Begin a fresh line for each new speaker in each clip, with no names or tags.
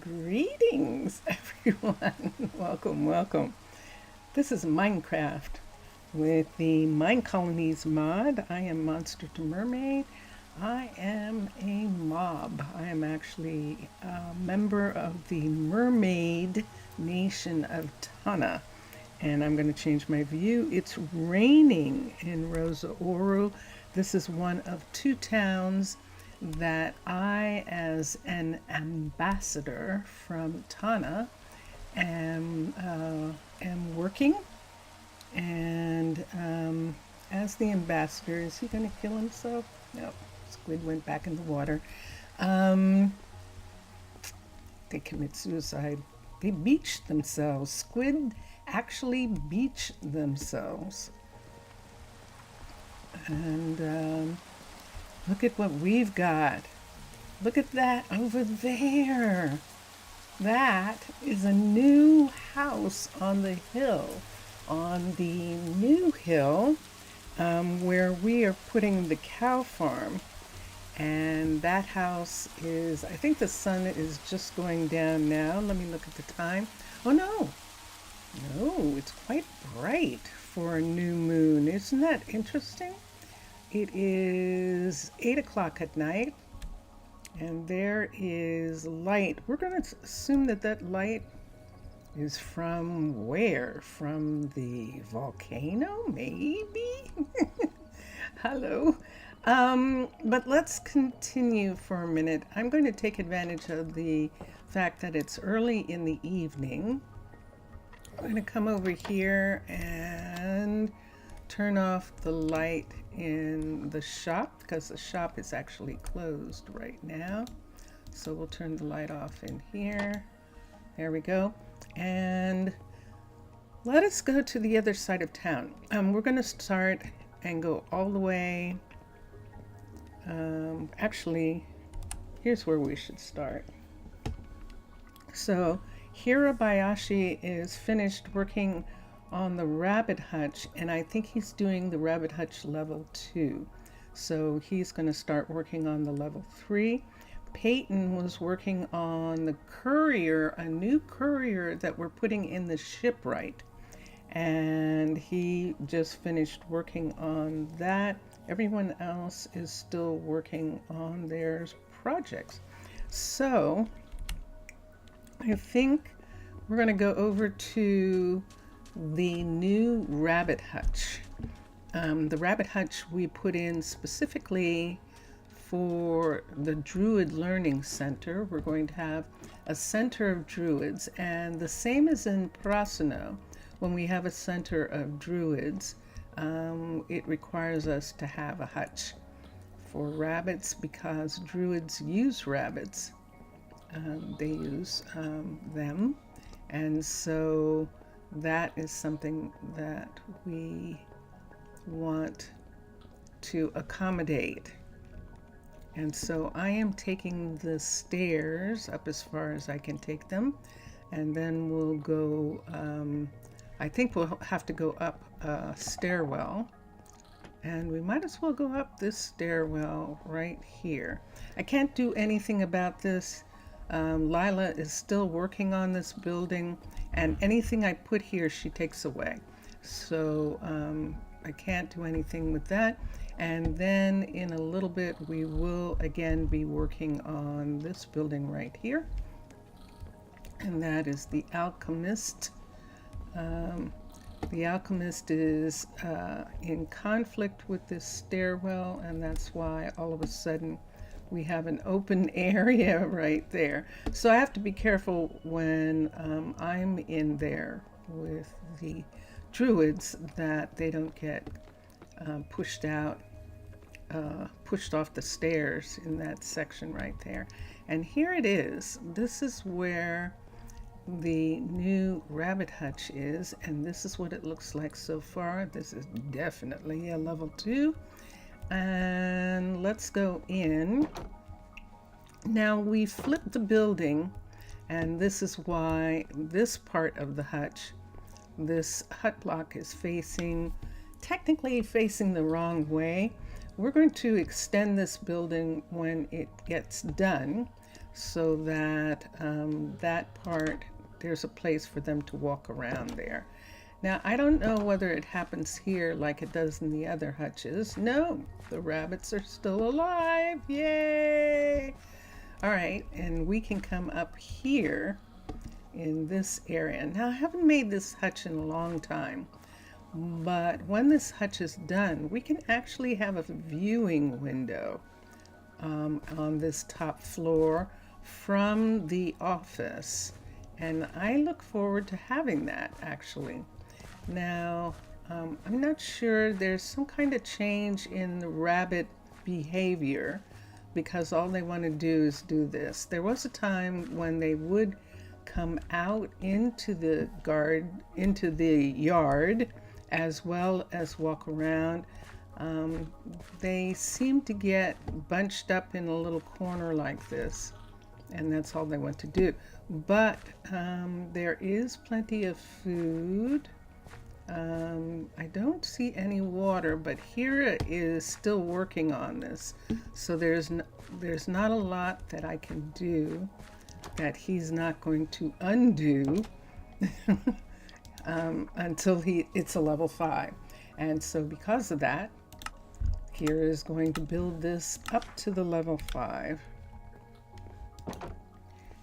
Greetings, everyone. Welcome. This is Minecraft with the Minecolonies mod. I am Monster to Mermaid. I am a mob. I am actually a member of the mermaid nation of Tana. And I'm going to change my view. It's raining in Rosa Ouro. This is one of 2 towns that I, as an ambassador from Tana, am working. And as the ambassador, is he going to kill himself? No, squid went back in the water. They commit suicide. They beach themselves. Squid actually beach themselves. And look at what we've got. Look at that over there. That is a new house on the hill. On the new hill where we are putting the cow farm. And that house is, I think the sun is just going down now. Let me look at the time. Oh no, it's quite bright for a new moon. Isn't that interesting? It is 8 o'clock at night, and there is light. We're going to assume that that light is from where? From the volcano, maybe? Hello. But let's continue for a minute. I'm going to take advantage of the fact that it's early in the evening. I'm going to come over here and turn off the light in the shop because the shop is actually closed right now. So we'll turn the light off in here. There we go. And let us go to the other side of town. We're going to start and go all the way. Actually, here's where we should start. So Hirabayashi is finished working on the rabbit hutch, and I think he's doing the rabbit hutch level 2. So he's going to start working on the level 3. Peyton was working on the courier, a new courier that we're putting in the shipwright. And he just finished working on that. Everyone else is still working on their projects. So I think we're going to go over to the new rabbit hutch. The rabbit hutch we put in specifically for the Druid Learning Center. We're going to have a center of druids, and the same as in Prasino, when we have a center of druids, it requires us to have a hutch for rabbits because druids use rabbits. They use them, and so that is something that we want to accommodate. And so I am taking the stairs up as far as I can take them, and then we'll go, I think we'll have to go up a stairwell, and we might as well go up this stairwell right here. I can't do anything about this. Lila is still working on this building, and anything I put here she takes away. So I can't do anything with that. And then in a little bit we will again be working on this building right here, and that is the alchemist The alchemist is in conflict with this stairwell, and that's why all of a sudden we have an open area right there. So I have to be careful when I'm in there with the druids that they don't get pushed out, pushed off the stairs in that section right there. And here it is. This is where the new rabbit hutch is, and this is what it looks like so far. This is definitely a level 2. And let's go in. Now we flipped the building, and this is why this part of the hutch, this hut block, is technically facing the wrong way. We're going to extend this building when it gets done so that that part, there's a place for them to walk around there. Now, I don't know whether it happens here like it does in the other hutches. No, the rabbits are still alive. Yay! All right, and we can come up here in this area. Now, I haven't made this hutch in a long time, but when this hutch is done, we can actually have a viewing window on this top floor from the office. And I look forward to having that, actually. Now, I'm not sure, there's some kind of change in the rabbit behavior because all they want to do is do this. There was a time when they would come out into the yard as well as walk around. They seem to get bunched up in a little corner like this, and that's all they want to do. But there is plenty of food. I don't see any water, but Hira is still working on this, so there's not a lot that I can do that he's not going to undo until it's a level 5. And so because of that, Hira is going to build this up to the level 5.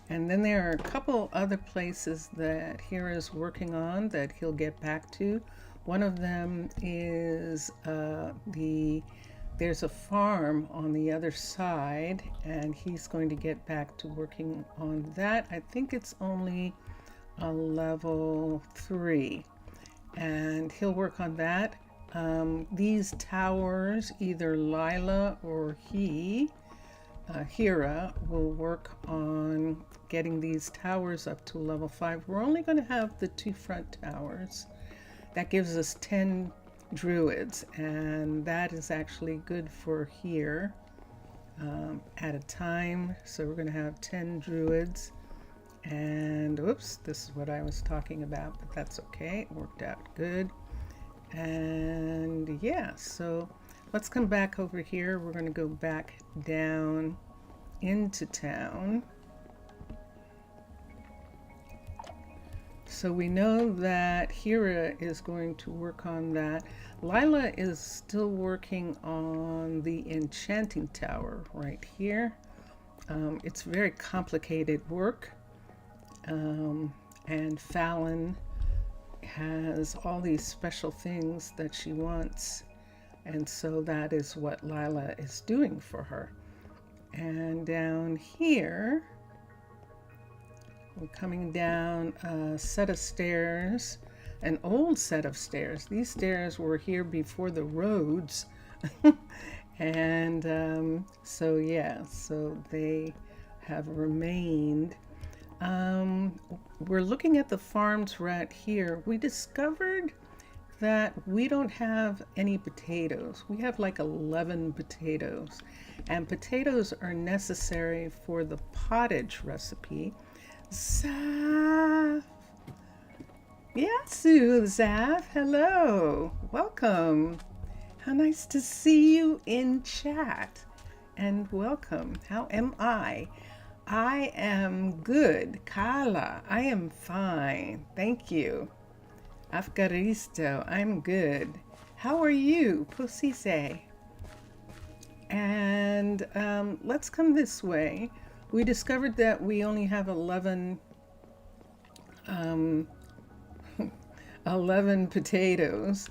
And then there are a couple other places that Hira is working on that he'll get back to. One of them is there's a farm on the other side, and he's going to get back to working on that. I think it's only a level 3, and he'll work on that. These towers, either Lila or Hira will work on getting these towers up to level 5. We're only going to have the 2 front towers. That gives us 10 druids, and that is actually good for here at a time. So we're going to have 10 druids. And oops, this is what I was talking about, but that's okay. It worked out good. And yeah, so let's come back over here. We're going to go back down into town. So we know that Hira is going to work on that. Lila is still working on the enchanting tower right here. It's very complicated work. And Fallon has all these special things that she wants, and so that is what Lila is doing for her. And down here, we're coming down a set of stairs, an old set of stairs. These stairs were here before the roads. And so yeah, so they have remained. We're looking at the farms right here. We discovered that we don't have any potatoes. We have like 11 potatoes, and potatoes are necessary for the pottage recipe. Zaf! Yasu, Zaf, hello, welcome. How nice to see you in chat, and welcome. How am I? I am good. Kala, I am fine. Thank you. Afgaristo, I'm good. How are you? Pusise. And let's come this way. We discovered that we only have 11 11 potatoes.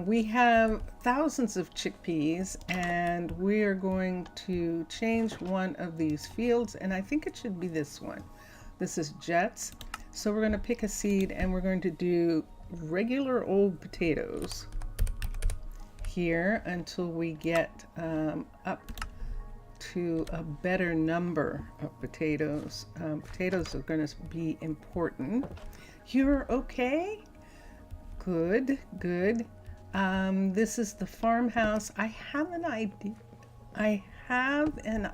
We have thousands of chickpeas, and we are going to change one of these fields, and I think it should be this one. This is Jets. So we're going to pick a seed, and we're going to do regular old potatoes here until we get up to a better number of potatoes. Potatoes are going to be important. You're okay? Good, good. This is the farmhouse. I have an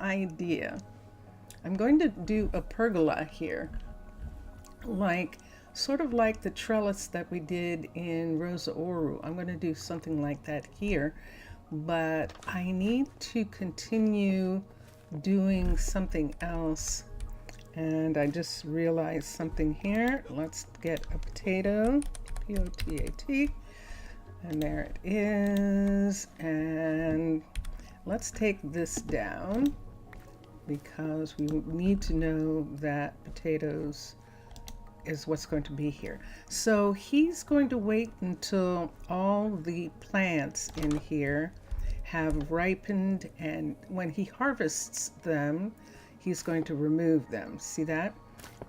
idea. I'm going to do a pergola here, sort of like the trellis that we did in Rosa Ouro. I'm going to do something like that here, but I need to continue doing something else. And I just realized something here. Let's get a potato, P-O-T-A-T, and there it is. And let's take this down because we need to know that potatoes is what's going to be here. So he's going to wait until all the plants in here have ripened, and when he harvests them, he's going to remove them. See that?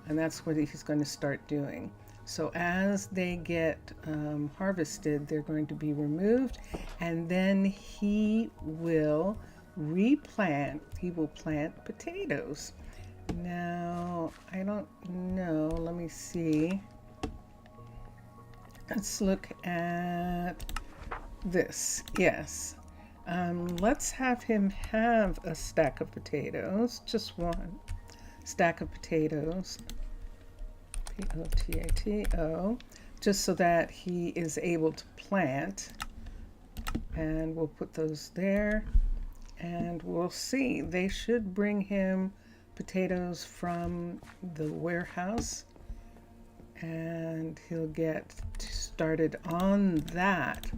And that's what he's going to start doing. So as they get harvested, they're going to be removed, and then he will replant. He will plant potatoes. Now, I don't know. Let me see. Let's look at this. Yes. Let's have him have a stack of potatoes, just one stack of potatoes, P-O-T-A-T-O, just so that he is able to plant. And we'll put those there, and we'll see. They should bring him potatoes from the warehouse, and he'll get started on that.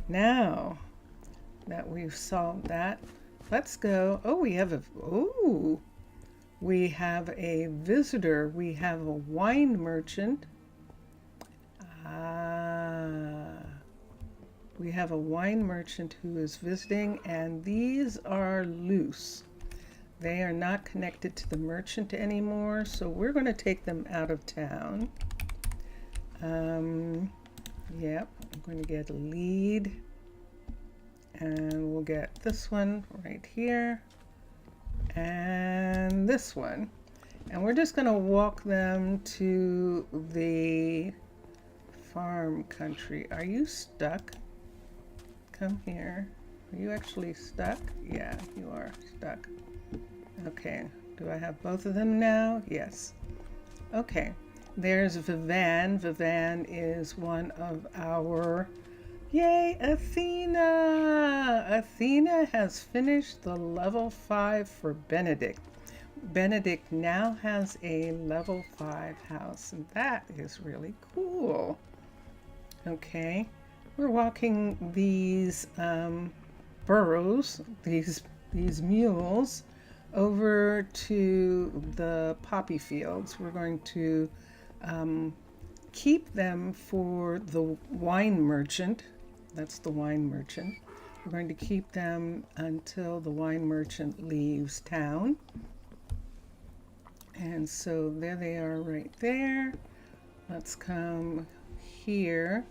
Now that we've solved that, let's go. Oh, we have a visitor. We have a wine merchant. We have a wine merchant who is visiting, and these are loose. They are not connected to the merchant anymore, so we're going to take them out of town. Yep, I'm going to get a lead. And we'll get this one right here, and this one. And we're just going to walk them to the farm country. Are you stuck? Come here. Are you actually stuck? Yeah, you are stuck. Okay, do I have both of them now? Yes. Okay, there's Vivan. Vivan is one of our... Yay, Athena! Athena has finished the level 5 for Benedict. Benedict now has a level 5 house, and that is really cool. Okay, we're walking these burros, these mules, over to the poppy fields. We're going to keep them for the wine merchant. That's the wine merchant. We're going to keep them until the wine merchant leaves town. And so there they are right there. Let's come here.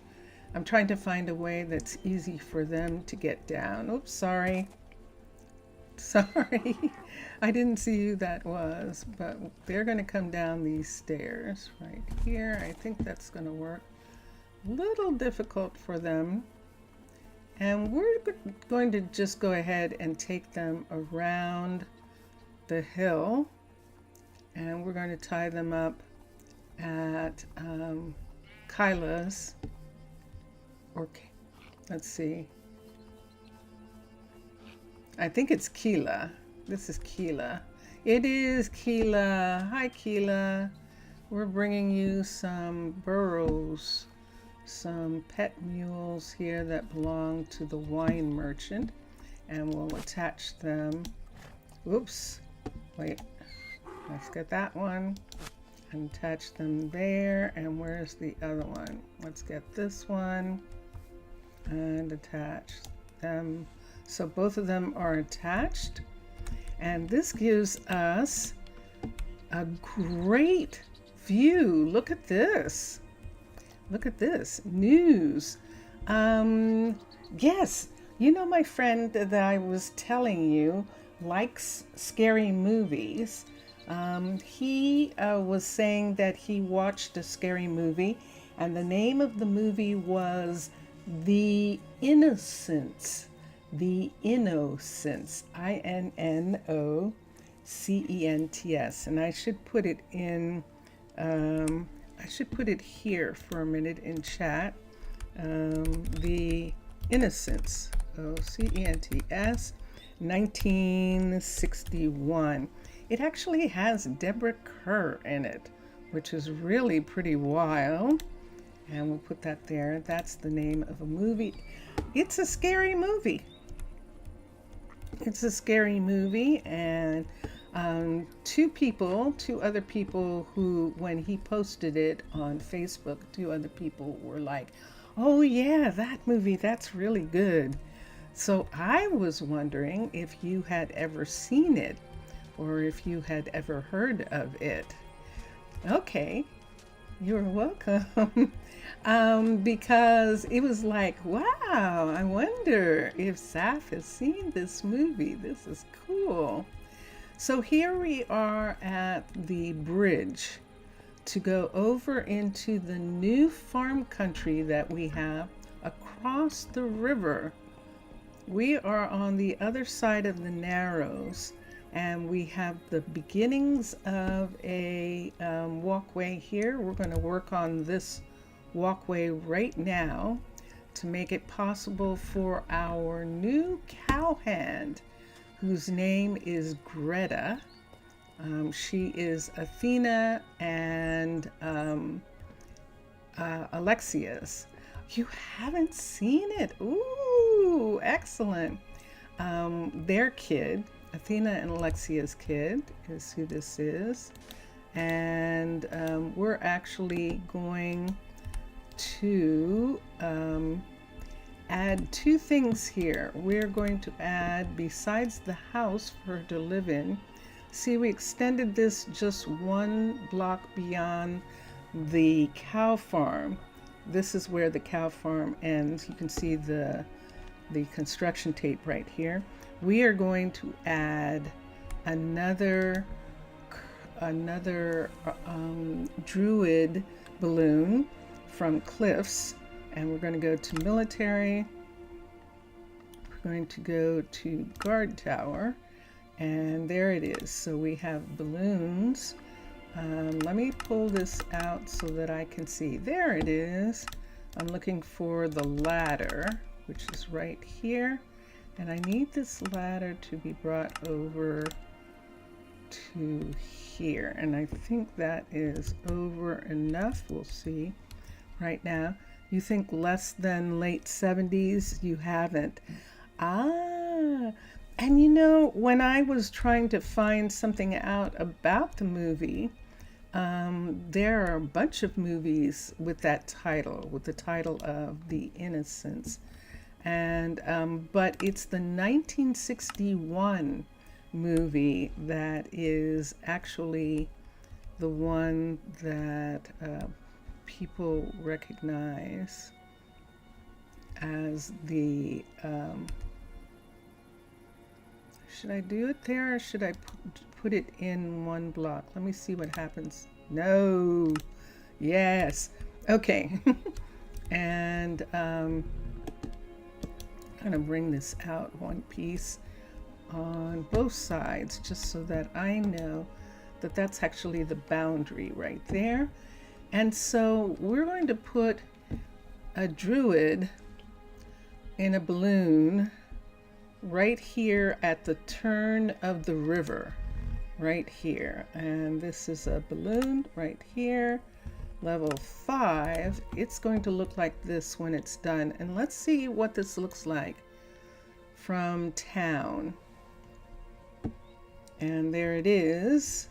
I'm trying to find a way that's easy for them to get down. Oops, sorry. Sorry. I didn't see who that was, but they're going to come down these stairs right here. I think that's going to work. A little difficult for them. And we're going to just go ahead and take them around the hill, and we're going to tie them up at Kyla's, or let's see, I think it's Keela. This is Keela. It is Keela. Hi, Keela. We're bringing you some burros, some pet mules here that belong to the wine merchant, and we'll attach them. Oops. Wait. Let's get that one. attach them there. And where's the other one? Let's get this one and attach them. So both of them are attached. And this gives us a great view. Look at this. Look at this. News. Yes, you know my friend that I was telling you likes scary movies. He was saying that he watched a scary movie, and the name of the movie was The Innocents. The Innocents. Innocents. And I should put it in, I should put it here for a minute in chat. The Innocents. Cents. 1961. It actually has Deborah Kerr in it, which is really pretty wild. And we'll put that there. That's the name of a movie. It's a scary movie. It's a scary movie, and two other people who, when he posted it on Facebook, two other people were like, oh yeah, that movie, that's really good. So I was wondering if you had ever seen it or if you had ever heard of it. Okay, you're welcome. Because it was like, wow, I wonder if Saf has seen this movie. This is cool. So here we are at the bridge to go over into the new farm country that we have across the river. We are on the other side of the Narrows, and we have the beginnings of a walkway here. We're going to work on this walkway right now to make it possible for our new cowhand, whose name is Greta. She is Athena and Alexia's. You haven't seen it? Ooh, excellent. Their kid, Athena and Alexia's kid, is who this is. And we're actually going to add two things here. We're going to add, besides the house for her to live in, see, we extended this just one block beyond the cow farm. This is where the cow farm ends. You can see the construction tape right here. We are going to add another druid balloon from Cliffs, and we're going to go to military. We're going to go to guard tower, and there it is. So we have balloons. Let me pull this out so that I can see. There it is. I'm looking for the ladder, which is right here, and I need this ladder to be brought over to here, and I think that is over enough. We'll see. Right now, you think less than late 70s? You haven't. And you know, when I was trying to find something out about the movie, there are a bunch of movies with that title, with the title of The Innocents. And but it's the 1961 movie that is actually the one that people recognize as the should I do it there, or should I put it in one block? Let me see what happens. No. Yes. Okay. And I'm gonna bring this out one piece on both sides, just so that I know that that's actually the boundary right there. And so we're going to put a druid in a balloon right here at the turn of the river, right here. And this is a balloon right here, level 5. It's going to look like this when it's done. And let's see what this looks like from town. And there it is.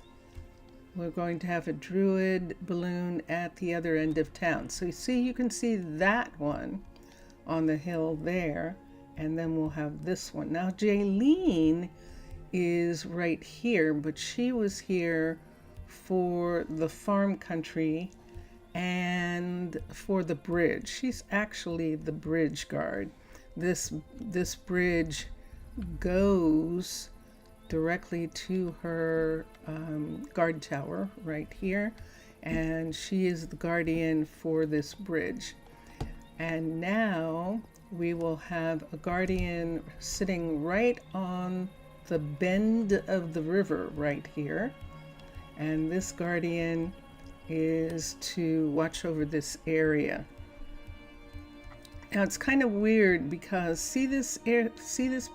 We're going to have a druid balloon at the other end of town. So you see, you can see that one on the hill there, and then we'll have this one. Now Jaylene is right here, but she was here for the farm country and for the bridge. She's actually the bridge guard. This bridge goes directly to her guard tower right here, and she is the guardian for this bridge. And now we will have a guardian sitting right on the bend of the river right here, and this guardian is to watch over this area. Now it's kind of weird because see this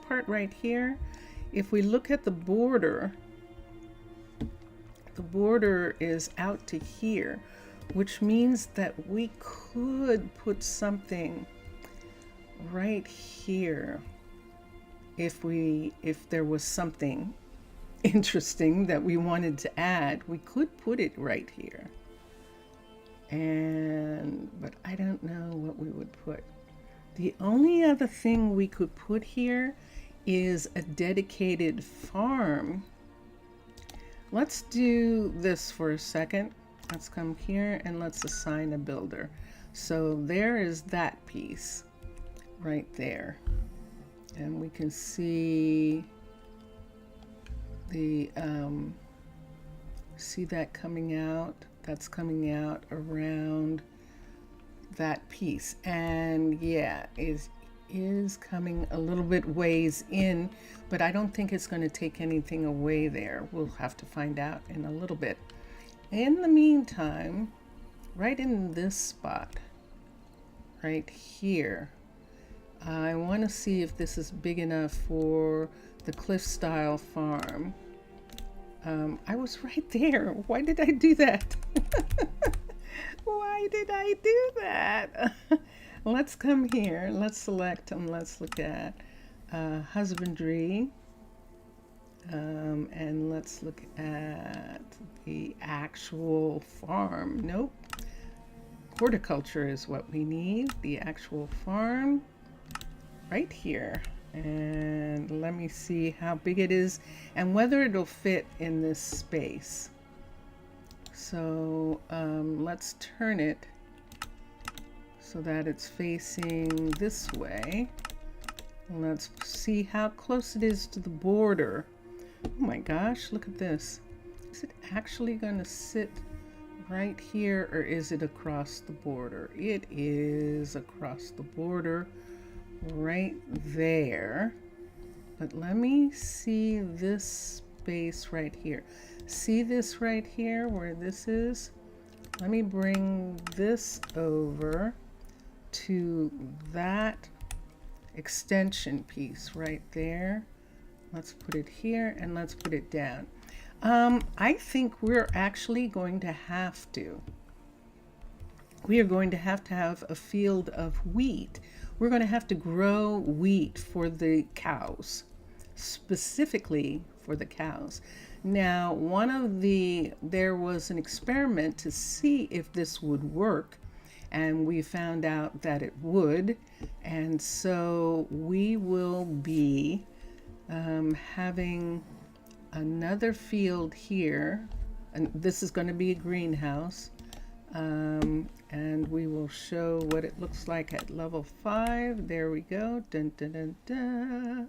part right here? If we look at the border is out to here, which means that we could put something right here if there was something interesting that we wanted to add. We could put it right here. But I don't know what we would put. The only other thing we could put here is a dedicated farm. Let's do this for a second. Let's come here and let's assign a builder. So there is that piece right there. And we can see see that coming out. That's coming out around that piece, and yeah, is coming a little bit ways in, but I don't think it's going to take anything away there. We'll have to find out in a little bit. In the meantime, right in this spot right here, I want to see if this is big enough for the cliff style farm. I was right there. Why did I do that? Why did I do that? Let's come here. Let's select and let's look at husbandry. And let's look at the actual farm. Nope. Horticulture is what we need. The actual farm right here. And let me see how big it is and whether it'll fit in this space. So let's turn it so that it's facing this way. Let's see how close it is to the border. Oh my gosh, look at this. Is it actually going to sit right here, or is it across the border? It is across the border right there. But let me see this space right here. See this right here where this is? Let me bring this over to that extension piece right there. Let's put it here and let's put it down. I think we're actually going to have to. We are going to have a field of wheat. We're going to have to grow wheat for the cows, specifically for the cows. Now, there was an experiment to see if this would work, and we found out that it would. And so we will be having another field here, and this is going to be a greenhouse, and we will show what it looks like at level 5. There we go. Dun, dun, dun, dun.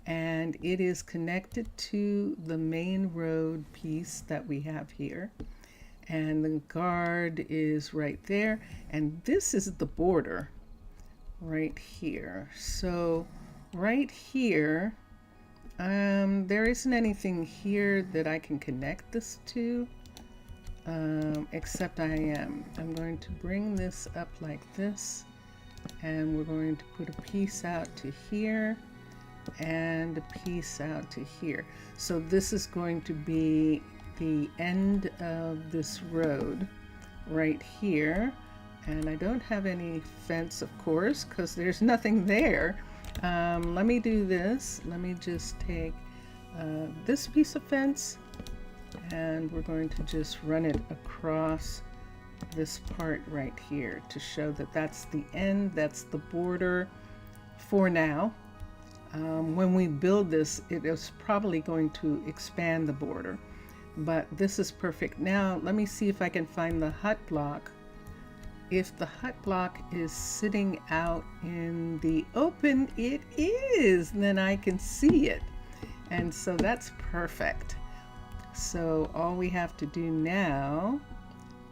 And it is connected to the main road piece that we have here, and the guard is right there, and this is the border right here. So right here, there isn't anything here that I can connect this to, except I'm going to bring this up like this, and we're going to put a piece out to here and a piece out to here. So this is going to be the end of this road right here, and I don't have any fence, of course, because there's nothing there. Let me do this. Let me just take this piece of fence And we're going to just run it across this part right here to show that that's the end, that's the border for now. When we build this, it is probably going to expand the border, but this is perfect. Now let me see if I can find the hut block. If the hut block is sitting out in the open, it is, then I can see it. And so that's perfect. So all we have to do now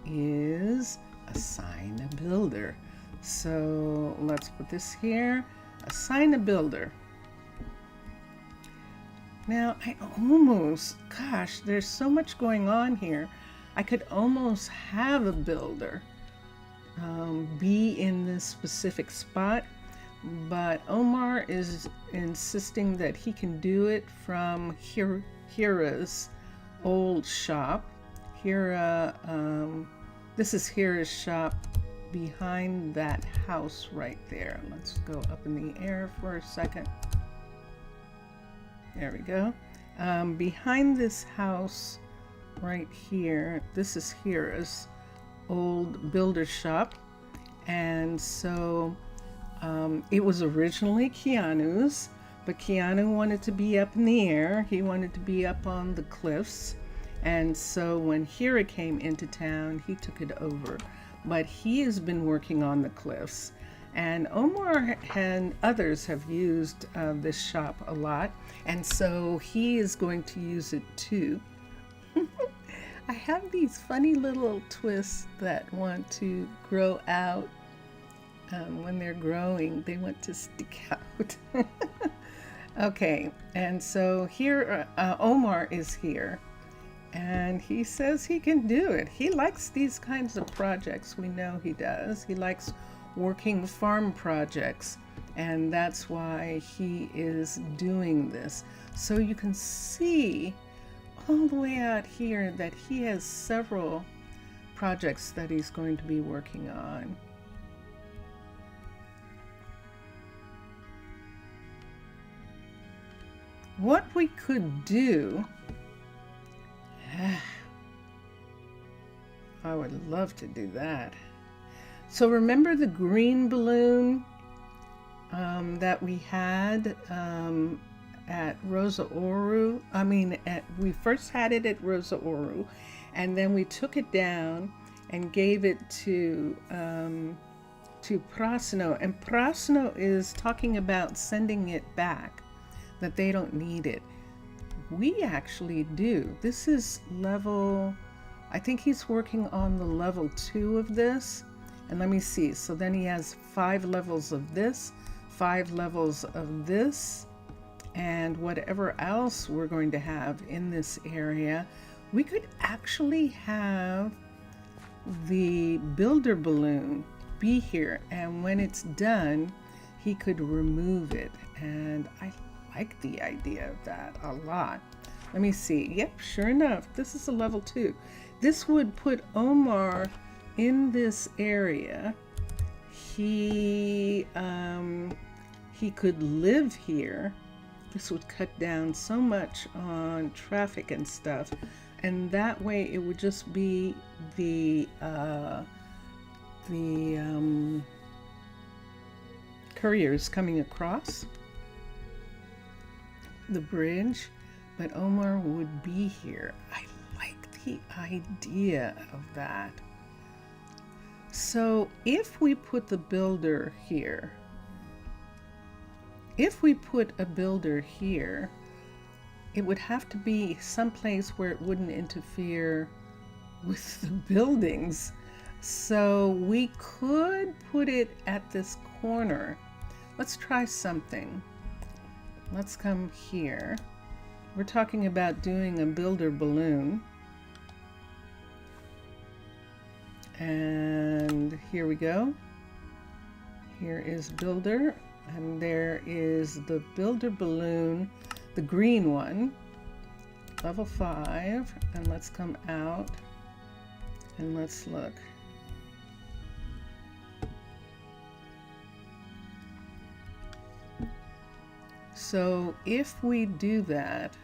is assign a builder. So let's put this here, assign a builder. Now gosh, there's so much going on here. I could almost have a builder be in this specific spot, but Omar is insisting that he can do it from Hira's old shop. Hira, this is Hira's shop behind that house right there. Let's go up in the air for a second. There we go. Behind this house right here, this is Hira's old builder shop. And so it was originally Keanu's, but Keanu wanted to be up in the air. He wanted to be up on the cliffs. And so when Hira came into town, he took it over. But he has been working on the cliffs. And Omar and others have used this shop a lot. And so he is going to use it too. I have these funny little twists that want to grow out. When they're growing, they want to stick out. Okay, and so here Omar is here, and he says he can do it. He likes these kinds of projects. We know he does. He likes working farm projects, and that's why he is doing this. So you can see all the way out here that he has several projects that he's going to be working on. What we could do, I would love to do that. So remember the green balloon that we had at Rosa Ouro? We first had it at Rosa Ouro, and then we took it down and gave it to Prasino. And Prasino is talking about sending it back, that they don't need it. We actually do. This is level, I think he's working on the level 2 of this. And let me see. So then he has 5 levels of this, 5 levels of this, and whatever else we're going to have in this area. We could actually have the builder balloon be here, and when it's done, he could remove it. And I like the idea of that a lot. Let me see. Yep, sure enough, this is a level 2. This would put Omar in this area. He could live here. This would cut down so much on traffic and stuff, and that way it would just be the couriers coming across the bridge, but Omar would be here. I like the idea of that. So if we put the builder here, it would have to be someplace where it wouldn't interfere with the buildings. So we could put it at this corner. Let's try something. Let's come here. We're talking about doing a builder balloon. And here we go. Here is builder, and there is the builder balloon, the green one, level 5. And let's come out and let's look. So if we do that,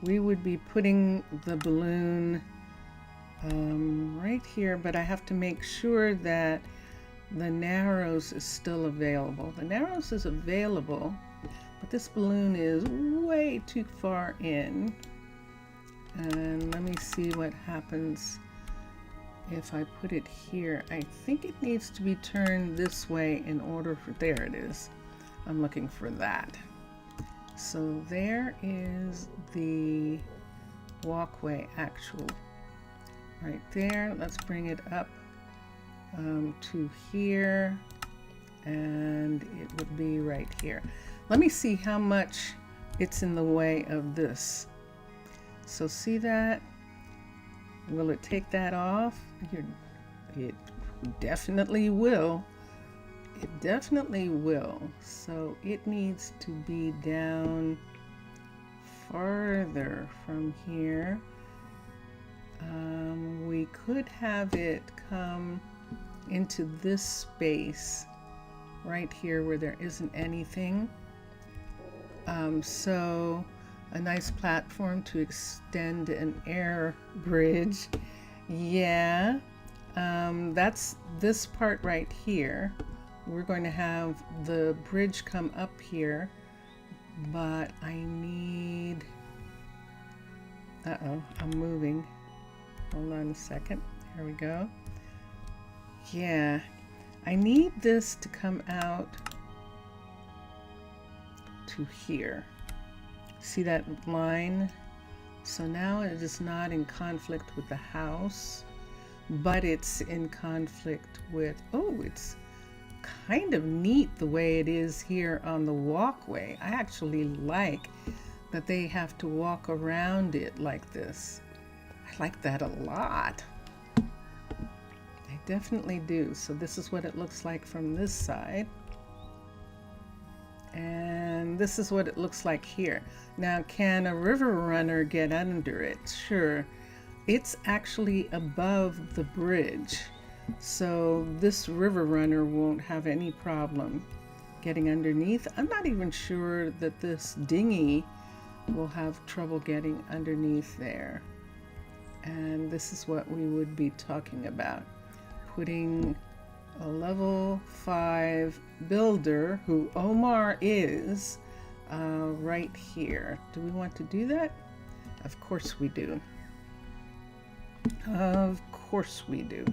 we would be putting the balloon right here, but I have to make sure that the Narrows is still available. The Narrows is available, but this balloon is way too far in. And let me see what happens if I put it here. I think it needs to be turned this way in order for, there it is. I'm looking for that. So there is the walkway actual right there. Let's bring it up to here, and it would be right here. Let me see how much it's in the way of this. So see that? Will it take that off? It definitely will. It definitely will. So it needs to be down farther from here. We could have it come into this space right here where there isn't anything. So a nice platform to extend an air bridge. Yeah, that's this part right here. We're going to have the bridge come up here, but I need, uh-oh, I'm moving. Hold on a second. Here we go. Yeah, I need this to come out to here. See that line? So now it is not in conflict with the house, but it's in conflict with, oh, it's kind of neat the way it is here on the walkway. I actually like that they have to walk around it like this. I like that a lot. I definitely do. So this is what it looks like from this side. And this is what it looks like here. Now, can a river runner get under it? Sure. It's actually above the bridge. So this river runner won't have any problem getting underneath. I'm not even sure that this dinghy will have trouble getting underneath there. And this is what we would be talking about. Putting a level 5 builder, who Omar is, right here. Do we want to do that? Of course we do. Of course we do.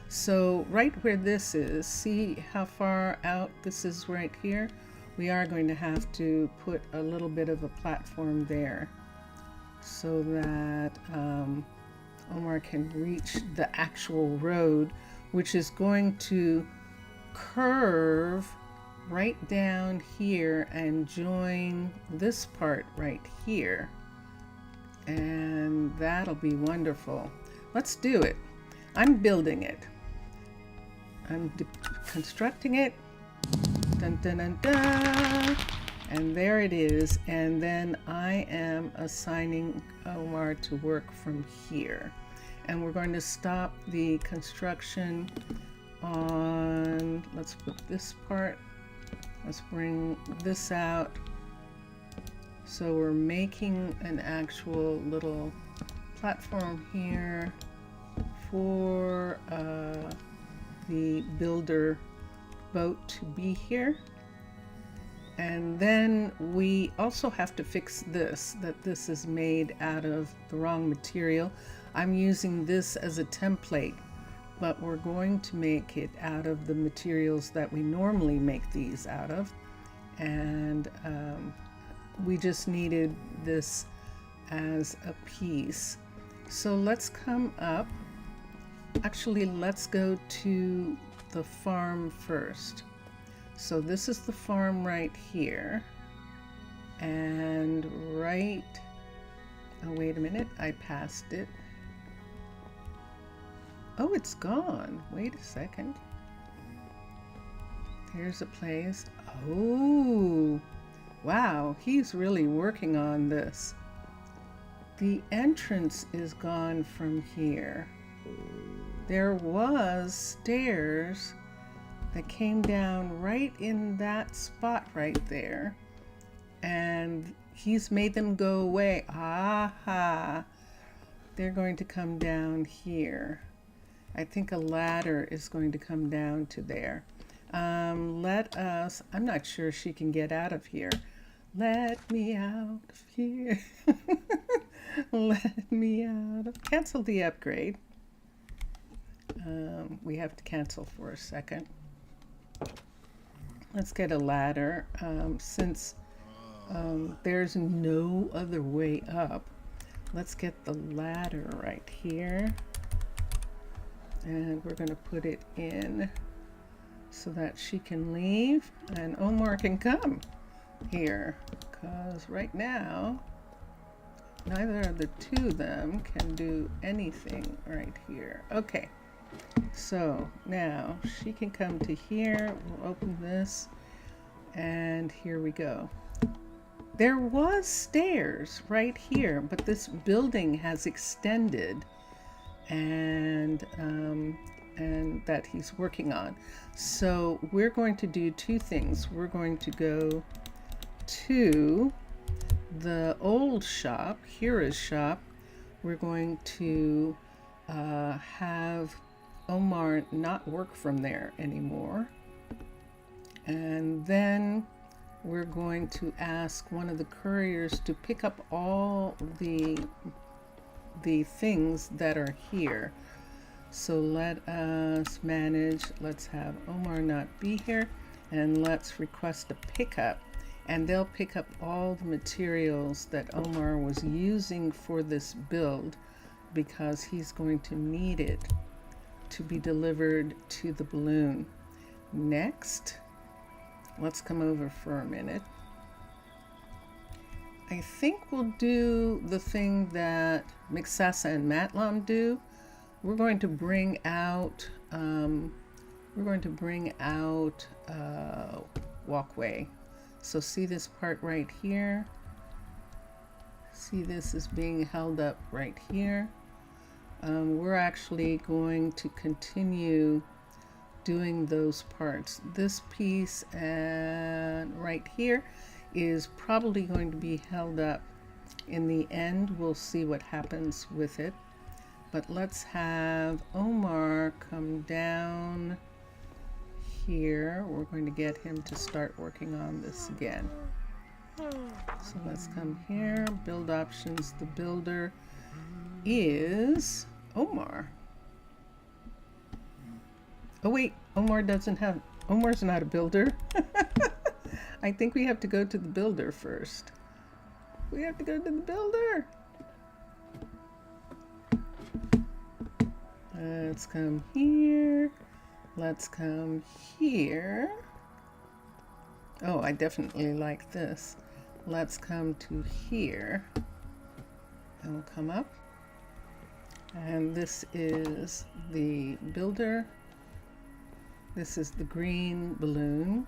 So right where this is, see how far out this is right here? We are going to have to put a little bit of a platform there so that Omar can reach the actual road, which is going to curve right down here and join this part right here. And that'll be wonderful. Let's do it. I'm building it. I'm constructing it. Dun, dun, dun, dun. And there it is. And then I am assigning Omar to work from here. And we're going to stop the construction on, let's put this part, let's bring this out. So we're making an actual little platform here for the builder boat to be here. And then we also have to fix this, that this is made out of the wrong material. I'm using this as a template, but we're going to make it out of the materials that we normally make these out of. And we just needed this as a piece. So let's come up. Actually, let's go to the farm first. So this is the farm right here. And right, oh, wait a minute, I passed it. Oh, it's gone. Wait a second. There's a place. Oh, wow, he's really working on this. The entrance is gone from here. There was stairs that came down right in that spot right there. And He's made them go away. Aha. They're going to come down here. I think a ladder is going to come down to there. Let us, I'm not sure she can get out of here. Let me out of here. Let me out of, cancel the upgrade. We have to cancel for a second. Let's get a ladder. Since there's no other way up, let's get the ladder right here. And we're going to put it in so that she can leave and Omar can come here. Because right now, neither of the two of them can do anything right here. Okay. So now she can come to here. We'll open this and here we go. There was stairs right here, but this building has extended and that he's working on. So we're going to do two things. We're going to go to the old shop, Hira's shop. We're going to have Omar not work from there anymore. And then we're going to ask one of the couriers to pick up all the things that are here. So let us manage, let's have Omar not be here, and let's request a pickup. And they'll pick up all the materials that Omar was using for this build because he's going to need it to be delivered to the balloon. Next, let's come over for a minute. I think we'll do the thing that Mixasa and Matlam do. We're going to bring out walkway. So see this part right here? See, this is being held up right here. We're actually going to continue doing those parts. This piece and right here is probably going to be held up in the end. We'll see what happens with it. But let's have Omar come down here. We're going to get him to start working on this again. So let's come here, build options. The builder is Omar. Oh wait, Omar's not a builder. I think we have to go to the builder first. We have to go to the builder. Let's come here. Let's come here. Oh, I definitely like this. Let's come to here. And we'll come up. And this is the builder. This is the green balloon.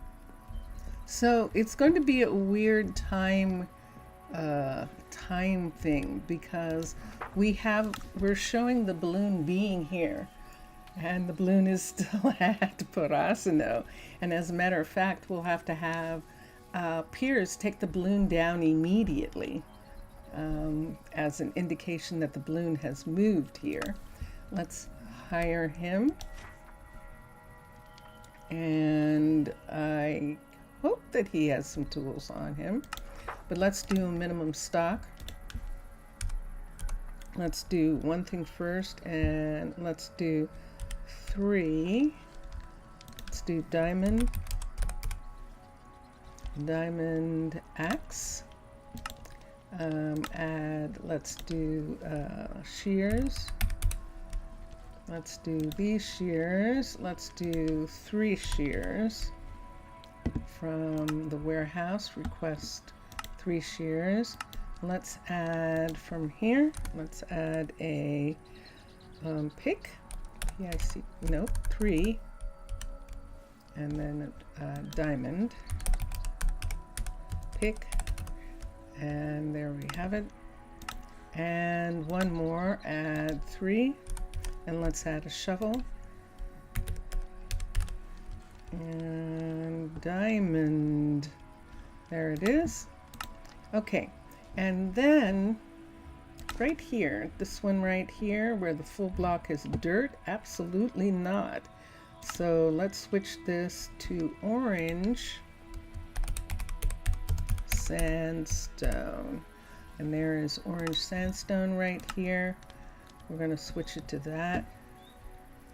So it's going to be a weird time thing because we're showing the balloon being here, and the balloon is still at Prasino. And as a matter of fact, we'll have to have Piers take the balloon down immediately as an indication that the balloon has moved here. Let's hire him. And I hope that he has some tools on him. But let's do a minimum stock. Let's do one thing first, and let's do 3. Let's do diamond axe. Let's do shears. Let's do these shears. Let's do 3 shears from the warehouse. Request 3 shears. Let's add from here. Let's add a pick. P-I-C. Nope. 3. And then a diamond pick. And there we have it. And one more. Add 3. And let's add a shovel. And diamond. There it is. Okay, And then right here, this one right here where the full block is dirt, absolutely not. So let's switch this to orange sandstone. And there is orange sandstone right here. We're going to switch it to that.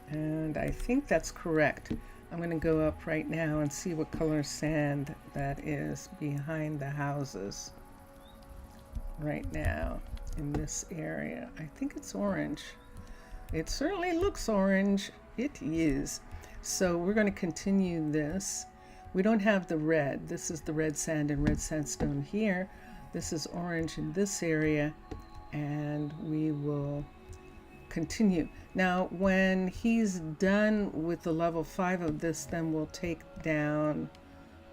And I think that's correct. I'm going to go up right now and see what color sand that is behind the houses right now in this area. I think it's orange. It certainly looks orange. It is. So we're going to continue this. We don't have the red. This is the red sand and red sandstone here. This is orange in this area, and we will continue. Now, when he's done with the level 5 of this, then we'll take down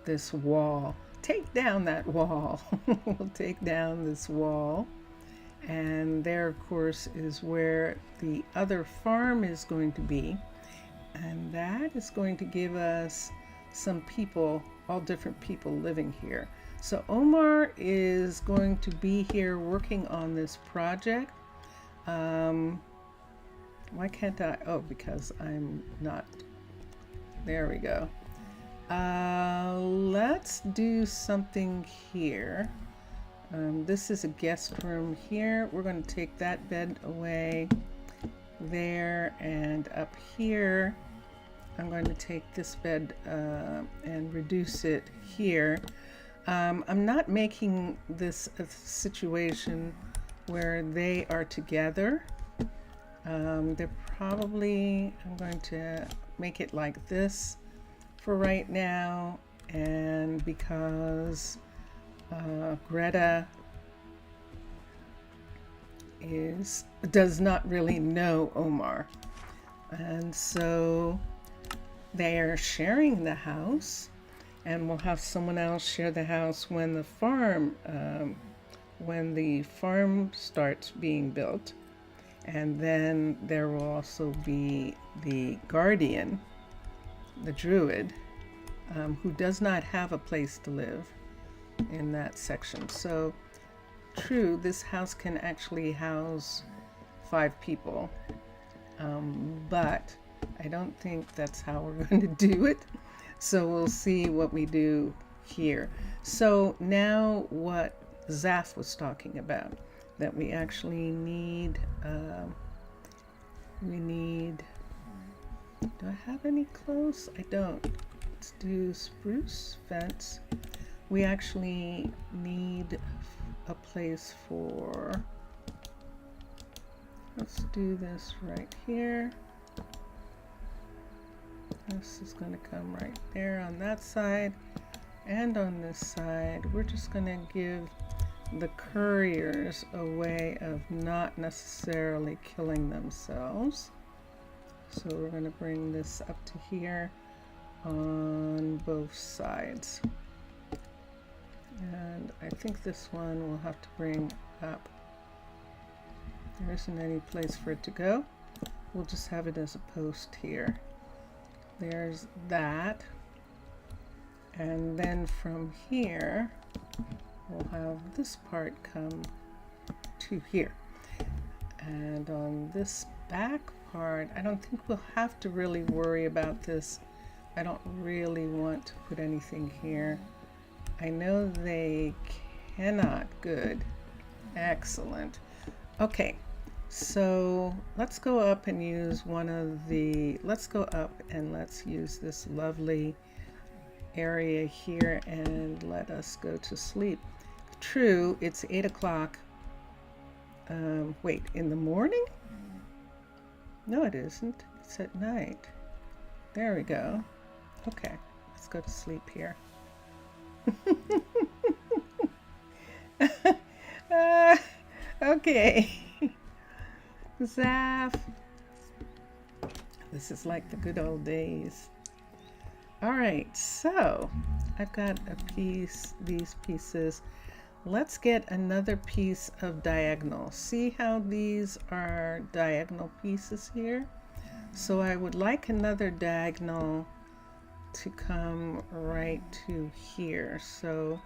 this wall. Take down that wall. We'll take down this wall. And there, of course, is where the other farm is going to be. And that is going to give us some people, all different people living here. So Omar is going to be here working on this project. Why can't I? Oh, because I'm not. There we go. Let's do something here. This is a guest room here. We're going to take that bed away there, and up here I'm going to take this bed and reduce it here. I'm not making this a situation where they are together. They're probably, I'm going to make it like this for right now, and because Greta does not really know Omar, and so they are sharing the house, and we'll have someone else share the house when the farm starts being built. And then there will also be the guardian, the druid, who does not have a place to live in that section. So true, this house can actually house 5 people, but I don't think that's how we're going to do it. So we'll see what we do here. So now what Zaf was talking about, that we actually need, do I have any close? I don't. Let's do spruce fence. We actually need a place for, let's do this right here. This is going to come right there on that side, and on this side we're just going to give the couriers a way of not necessarily killing themselves. So we're going to bring this up to here on both sides. And I think this one we'll have to bring up. There isn't any place for it to go. We'll just have it as a post here. There's that. And then from here, we'll have this part come to here. And on this back part, I don't think we'll have to really worry about this. I don't really want to put anything here. I know they cannot. Good. Excellent. Okay, so let's go up and use let's go up and let's use this lovely area here and let us go to sleep. True, it's 8 o'clock. Wait, in the morning? No, it isn't. It's at night. There we go. Okay, let's go to sleep here. Okay. Zaf. This is like the good old days. All right, so I've got these pieces. Let's get another piece of diagonal. See how these are diagonal pieces here? So I would like another diagonal to come right to here. So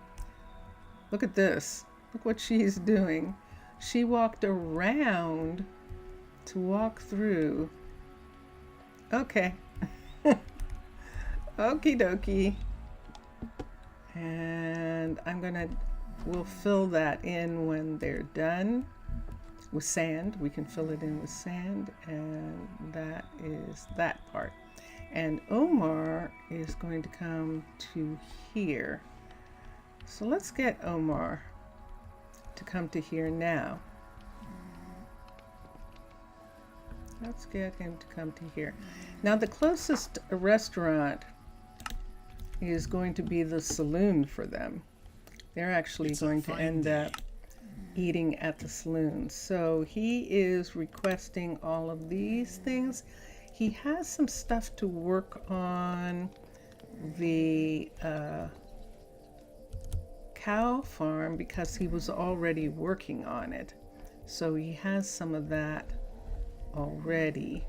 look at this. Look what she's doing. She walked around to walk through. Okay. Okie dokie. And we'll fill that in when they're done with sand. We can fill it in with sand, and that is that part. And Omar is going to come to here. So let's get Omar to come to here now. Let's get him to come to here. Now the closest restaurant is going to be the saloon for them. They're actually going to end up eating at the saloon. So he is requesting all of these things. He has some stuff to work on the cow farm because he was already working on it. So he has some of that already.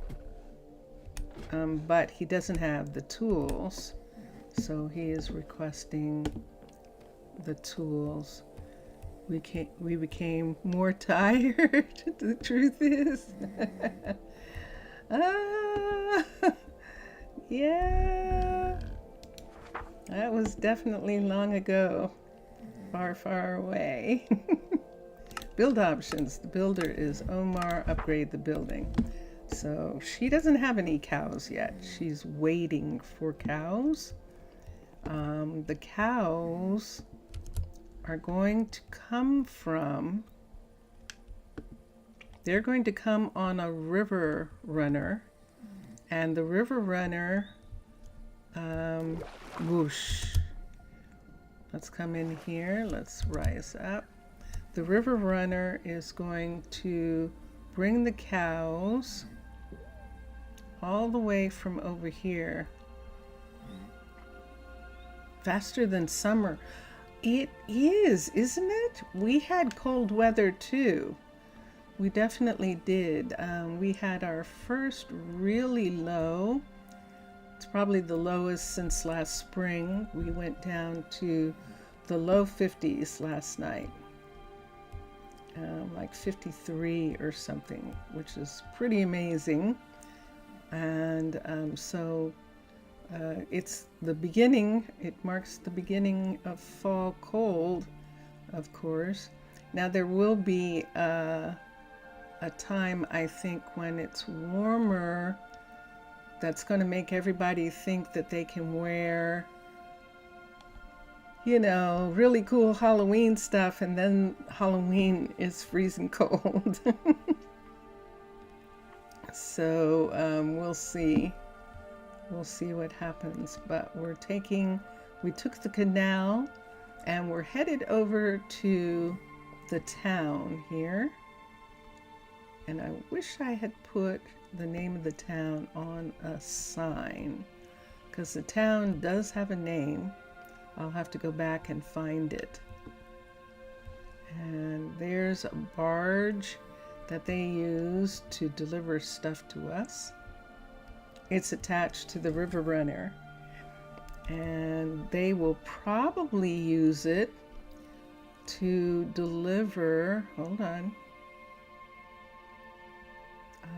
But he doesn't have the tools. So he is requesting the tools. We became more tired. The truth is. Yeah. That was definitely long ago. Far, far away. Build options. The builder is Omar. Upgrade the building. So she doesn't have any cows yet. She's waiting for cows. The cows are going to come from, they're going to come on a river runner, and the river runner, whoosh. Let's come in here, let's rise up. The river runner is going to bring the cows all the way from over here. Faster than summer. It is, isn't it? We had cold weather too. We definitely did. We had our first really low. It's probably the lowest since last spring. We went down to the low 50s last night. Like 53 or something, which is pretty amazing. And it's the beginning, it marks the beginning of fall cold, of course. Now there will be a time, I think, when it's warmer that's going to make everybody think that they can wear, you know, really cool Halloween stuff, and then Halloween is freezing cold. So we'll see. We'll see what happens, but we took the canal and we're headed over to the town here. And I wish I had put the name of the town on a sign, because the town does have a name. I'll have to go back and find it. And there's a barge that they use to deliver stuff to us. It's attached to the river runner, and they will probably use it to deliver, hold on,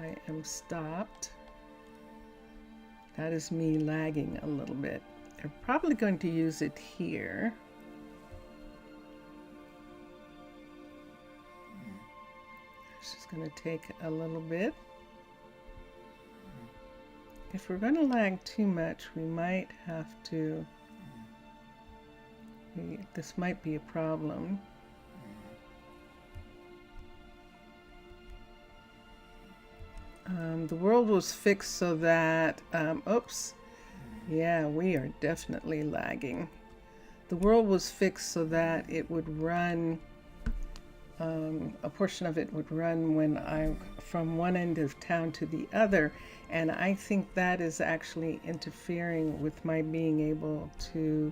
I am stopped. That is me lagging a little bit. They're probably going to use it here. It's just going to take a little bit. If we're going to lag too much, we might have to, this might be a problem. The world was fixed so that, oops, yeah, we are definitely lagging. The world was fixed so that it would run, a portion of it would run when from one end of town to the other, and I think that is actually interfering with my being able to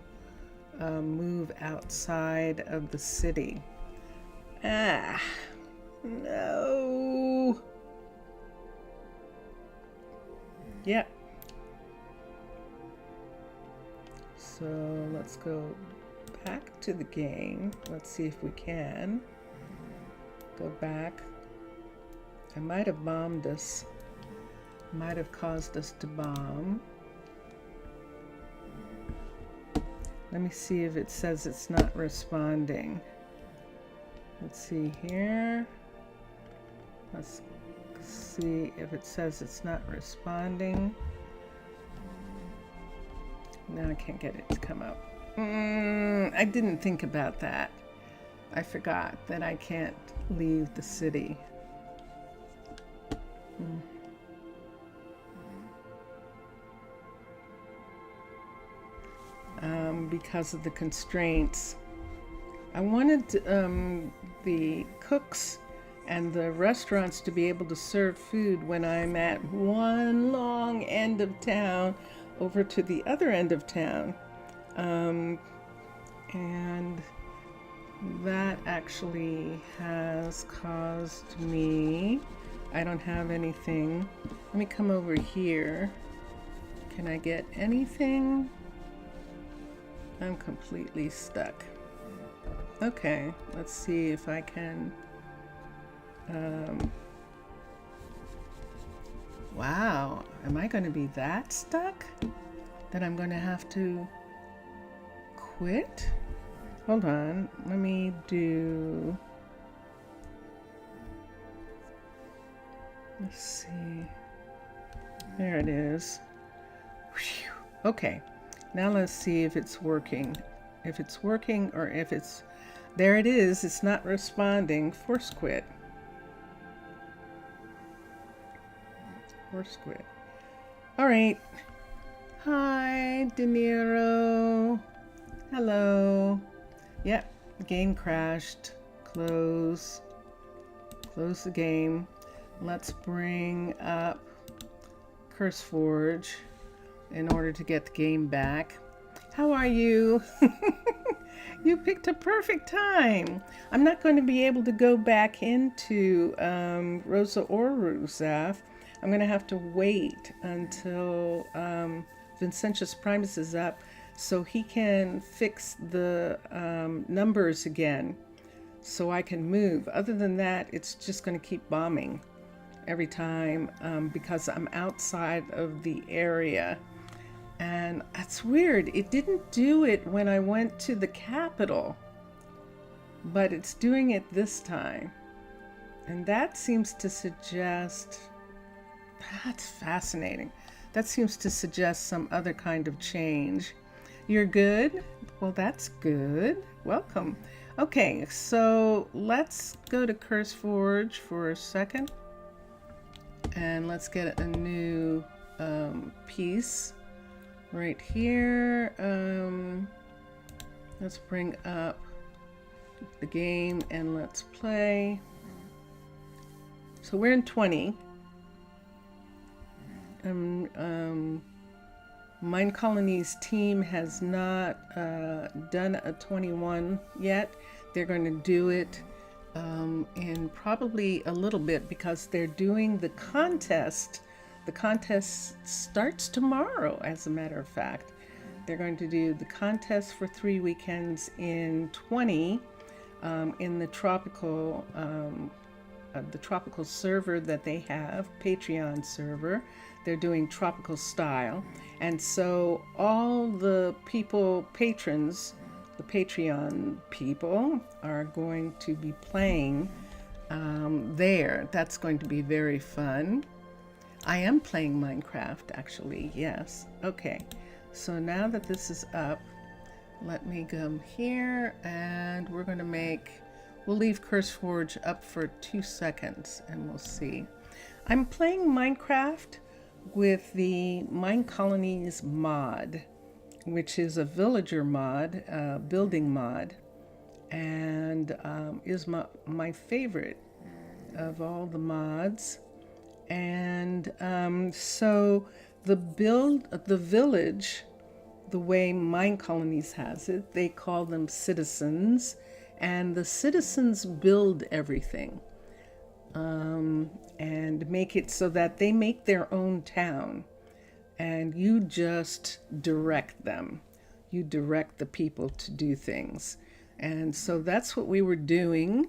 move outside of the city. Ah, no. Yeah. So let's go back to the game. Let's see if we can go back. I might have bombed us. Might have caused us to bomb. Let me see if it says it's not responding. Let's see here. Let's see if it says it's not responding. Now I can't get it to come up. I didn't think about that. I forgot that I can't leave the city. Because of the constraints. I wanted the cooks and the restaurants to be able to serve food when I'm at one long end of town over to the other end of town. And that actually has caused me, I don't have anything. Let me come over here. Can I get anything? I'm completely stuck. Okay, let's see if I can. Wow, am I going to be that stuck that I'm going to have to quit? Hold on, let me do. Let's see. There it is. Whew. Okay. Now let's see if it's working. If it's working or if it's... There it is. It's not responding. Force quit. Force quit. All right. Hi, De Niro. Hello. Yep. Game crashed. Close. Close the game. Let's bring up CurseForge in order to get the game back. How are you? You picked a perfect time. I'm not going to be able to go back into Rosa Ouro, Zaf. I'm going to have to wait until Vincentius Primus is up so he can fix the numbers again so I can move. Other than that, it's just going to keep bombing every time because I'm outside of the area. And that's weird. It didn't do it when I went to the capital, but it's doing it this time. And that seems to suggest, that's fascinating. That seems to suggest some other kind of change. You're good? Well, that's good. Welcome. Okay, so let's go to CurseForge for a second. And let's get a new piece. Right here, let's bring up the game and let's play. So we're in 20. Minecolonies team has not done a 21 yet. They're going to do it in probably a little bit because they're doing the contest. The contest starts tomorrow, as a matter of fact. They're going to do the contest for 3 weekends in 20 in the tropical server that they have, Patreon server. They're doing tropical style. And so all the people, patrons, the Patreon people are going to be playing there. That's going to be very fun. I am playing Minecraft, actually, yes. Okay, so now that this is up, let me come here and we're going to we'll leave CurseForge up for 2 seconds and we'll see. I'm playing Minecraft with the Minecolonies mod, which is a villager mod, building mod, and is my favorite of all the mods. And so the village, the way Minecolonies has it, they call them citizens, and the citizens build everything and make it so that they make their own town, and you just direct them. you direct the people to do things. And so that's what we were doing.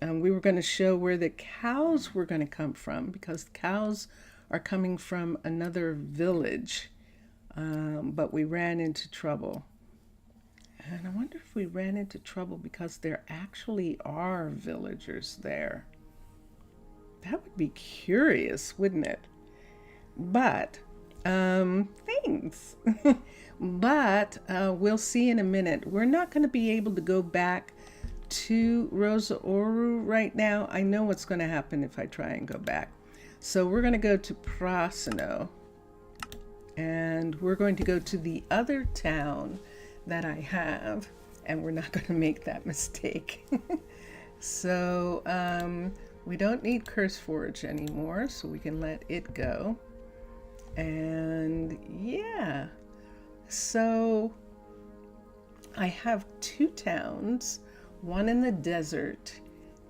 We were going to show where the cows were going to come from, because cows are coming from another village. But we ran into trouble. And I wonder if we ran into trouble because there actually are villagers there. That would be curious, wouldn't it? But, thanks. But we'll see in a minute. We're not going to be able to go back to Rosa Ouro right now. I know what's going to happen if I try and go back. So we're going to go to Prasino. And we're going to go to the other town that I have. And we're not going to make that mistake. So we don't need CurseForge anymore. So we can let it go. And yeah. So I have two towns, one in the desert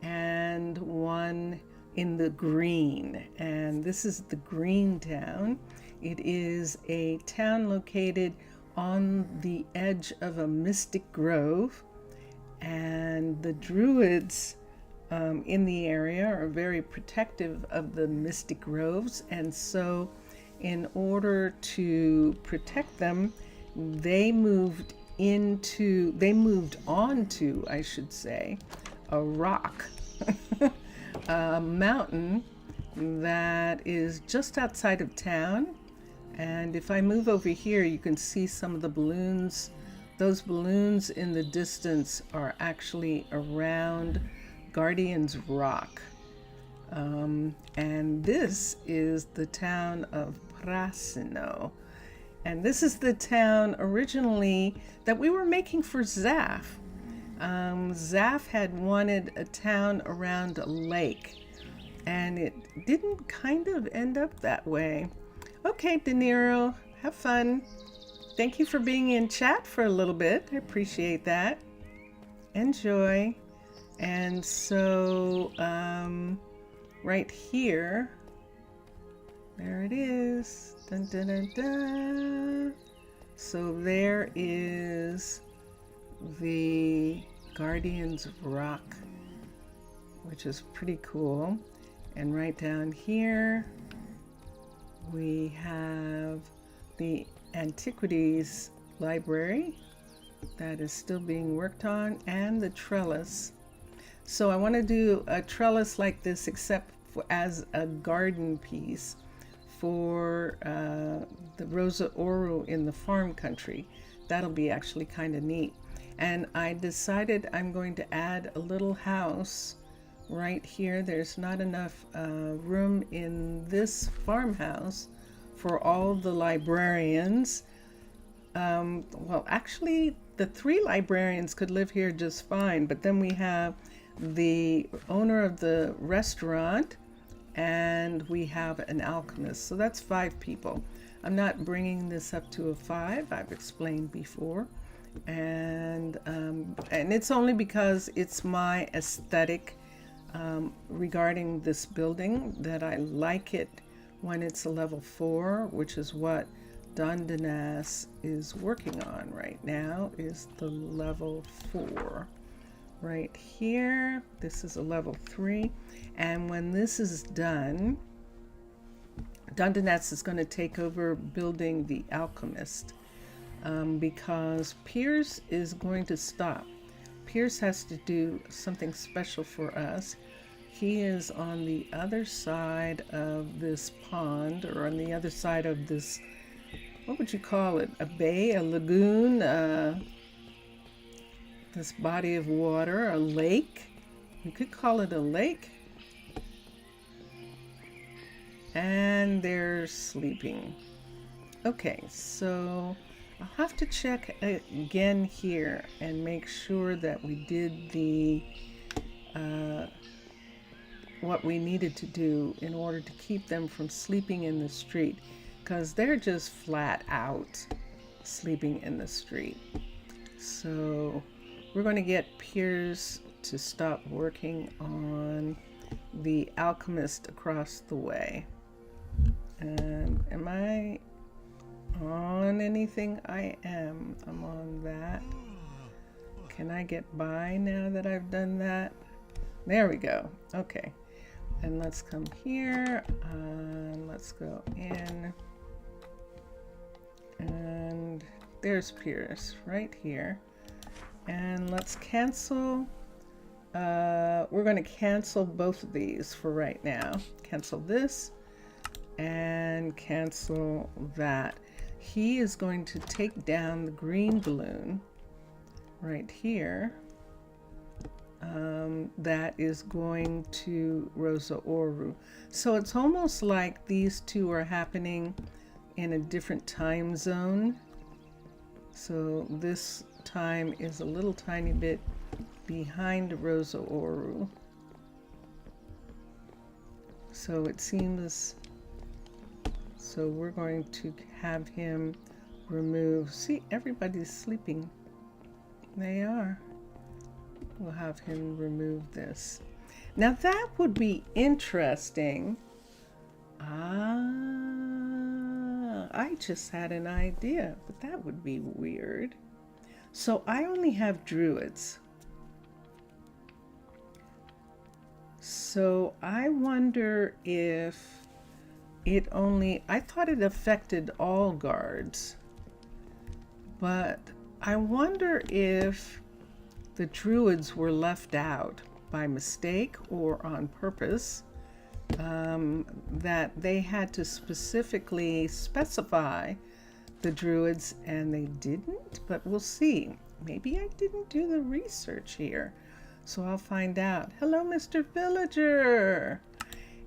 and one in the green. And this is the green town. It is a town located on the edge of a mystic grove. And the druids in the area are very protective of the mystic groves. And so in order to protect them, they moved onto, I should say, a rock, a mountain that is just outside of town. And if I move over here, you can see some of the balloons. Those balloons in the distance are actually around Guardian's Rock. And this is the town of Prasino. And this is the town originally that we were making for Zaf. Zaf had wanted a town around a lake, and it didn't kind of end up that way. Okay, De Niro, have fun. Thank you for being in chat for a little bit. I appreciate that. Enjoy. And so, right here, there it is. Dun, dun, dun, dun. So there is the Guardian's Rock, which is pretty cool. And right down here, we have the Antiquities Library that is still being worked on, and the trellis. So I want to do a trellis like this, except for as a garden piece for the Rosa Ouro in the farm country. That'll be actually kind of neat. And I decided I'm going to add a little house right here. There's not enough room in this farmhouse for all the librarians. Well, actually, the 3 librarians could live here just fine, but then we have the owner of the restaurant, and we have an alchemist. So that's 5 people. I'm not bringing this up to a 5, I've explained before. And it's only because it's my aesthetic regarding this building that I like it when it's a level 4, which is what Dondanas is working on right now, is the level 4. Right here, this is a level 3. And when this is done, Dondanas is going to take over building the alchemist, because Piers is going to stop. Piers has to do something special for us. He is on the other side of this pond, or on the other side of this, what would you call it? A bay, a lagoon, this body of water, a lake. You could call it a lake. And they're sleeping. Okay, so I'll have to check again here and make sure that we did the what we needed to do in order to keep them from sleeping in the street, because they're just flat out sleeping in the street. So we're going to get Piers to stop working on the alchemist across the way. And am I on anything? I am. I'm on that. Can I get by now that I've done that? There we go. Okay. And let's come here and let's go in. And there's Pierce right here. And let's cancel. We're going to cancel both of these for right now. Cancel this and cancel that. He is going to take down the green balloon right here. That is going to Rosa Ouro. So it's almost like these two are happening in a different time zone. So this time is a little tiny bit behind Rosa Ouro. So it seems, so we're going to have him remove, see, everybody's sleeping. They are. We'll have him remove this. Now that would be interesting. I just had an idea, but that would be weird. So I only have druids. So I wonder if it only, I thought it affected all guards, but I wonder if the druids were left out by mistake or on purpose, that they had to specifically specify the druids and they didn't, but we'll see. Maybe I didn't do the research here, so I'll find out. Hello, Mr. Villager.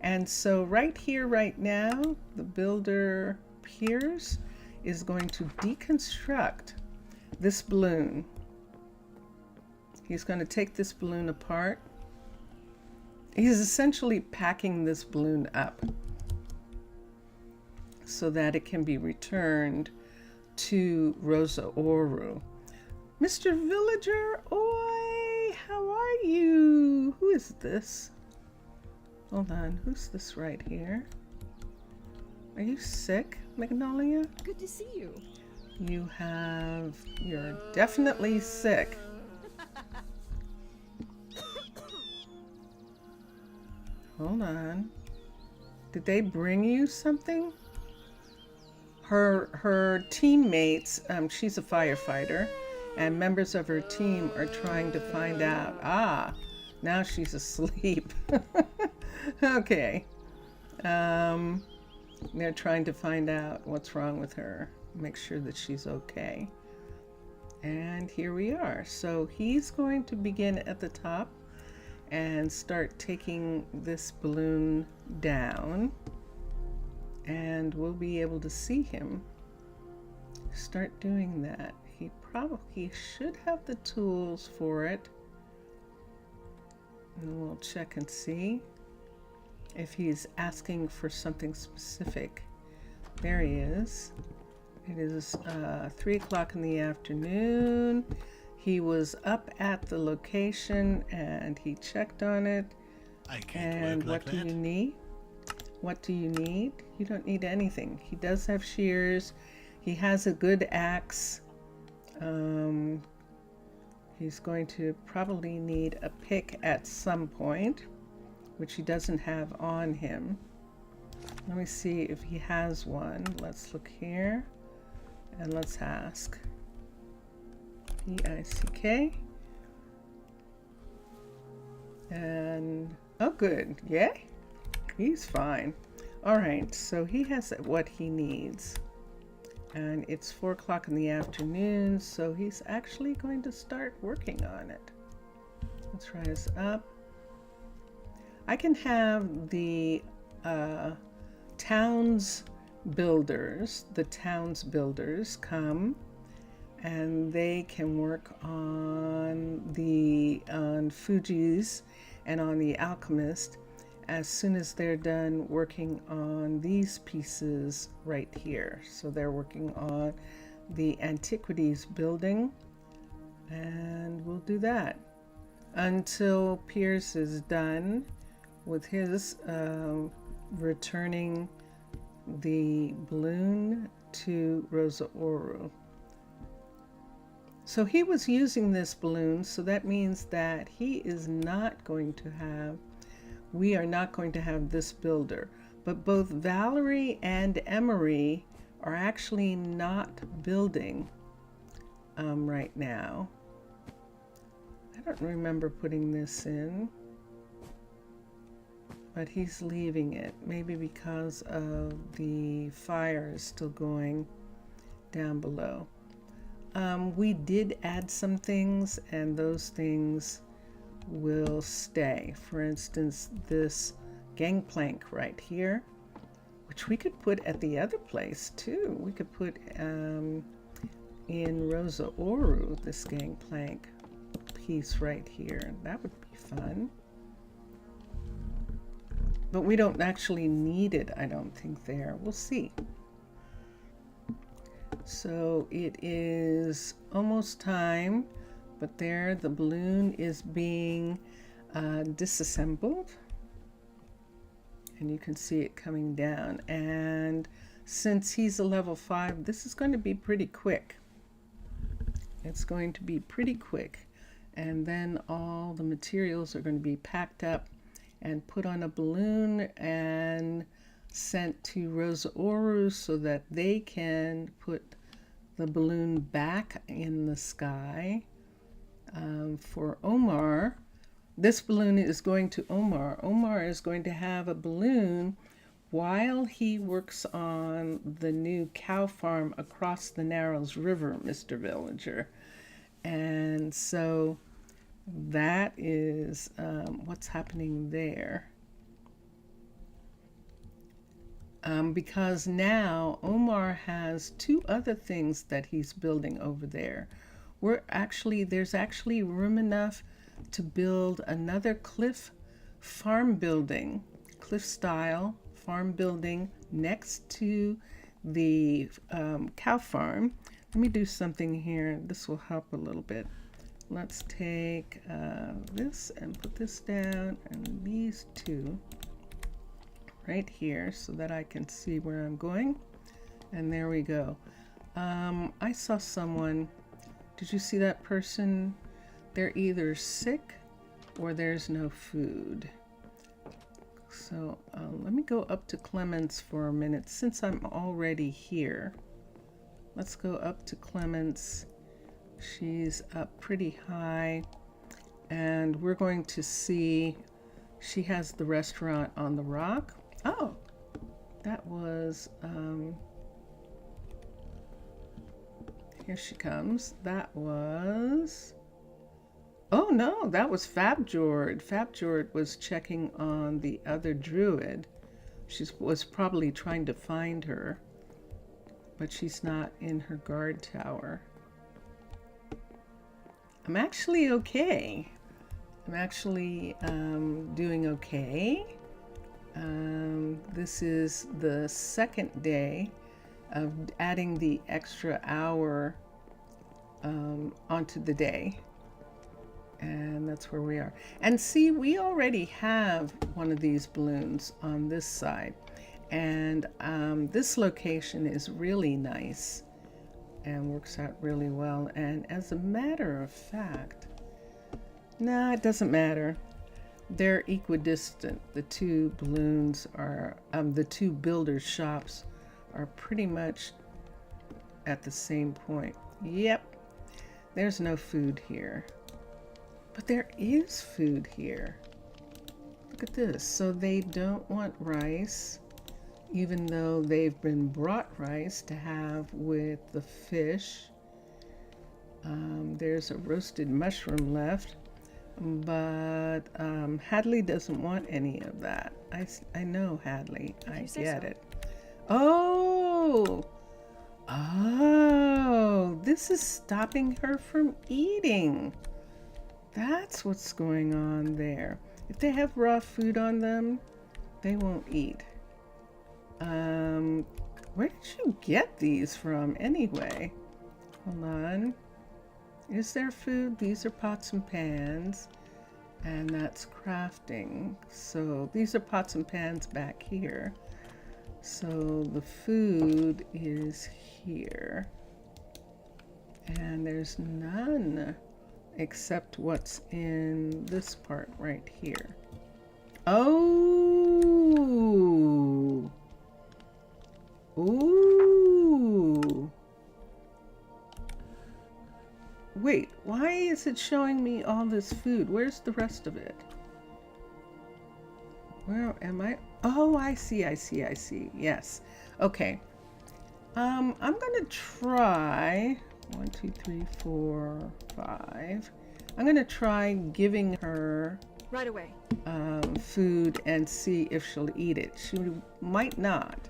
And so right here, right now, the builder Piers is going to deconstruct this balloon. He's going to take this balloon apart. He's essentially packing this balloon up so that it can be returned to Rosa Ouro. Mr. Villager, oi, how are you? Who is this? Hold on, who's this right here? Are you sick, Magnolia?
Good to see you.
You're definitely sick. Hold on. Did they bring you something? Her teammates, she's a firefighter, and members of her team are trying to find out. Ah, now she's asleep. Okay. They're trying to find out what's wrong with her, make sure that she's okay. And here we are. So he's going to begin at the top and start taking this balloon down, and we'll be able to see him start doing that. He probably should have the tools for it, and we'll check and see if he's asking for something specific. There he is. It is 3 o'clock in the afternoon. He was up at the location and he checked on it.
I can't
And
work like
what do
that.
you need? What do you need? You don't need anything. He does have shears. He has a good axe. He's going to probably need a pick at some point, which he doesn't have on him. Let me see if he has one. Let's look here and let's ask. P-I-C-K. And, oh good, yeah, he's fine. All right, so he has what he needs. And it's 4 o'clock in the afternoon, so he's actually going to start working on it. Let's rise up. I can have the towns builders come, and they can work on Fuji's and on the Alchemist as soon as they're done working on these pieces right here. So they're working on the Antiquities building, and we'll do that until Pierce is done with his returning the balloon to Rosa Ouro. So he was using this balloon, so that means that he is not going to have, we are not going to have this builder. But both Valerie and Emery are actually not building right now. I don't remember putting this in, but he's leaving it, maybe because of the fire is still going down below. We did add some things, and those things will stay. For instance, this gangplank right here, which we could put at the other place too. We could put in Rosa Ouro, this gangplank piece right here. That would be fun. But we don't actually need it, I don't think, there. We'll see. So it is almost time, but there the balloon is being disassembled. And you can see it coming down. And since he's a level 5, this is going to be pretty quick. It's going to be pretty quick. And then all the materials are going to be packed up and put on a balloon and sent to Rosa Ouro so that they can put the balloon back in the sky. For Omar, this balloon is going to Omar. Omar is going to have a balloon while he works on the new cow farm across the Narrows River, Mr. Villager. And so that is what's happening there. Because now Omar has 2 other things that he's building over there. There's actually room enough to build another cliff style farm building next to the cow farm. Let me do something here. This will help a little bit. Let's take this and put this down, and these 2 right here so that I can see where I'm going. And there we go. I saw someone, did you see that person? They're either sick or there's no food. So let me go up to Clements for a minute since I'm already here. Let's go up to Clements. She's up pretty high, and we're going to see, she has the restaurant on the rock. Oh, that was, here she comes. That was, oh no, that was Fabjord. Fabjord was checking on the other druid. She was probably trying to find her, but she's not in her guard tower. I'm actually okay. I'm actually doing okay. This is the second day of adding the extra hour onto the day. And that's where we are. And see, we already have one of these balloons on this side. And this location is really nice and works out really well. And as a matter of fact, no, it doesn't matter. They're equidistant. The 2 balloons are, the 2 builders' shops are pretty much at the same point. Yep, there's no food here. But there is food here. Look at this. So they don't want rice, even though they've been brought rice to have with the fish. There's a roasted mushroom left, but Hadley doesn't want any of that. I know, Hadley. I get it. Oh, this is stopping her from eating. That's what's going on there. If they have raw food on them, they won't eat. Where did you get these from anyway? Hold on. Is there food? These are pots and pans, and that's crafting. So these are pots and pans back here. So the food is here. And there's none except what's in this part right here. Oh! Ooh! Wait, why is it showing me all this food? Where's the rest of it? Where am I? Oh, I see. Yes. Okay. I'm gonna try 1, 2, 3, 4, 5. I'm gonna try giving her
right away
food and see if she'll eat it. She might not,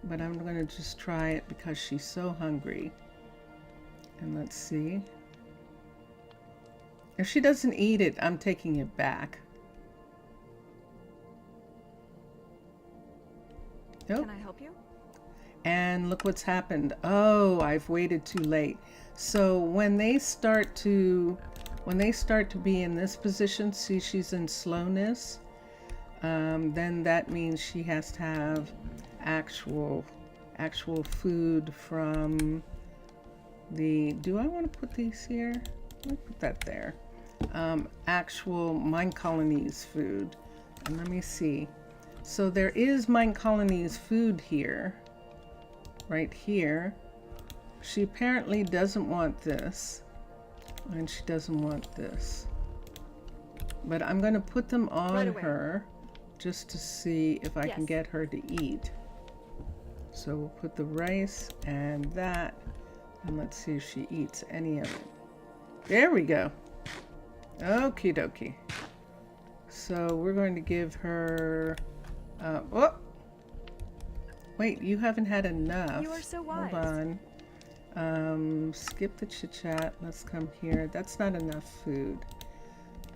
but I'm gonna just try it because she's so hungry. And let's see. If she doesn't eat it, I'm taking it back. Nope.
Can I help you?
And look what's happened. Oh, I've waited too late. So when they start to be in this position, see she's in slowness, then that means she has to have actual food from the, do I want to put these here? Let me put that there. Actual Minecolonies food. And let me see. So there is Minecolonies food here. Right here. She apparently doesn't want this. And she doesn't want this. But I'm going to put them on her just to see if I can get her to eat. So we'll put the rice and that. And let's see if she eats any of it. There we go. Okie dokie. So we're going to give her... oh! Wait, you haven't had enough.
You are so wise.
Hold on. Skip the chit-chat. Let's come here. That's not enough food.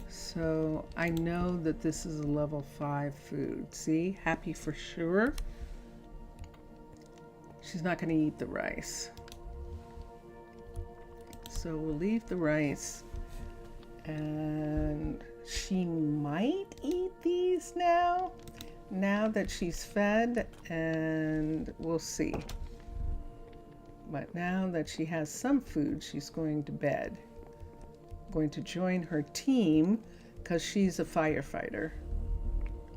So I know that this is a level 5 food. See? Happy for sure. She's not going to eat the rice. So we'll leave the rice. And she might eat these now that she's fed, and we'll see. But now that she has some food, she's going to bed. Going to join her team because she's a firefighter.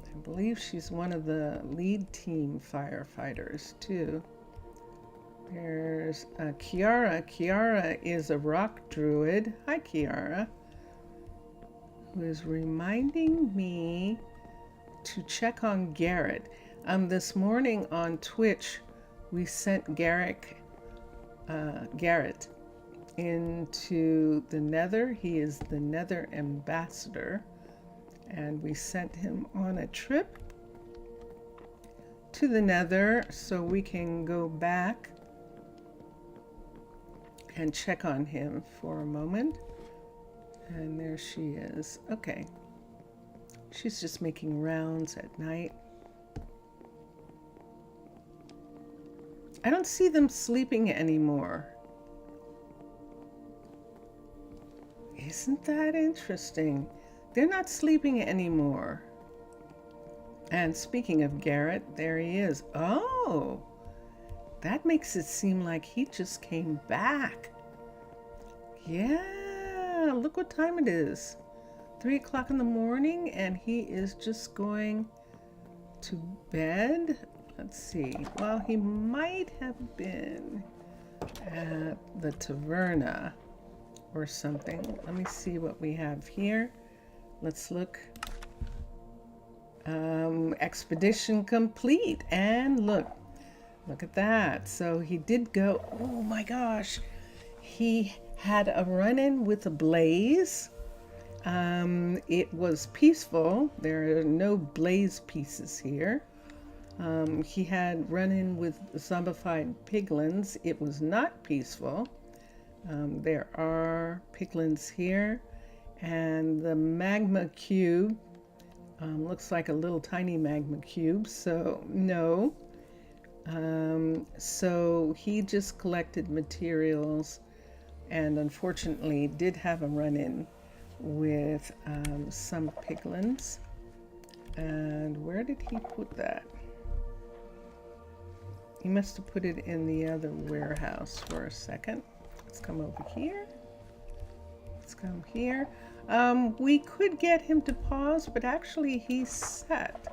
I believe she's one of the lead team firefighters too. There's Kiara. Kiara is a rock druid. Hi, Kiara. Who is reminding me to check on Garrett. This morning on Twitch, we sent Garrett into the Nether. He is the Nether ambassador, and we sent him on a trip to the Nether so we can go back and check on him for a moment. And there she is. Okay. She's just making rounds at night. I don't see them sleeping anymore. Isn't that interesting? They're not sleeping anymore. And speaking of Garrett, there he is. Oh, that makes it seem like he just came back. Yeah, look what time it is. 3 o'clock in the morning, and he is just going to bed. Let's see. Well, he might have been at the taverna or something. Let me see what we have here. Let's look. Expedition complete. And look at that. So he did go, oh my gosh. He had a run-in with a blaze. It was peaceful. There are no blaze pieces here. He had run-in with zombified piglins. It was not peaceful. There are piglins here. And the magma cube looks like a little tiny magma cube, so no. So he just collected materials and unfortunately did have a run-in with some piglins. And where did he put that? He must have put it in the other warehouse for a second. Let's come over here. Let's come here. We could get him to pause, but actually he's set.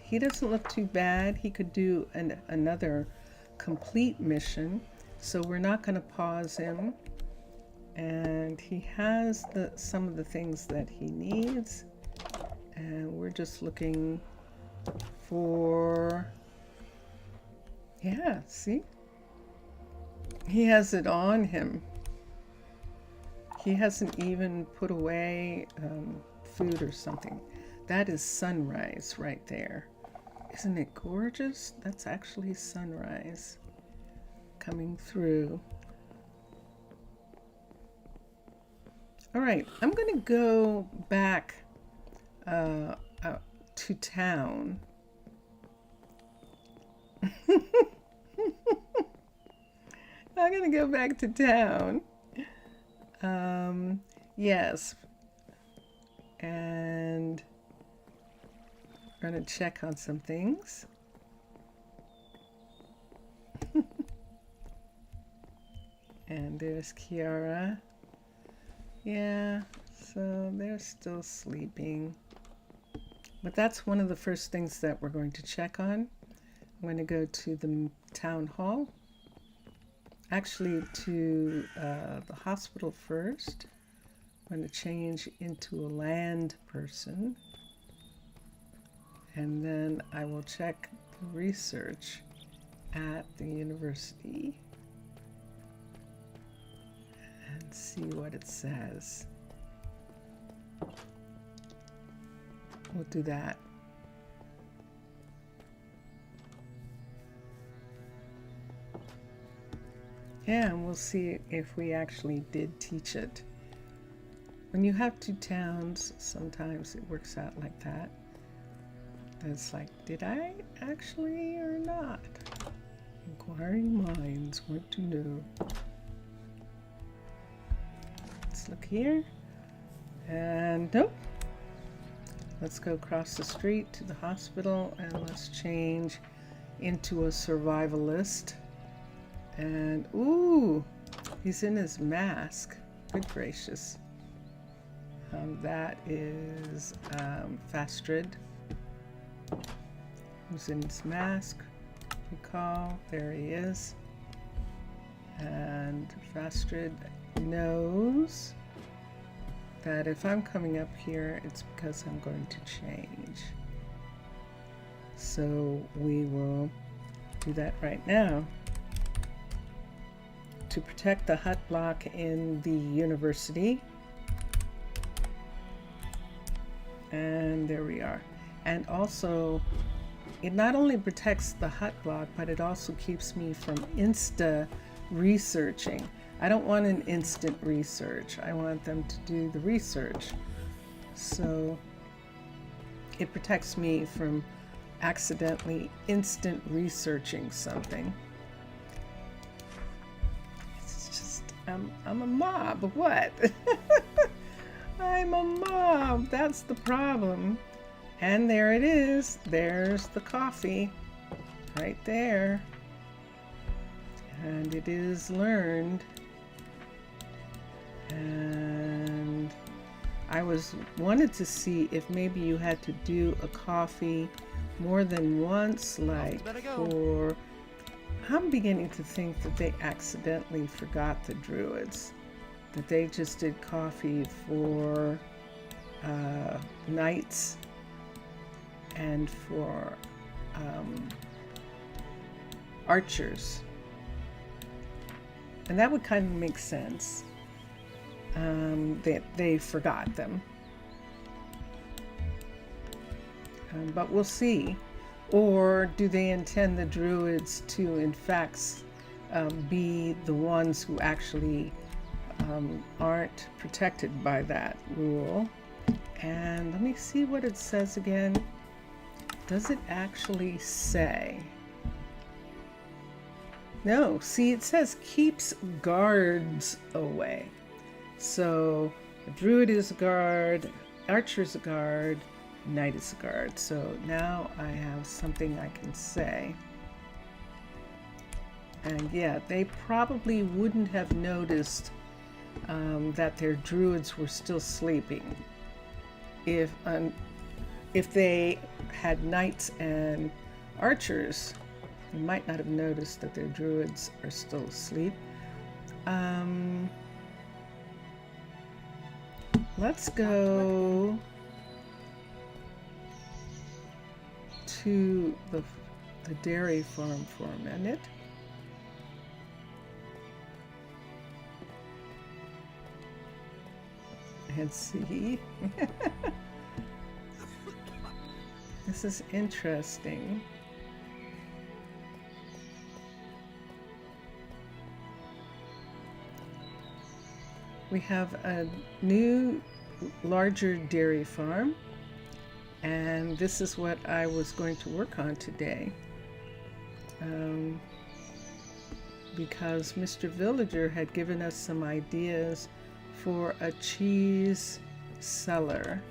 He doesn't look too bad. He could do another complete mission. So we're not going to pause him. And he has some of the things that he needs. And we're just looking for... Yeah, see? He has it on him. He hasn't even put away food or something. That is sunrise right there. Isn't it gorgeous? That's actually sunrise coming through. All right, I'm going to go back to town. I'm going to go back to town. Yes. And we're going to check on some things. And there's Kiara. Yeah, so they're still sleeping. But that's one of the first things that we're going to check on. I'm going to go to the town hall. Actually, to the hospital first. I'm going to change into a land person. And then I will check the research at the university and see what it says. We'll do that. Yeah, and we'll see if we actually did teach it. When you have two towns, sometimes it works out like that. It's like, did I actually or not? Inquiring minds want to know. Let's look here. And nope. Let's go across the street to the hospital and let's change into a survivalist. And ooh, he's in his mask. Good gracious. That is Fastrid, who's in his mask. Recall, there he is. And Fastrid knows that if I'm coming up here, it's because I'm going to change. So we will do that right now. To protect the hut block in the university. And there we are. And also, it not only protects the hut block, but it also keeps me from insta researching. I don't want an instant research. I want them to do the research. So it protects me from accidentally instant researching something. It's just, I'm a mob. What? I'm a mob. That's the problem. And there it is. There's the coffee right there. And it is learned. And I wanted to see if maybe you had to do a coffee more than once, like for... I'm beginning to think that they accidentally forgot the druids. That they just did coffee for knights and for archers. And that would kind of make sense that they forgot them. But we'll see. Or do they intend the druids to, in fact, be the ones who actually aren't protected by that rule? And let me see what it says again. Does it actually say? No, see, it says keeps guards away. So a druid is a guard, archer is a guard, knight is a guard. So now I have something I can say. And yeah, they probably wouldn't have noticed that their druids were still sleeping if they had knights and archers. They might not have noticed that their druids are still asleep. Let's go to the dairy farm for a minute. And see. This is interesting. We have a new, larger dairy farm, and this is what I was going to work on today. Because Mr. Villager had given us some ideas for a cheese cellar,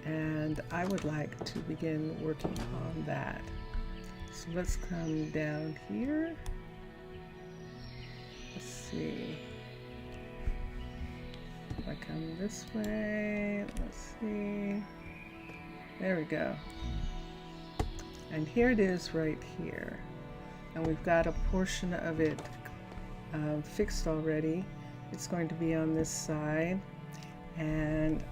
and I would like to begin working on that. So let's come down here. Let's see. If I come this way, let's see. There we go. And here it is right here. And we've got a portion of it fixed already. It's going to be on this side. And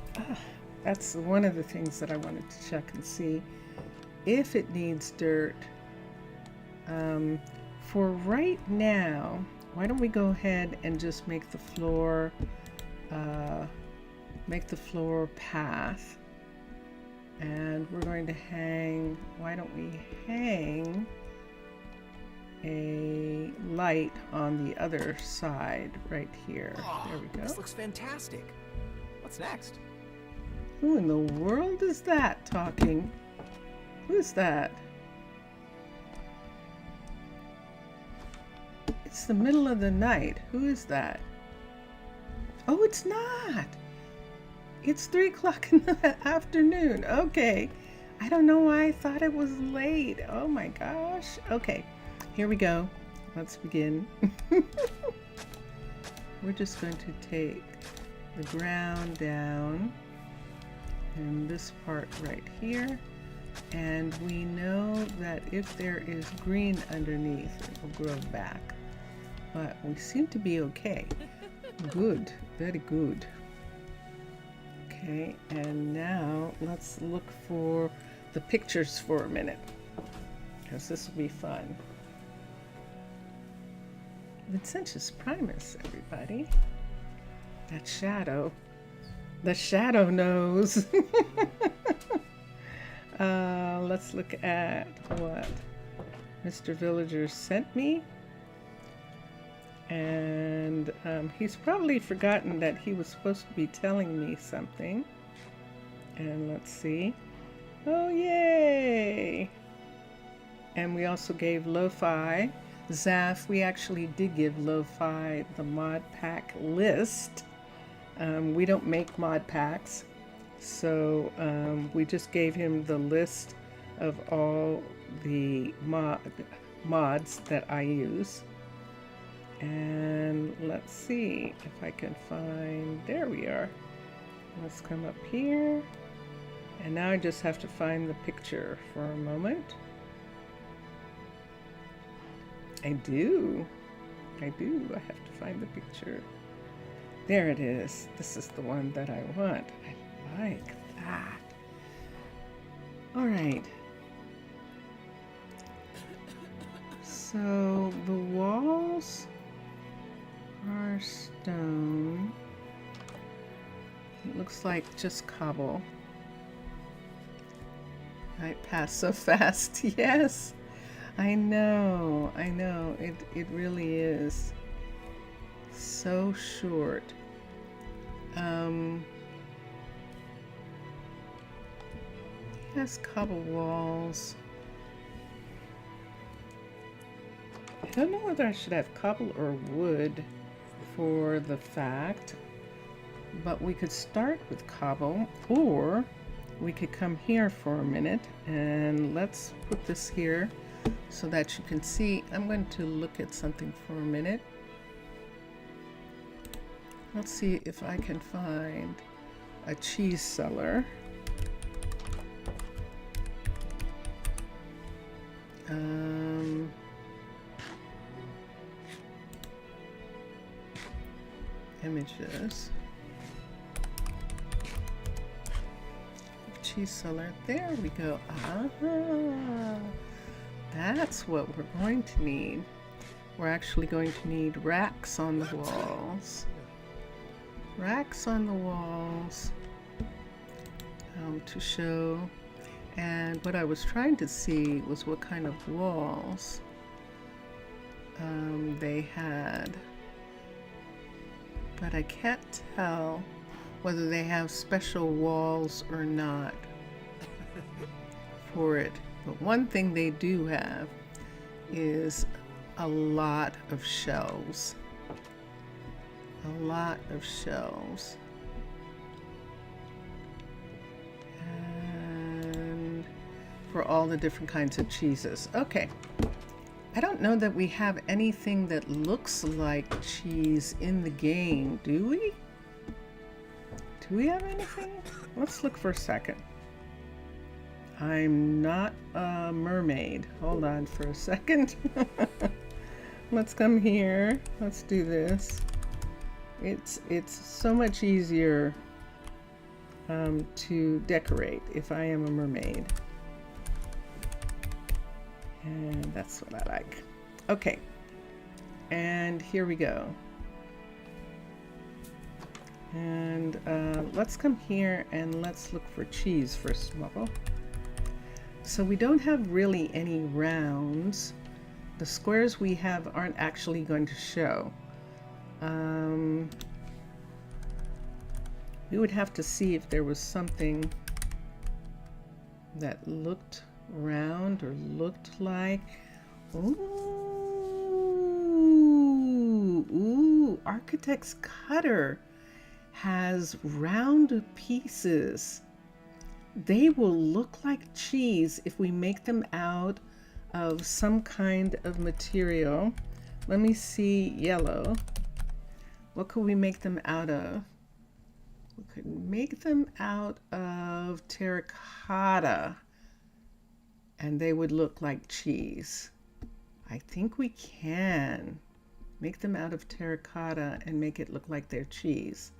that's one of the things that I wanted to check and see if it needs dirt. For right now, why don't we go ahead and just make the floor path. And we're going to hang, why don't we hang a light on the other side right here. There we go.
This looks fantastic. What's next?
Who in the world is that talking? Who's that? It's the middle of the night. Who is that? Oh, it's not. It's 3 o'clock in the afternoon. Okay. I don't know why I thought it was late. Oh my gosh. Okay. Here we go. Let's begin. We're just going to take the ground down and this part right here. And we know that if there is green underneath, it will grow back. But we seem to be okay. Good. Very good. Okay, and now let's look for the pictures for a minute, because this will be fun. Vincentius Primus, everybody. That shadow. The shadow knows. Let's look at what Mr. Villager sent me. And he's probably forgotten that he was supposed to be telling me something. And let's see. Oh, yay! And we also gave Lo-Fi. Zaf, we actually did give Lo-Fi the mod pack list. We don't make mod packs, so we just gave him the list of all the mods that I use. And let's see if I can find, there we are. Let's come up here. And now I just have to find the picture for a moment. I do. I have to find the picture. There it is. This is the one that I want. I like that. All right. So the walls are stone. It looks like just cobble. I pass so fast. Yes, I know. It really is so short. It has cobble walls. I don't know whether I should have cobble or wood for the fact, but we could start with cobble, or we could come here for a minute and let's put this here. so that you can see. I'm going to look at something for a minute. Let's see if I can find a cheese cellar. Images. Cheese cellar. There we go. Ah, that's what we're going to need. We're actually going to need racks on the walls. Racks on the walls to show. And what I was trying to see was what kind of walls they had. But I can't tell whether they have special walls or not for it. But one thing they do have is a lot of shelves. A lot of shelves. And for all the different kinds of cheeses. Okay. I don't know that we have anything that looks like cheese in the game, do we? Do we have anything? Let's look for a second. I'm not a mermaid. Hold on for a second. Let's come here. Let's do this. It's so much easier to decorate if I am a mermaid. And that's what I like. Okay. And here we go. And let's come here and let's look for cheese first of all. So we don't have really any rounds. The squares we have aren't actually going to show. We would have to see if there was something that looked round or looked like. Ooh, Architect's Cutter has round pieces. They will look like cheese if we make them out of some kind of material. Let me see. Yellow. What could we make them out of? We could make them out of terracotta and they would look like cheese. I think we can make them out of terracotta and make it look like they're cheese.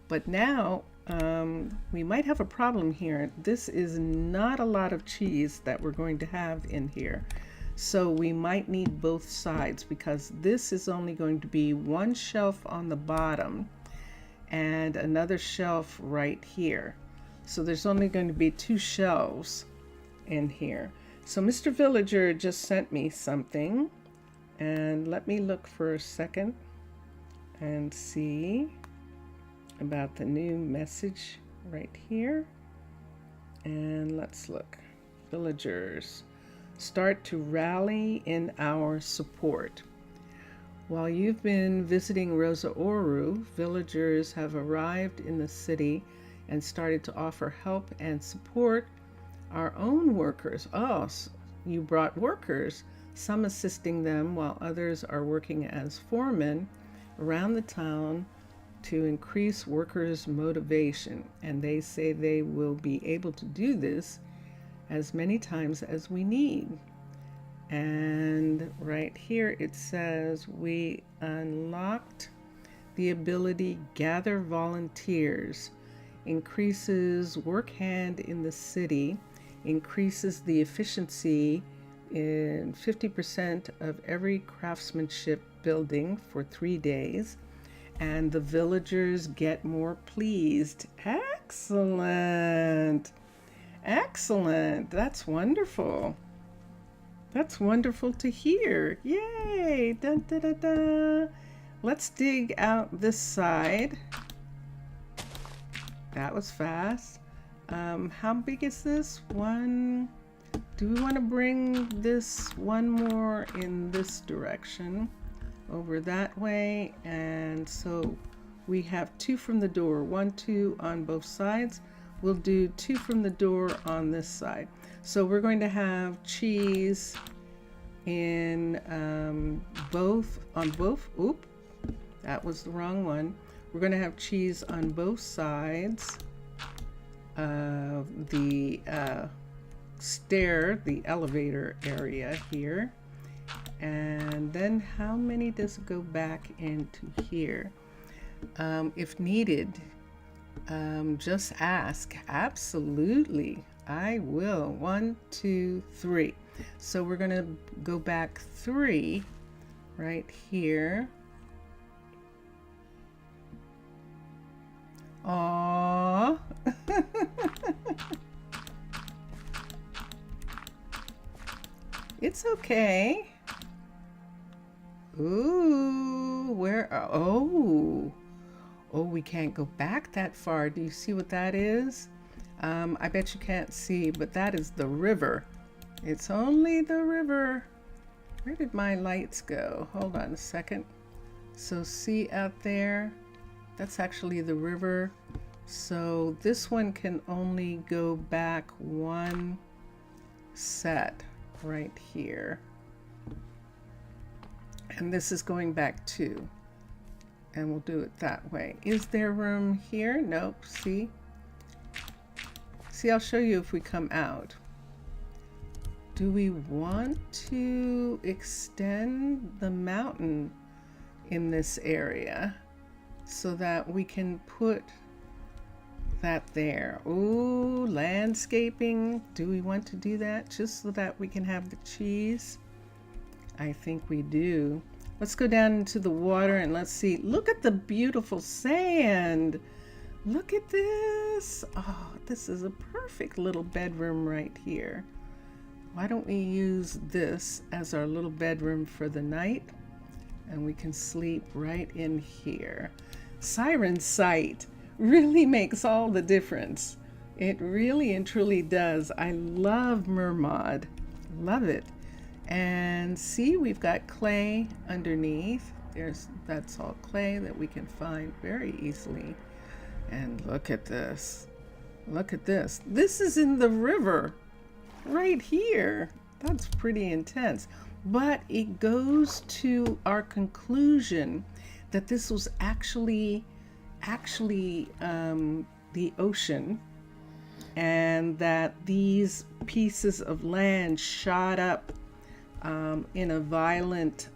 But now we might have a problem here. This is not a lot of cheese that we're going to have in here. So we might need both sides because this is only going to be one shelf on the bottom and another shelf right here. So there's only going to be two shelves in here. So Mr. Villager just sent me something, and let me look for a second and see about the new message right here. And let's look. Villagers, start to rally in our support. While you've been visiting Rosa Ouro, villagers have arrived in the city and started to offer help and support our own workers. Oh, you brought workers, some assisting them while others are working as foremen around the town to increase workers' motivation. And they say they will be able to do this as many times as we need. And right here it says we unlocked the ability gather volunteers, increases work hand in the city, increases the efficiency in 50% of every craftsmanship building for 3 days, and the villagers get more pleased. Excellent. Excellent. That's wonderful. That's wonderful to hear. Yay! Dun, da, da, da. Let's dig out this side. That was fast. How big is this? One. Do we want to bring this one more in this direction? Over that way. And so we have 2 from the door. 1, 2 on both sides. We'll do 2 from the door on this side. So we're going to have cheese in oop, that was the wrong one. We're going to have cheese on both sides of the the elevator area here. And then how many does it go back into here? If needed, just ask. Absolutely, I will. 1, 2, 3. So we're going to go back 3 right here. Aww. It's okay. Ooh, oh, we can't go back that far. Do you see what that is? I bet you can't see, but that is the river. It's only the river. Where did my lights go? Hold on a second. So see out there? That's actually the river. So this one can only go back 1 set right here. And this is going back 2. And we'll do it that way. Is there room here? Nope. See? See, I'll show you if we come out. Do we want to extend the mountain in this area so that we can put that there? Ooh, landscaping. Do we want to do that just so that we can have the cheese? I think we do. Let's go down into the water and let's see. Look at the beautiful sand. Look at this. Oh, this is a perfect little bedroom right here. Why don't we use this as our little bedroom for the night? And we can sleep right in here. Siren sight really makes all the difference. It really and truly does. I love Mermod. Love it. And see, we've got clay underneath. That's all clay that we can find very easily. And look at this. Look at this. This is in the river right here. That's pretty intense. But it goes to our conclusion that this was actually the ocean, and that these pieces of land shot up in a violent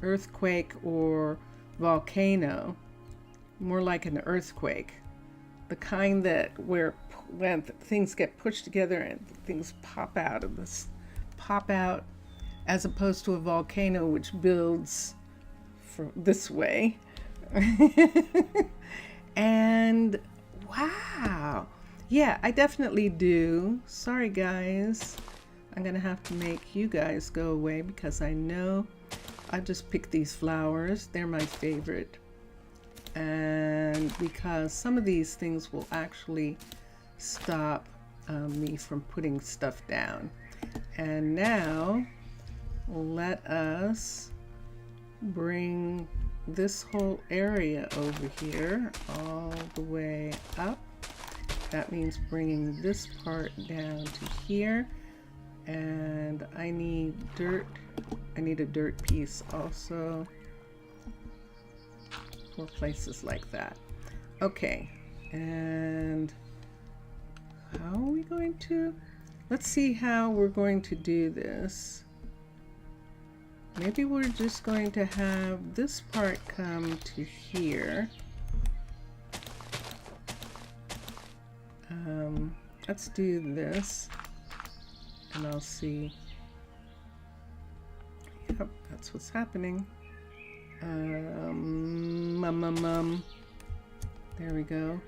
earthquake or volcano, more like an earthquake, the kind that when things get pushed together and things pop out, as opposed to a volcano which builds this way. And wow, yeah, I definitely do. Sorry guys, I'm gonna have to make you guys go away because I know I just picked these flowers. They're my favorite, and because some of these things will actually stop me from putting stuff down. And now let us bring this whole area over here all the way up. That means bringing this part down to here. And I need dirt. I need a dirt piece also for places like that. Okay, and how are we going to? Let's see how we're going to do this. Maybe we're just going to have this part come to here. Let's do this, and I'll see. Yep, that's what's happening. There we go.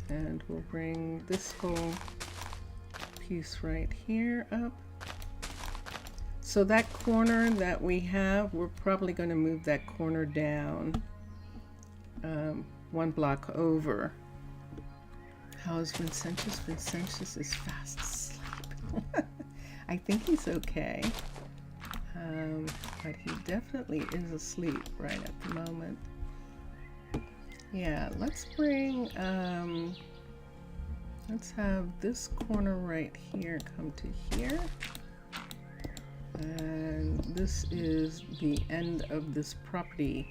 And we'll bring this whole piece right here up. So that corner that we have, we're probably going to move that corner down 1 block over. How is Vincentius? Vincentius is fast asleep. I think he's okay, but he definitely is asleep right at the moment. Yeah, let's bring Let's have this corner right here come to here. And this is the end of this property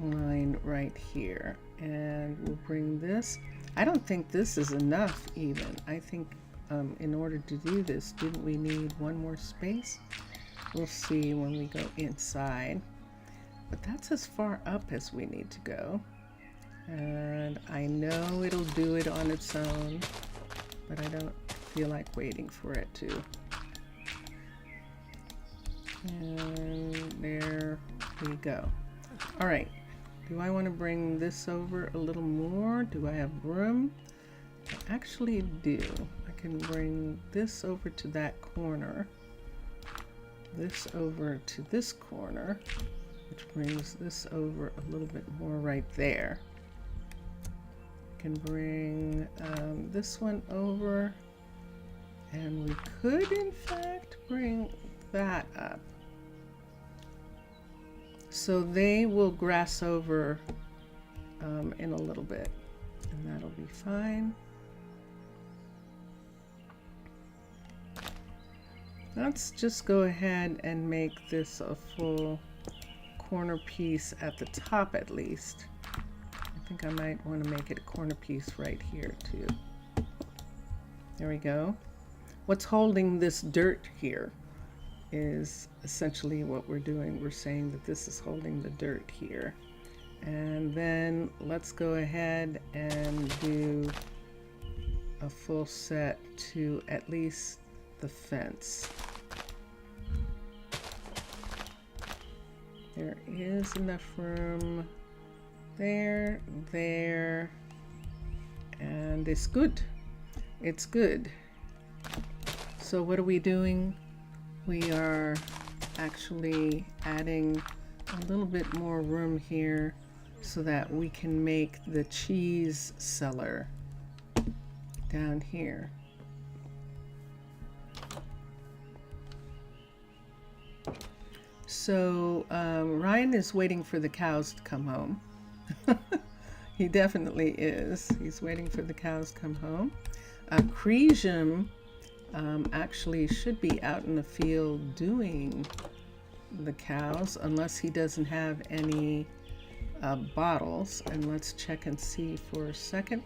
line right here. And we'll bring this. I don't think this is enough even. I think in order to do this, didn't we need one more space? We'll see when we go inside. But that's as far up as we need to go. And I know it'll do it on its own, but I don't feel like waiting for it to. And there we go. All right. Do I want to bring this over a little more? Do I have room? I actually do. I can bring this over to that corner. This over to this corner, which brings this over a little bit more right there. I can bring this one over, and we could in fact bring that up. So they will grass over in a little bit, and that'll be fine. Let's just go ahead and make this a full corner piece at the top at least. I think I might want to make it a corner piece right here too. There we go. What's holding this dirt here is essentially what we're doing. We're saying that this is holding the dirt here. And then let's go ahead and do a full set to at least the fence. There is enough room there, there, and it's good. It's good. So what are we doing? We are actually adding a little bit more room here so that we can make the cheese cellar down here. So Ryan is waiting for the cows to come home. He definitely is. He's waiting for the cows to come home. Cresium actually should be out in the field doing the cows, unless he doesn't have any bottles. And let's check and see for a second.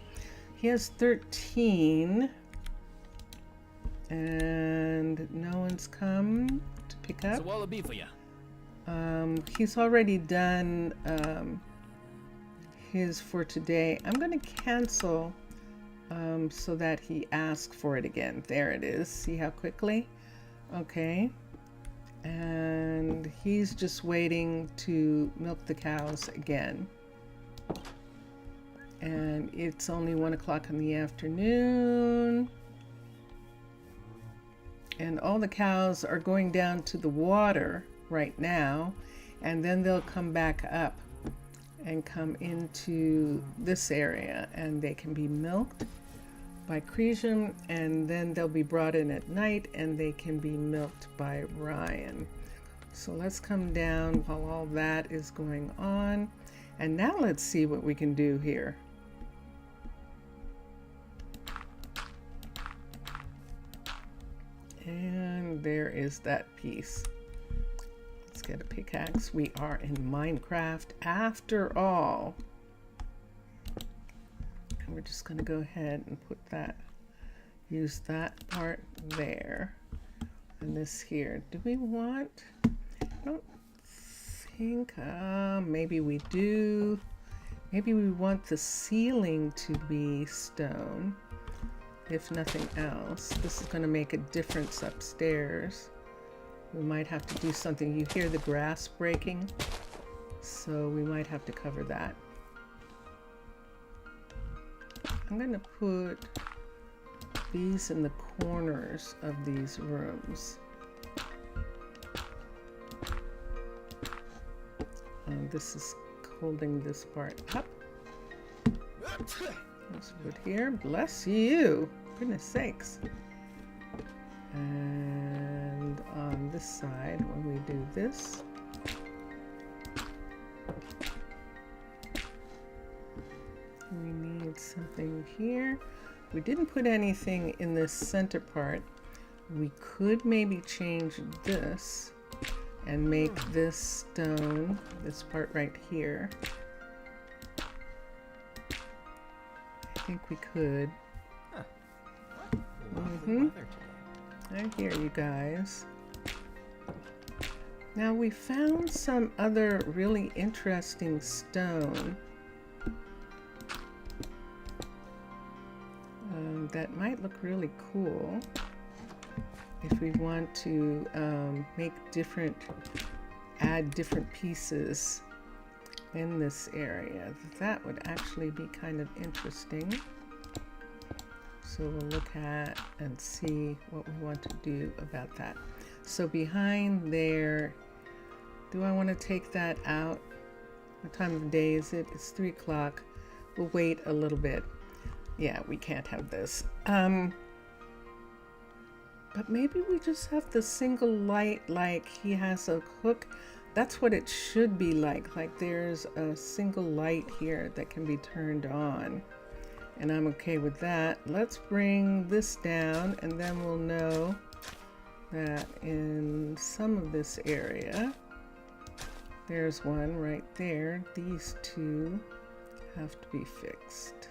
He has 13, and no one's come to pick up.
So what'll it be for you?
He's already done his for today. I'm going to cancel so that he asks for it again. There it is. See how quickly? Okay. And he's just waiting to milk the cows again. And it's only 1 o'clock in the afternoon. And all the cows are going down to the water right now, and then they'll come back up and come into this area, and they can be milked by Cresium, and then they'll be brought in at night and they can be milked by Ryan. So let's come down while all that is going on, and now let's see what we can do here. And there is that piece. Let's get a pickaxe. We are in Minecraft after all. And we're just going to go ahead and put that, use that part there. And this here. Do we want, I don't think, maybe we do. Maybe we want the ceiling to be stone, if nothing else. This is going to make a difference upstairs. We might have to do something. You hear the grass breaking, so we might have to cover that. I'm going to put these in the corners of these rooms. And this is holding this part up. Let's put here. Bless you. Goodness sakes. And on this side, when we do this, we need need something here. We didn't put anything in this center part. We could maybe change this and make this stone, this part right here. I think we could.
Huh.
I hear you guys. Now we found some other really interesting stone that might look really cool if we want to add different pieces in this area. That would actually be kind of interesting. So we'll look at and see what we want to do about that. So behind there, do I want to take that out? What time of day is it? It's 3 o'clock. We'll wait a little bit. Yeah, we can't have this. But maybe we just have the single light, like he has a hook. That's what it should be like. Like there's a single light here that can be turned on. And I'm okay with that. Let's bring this down and then we'll know that in some of this area, there's one right there. These two have to be fixed.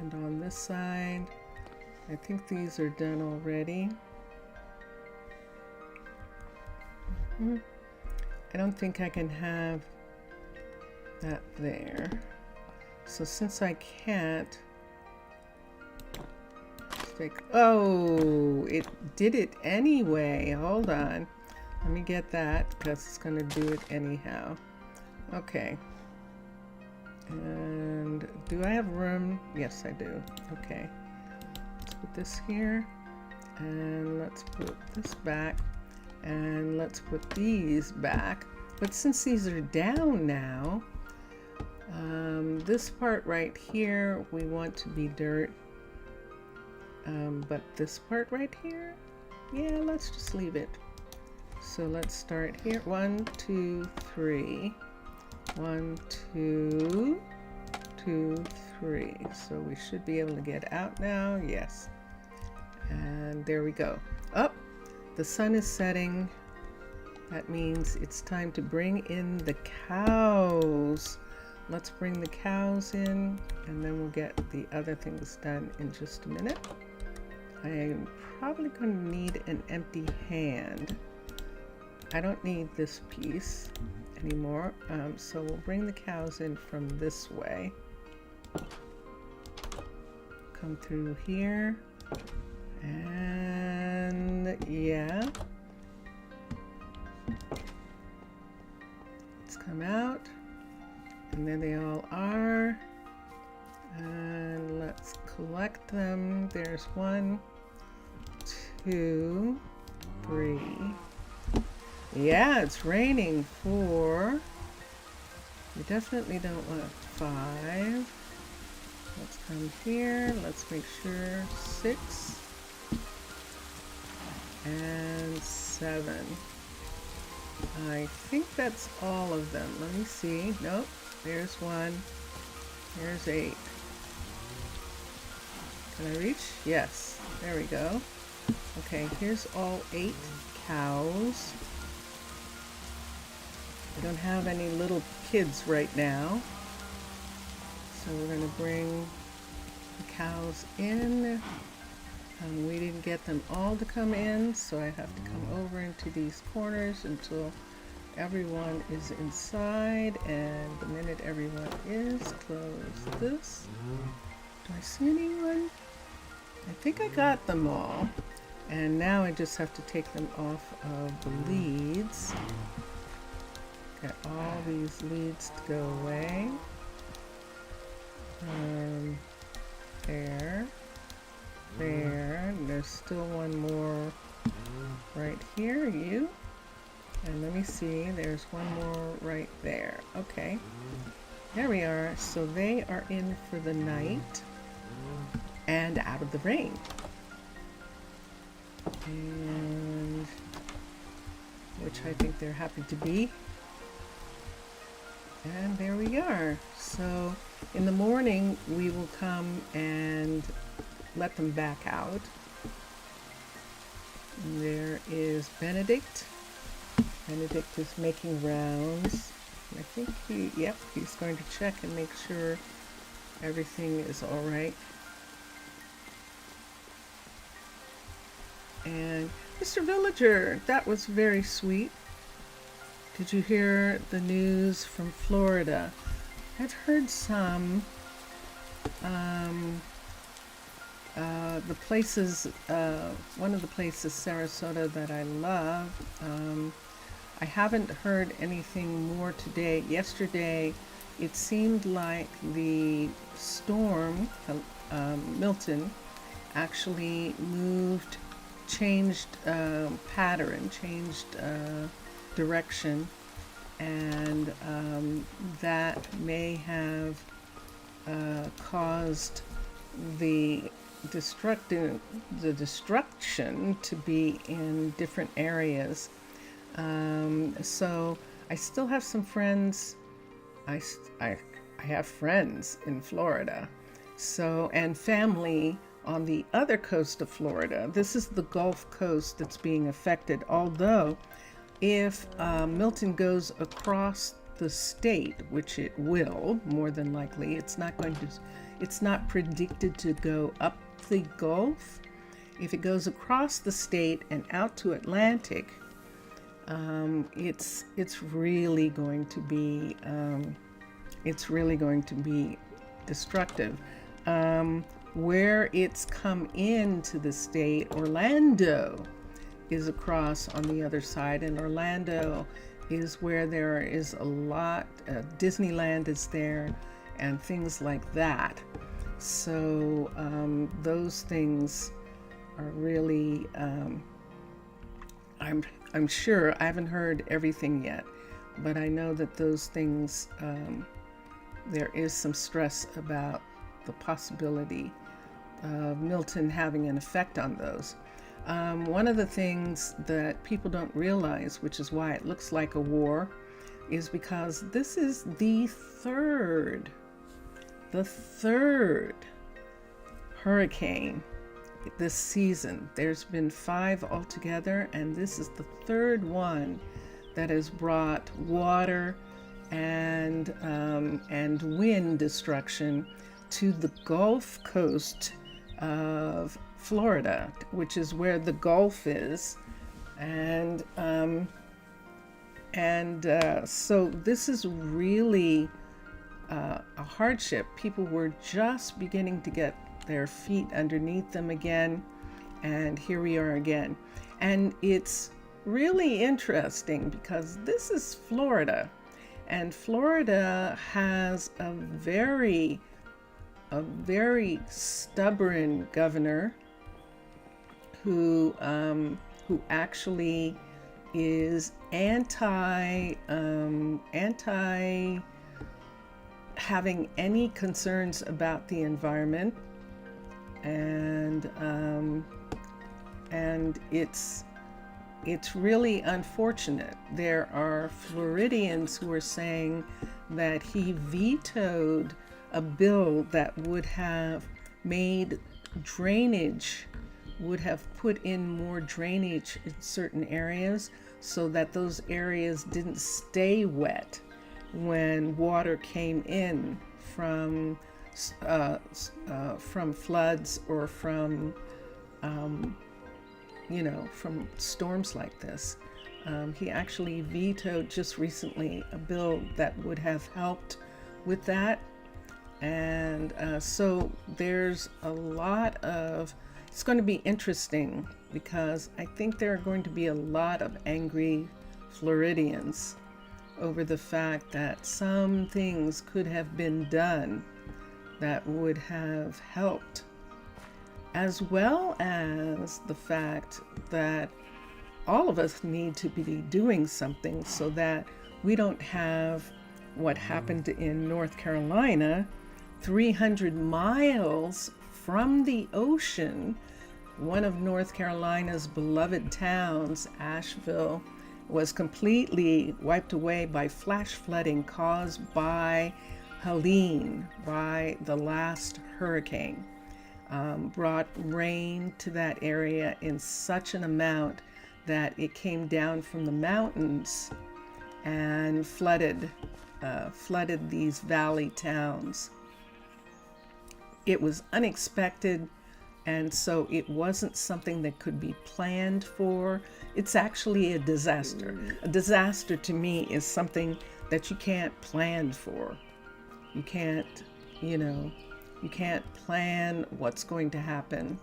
And on this side, I think these are done already. I don't think I can have that there. So since I can't, oh, it did it anyway. Hold on. Let me get that because it's going to do it anyhow. Okay. And do I have room? Yes, I do. Okay. Let's put this here. And let's put this back. And let's put these back. But since these are down now, this part right here, we want to be dirt. But this part right here, yeah, let's just leave it. So let's start here. 1, 2, 3. 1, 2, 2, 3. So we should be able to get out now. Yes. And there we go. Up. The sun is setting. That means it's time to bring in the cows. Let's bring the cows in and then we'll get the other things done in just a minute. I am probably going to need an empty hand. I don't need this piece anymore, so we'll bring the cows in from this way. Come through here, and yeah. Let's come out, and there they all are. And let's collect them. There's 1, 2, 3. Yeah, it's raining 4. We definitely don't want 5. Let's come here. Let's make sure 6 and 7. I think that's all of them. Let me see. Nope. There's 1. There's 8. Can I reach? Yes. There we go. Okay, here's all 8 cows. We don't have any little kids right now. So we're going to bring the cows in. We didn't get them all to come in, so I have to come over into these corners until everyone is inside. And the minute everyone is, close this. Do I see anyone? I think I got them all. And now I just have to take them off of the leads. Get all these leads to go away. There. There. There's still one more right here, you. And let me see, there's one more right there. Okay. There we are. So they are in for the night and out of the rain. And which I think they're happy to be. And there we are. So in the morning, we will come and let them back out. There is Benedict. Benedict is making rounds. I think he's going to check and make sure everything is all right. And Mr. Villager, that was very sweet. Did you hear the news from Florida? I've heard some. The places, one of the places, Sarasota, that I love. I haven't heard anything more today. Yesterday, it seemed like the storm, Milton, actually changed pattern, changed direction, and that may have caused the destruction to be in different areas. So I still have some friends. I have friends in Florida, and family on the other coast of Florida. This is the Gulf Coast that's being affected. Although, if Milton goes across the state, which it will, more than likely, it's not predicted to go up the Gulf. If it goes across the state and out to Atlantic, it's really going to be destructive. Where it's come into the state, Orlando is across on the other side, and Orlando is where there is a lot, Disneyland is there, and things like that. So those things are really, I'm sure, I haven't heard everything yet, but I know that those things, there is some stress about the possibility of Milton having an effect on those. One of the things that people don't realize, which is why it looks like a war, is because this is the third hurricane this season. There's been 5 altogether, and this is the third one that has brought water and wind destruction to the Gulf Coast of Florida, which is where the Gulf is, and so this is really a hardship. People were just beginning to get their feet underneath them again, and here we are again. And it's really interesting because this is Florida, and Florida has a very stubborn governor who actually is anti having any concerns about the environment, and it's really unfortunate. There are Floridians who are saying that he vetoed a bill that would have made drainage, would have put in more drainage in certain areas so that those areas didn't stay wet when water came in from floods or from from storms like this. He actually vetoed just recently a bill that would have helped with that. And so there's a lot of, it's going to be interesting because I think there are going to be a lot of angry Floridians over the fact that some things could have been done that would have helped, as well as the fact that all of us need to be doing something so that we don't have what happened in North Carolina, 300 miles from the ocean. One of North Carolina's beloved towns, Asheville, was completely wiped away by flash flooding caused by Helene, by the last hurricane. Brought rain to that area in such an amount that it came down from the mountains and flooded these valley towns. It was unexpected, and so it wasn't something that could be planned for. It's actually a disaster. A disaster to me is something that you can't plan for. You can't, you can't plan what's going to happen,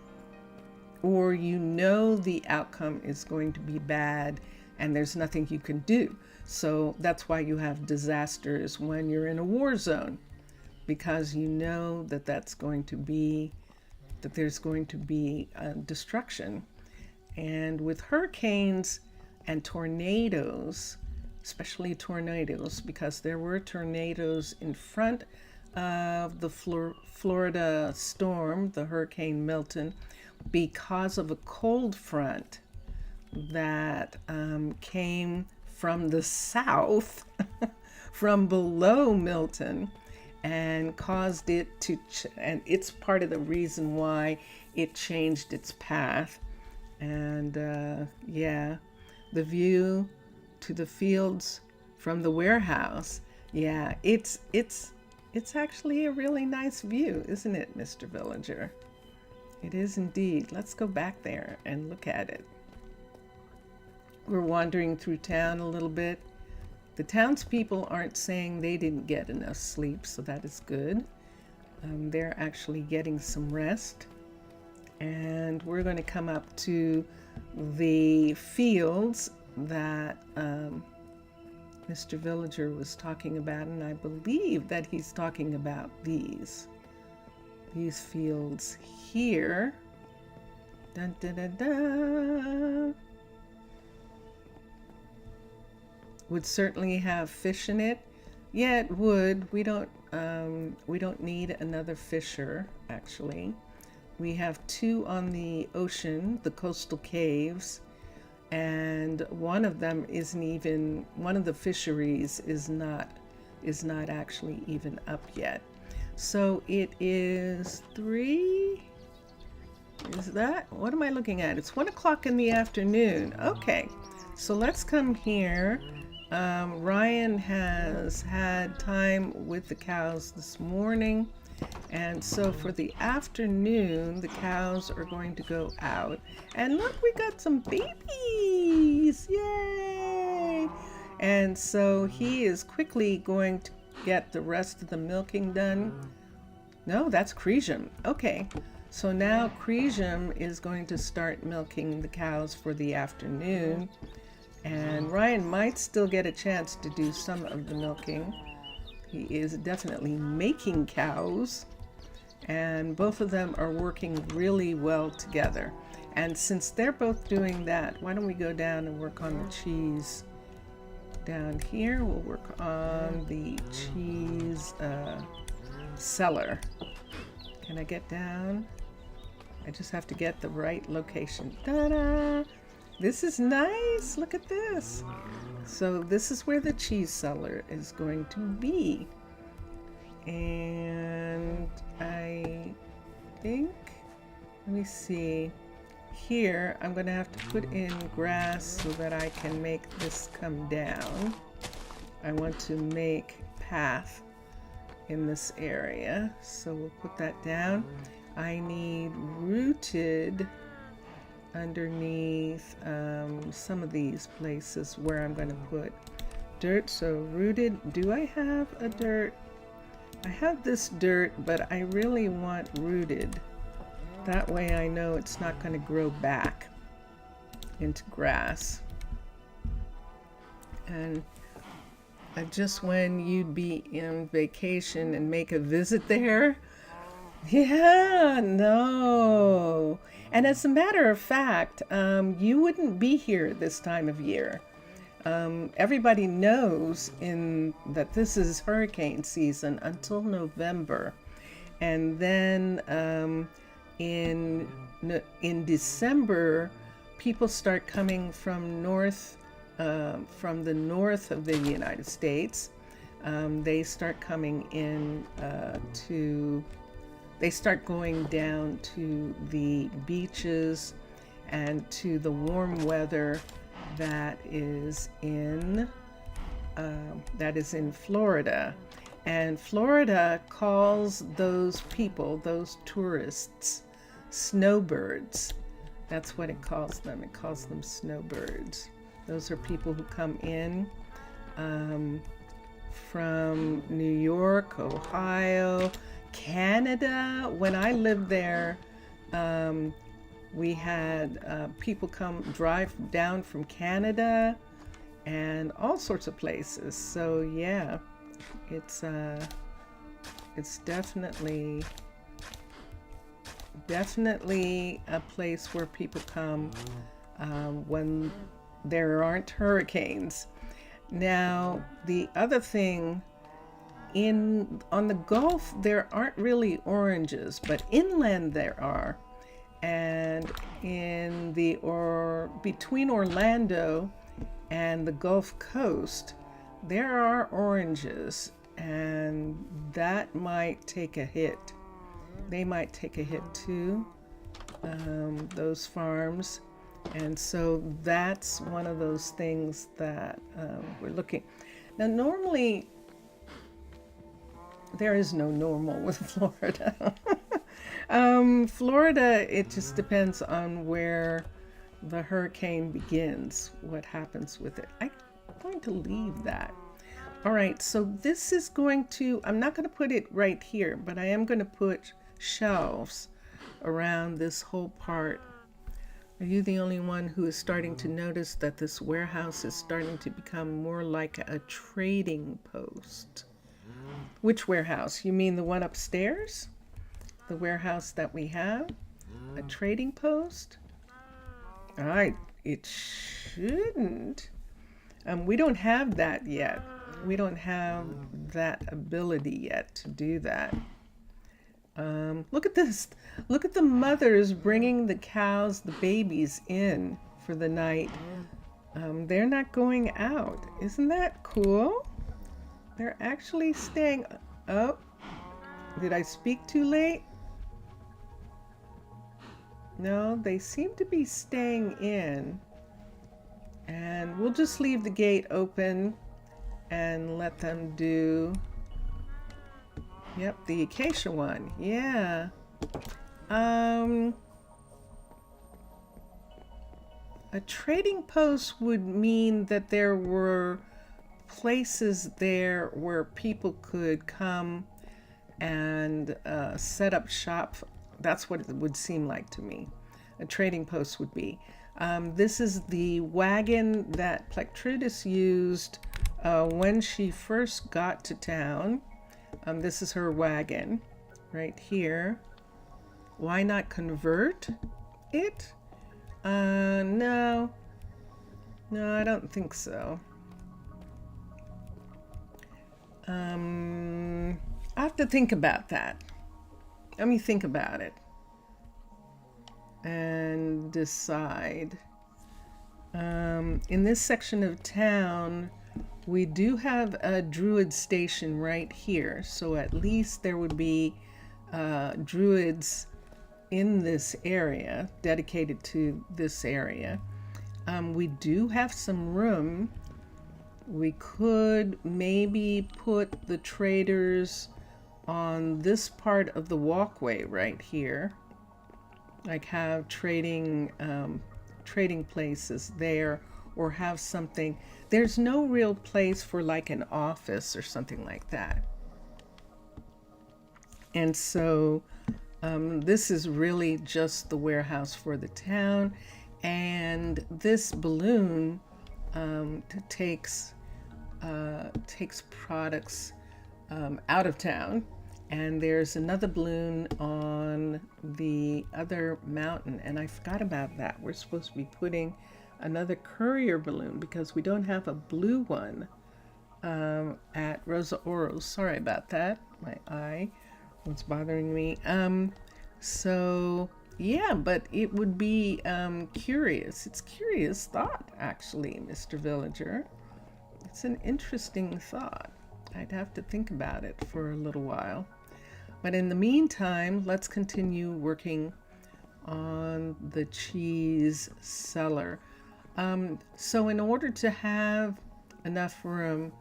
or the outcome is going to be bad and there's nothing you can do. So that's why you have disasters when you're in a war zone, because you know that there's going to be destruction. And with hurricanes and tornadoes, especially tornadoes, because there were tornadoes in front of the Florida storm, the Hurricane Milton, because of a cold front that came from the south, from below Milton, and caused it to, and it's part of the reason why it changed its path. And the view to the fields from the warehouse, it's actually a really nice view, isn't it, Mr. Villager? It is indeed. Let's go back there and look at it. We're wandering through town a little bit. The townspeople aren't saying they didn't get enough sleep, so that is good. They're actually getting some rest. And we're going to come up to the fields that Mr. Villager was talking about, and I believe that he's talking about these fields here. Dun, dun, dun, dun. Would certainly have fish in it. Yeah, it would. We don't need another fisher, actually. We have 2 on the ocean, the coastal caves, and one of them isn't even, one of the fisheries is not actually even up yet. So it is 3, is that, what am I looking at? It's 1 o'clock in the afternoon. Okay, so let's come here. Ryan has had time with the cows this morning, and so for the afternoon the cows are going to go out, and look, we got some babies, yay! And so he is quickly going to get the rest of the milking done. No, that's Cresium. Okay, so now Cresium is going to start milking the cows for the afternoon. And Ryan might still get a chance to do some of the milking. He is definitely making cows, and both of them are working really well together. And since they're both doing that, why don't we go down and work on the cheese down here? We'll work on the cheese cellar. Can I get down? I just have to get the right location. Ta-da! This is nice. Look at this. So this is where the cheese cellar is going to be. And I think, let me see. Here, I'm going to have to put in grass so that I can make this come down. I want to make path in this area. So we'll put that down. I need rooted underneath some of these places where I'm going to put dirt. So rooted, do I have a dirt? I have this dirt, but I really want rooted. That way I know it's not going to grow back into grass. And just when you'd be in vacation and make a visit there, yeah, no. And as a matter of fact, you wouldn't be here this time of year. Everybody knows that this is hurricane season until November. And then in December, people start coming from north from the north of the United States. They start coming in they start going down to the beaches and to the warm weather that is in Florida. And Florida calls those people, those tourists, snowbirds. That's what it calls them. It calls them snowbirds. Those are people who come in from New York, Ohio, Canada. When I lived there, we had people drive down from Canada and all sorts of places. So yeah, it's definitely a place where people come when there aren't hurricanes. Now, the other thing, on the Gulf, there aren't really oranges, but inland there are. And between Orlando and the Gulf Coast, there are oranges, and that might take a hit. They might take a hit too, those farms. And so that's one of those things that we're looking. Now, normally, there is no normal with Florida. Florida, it just depends on where the hurricane begins, what happens with it. I'm going to leave that. All right, so this is I'm not going to put it right here, but I am going to put shelves around this whole part. Are you the only one who is starting to notice that this warehouse is starting to become more like a trading post? Which warehouse? You mean the one upstairs? The warehouse that we have? A trading post? All right, it shouldn't. We don't have that yet. We don't have that ability yet to do that. Look at this. Look at the mothers bringing the cows, the babies in for the night. They're not going out. Isn't that cool? They're actually staying. Oh, did I speak too late? No, they seem to be staying in. And we'll just leave the gate open and let them do. Yep, the acacia one. Yeah. A trading post would mean that there were places there where people could come and set up shop. That's what it would seem like to me. A trading post would be. This is the wagon that Plectrudis used when she first got to town. This is her wagon right here. Why not convert it? No, I don't think so. I have to think about that. Let me think about it and decide. In this section of town, we do have a druid station right here, so at least there would be druids in this area, dedicated to this area. We do have some room. We could maybe put the traders on this part of the walkway right here, like have trading places there, or have something. There's no real place for like an office or something like that. And so this is really just the warehouse for the town. And this balloon takes products out of town. And there's another balloon on the other mountain, and I forgot about that. We're supposed to be putting another courier balloon because we don't have a blue one at Rosa Ouro. Sorry about that. My eye was bothering me. So Yeah, but it would be curious. It's curious thought, actually, Mr. Villager. It's an interesting thought. I'd have to think about it for a little while. But in the meantime, let's continue working on the cheese cellar. So in order to have enough room,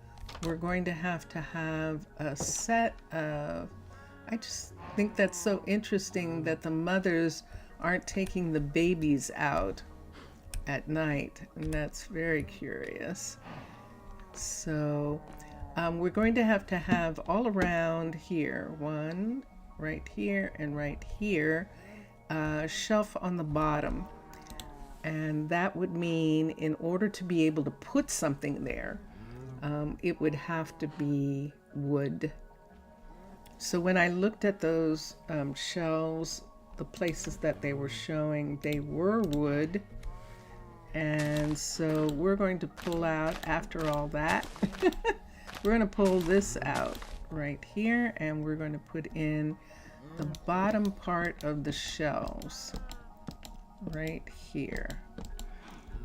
we're going to have a set of, I just think that's so interesting that the mothers aren't taking the babies out at night, and that's very curious. So we're going to have all around here, one right here and right here, shelf on the bottom. And that would mean in order to be able to put something there, it would have to be wood. So when I looked at those shelves, the places that they were showing, they were wood. And so we're going to pull out, after all that, we're going to pull this out right here, and we're going to put in the bottom part of the shelves right here.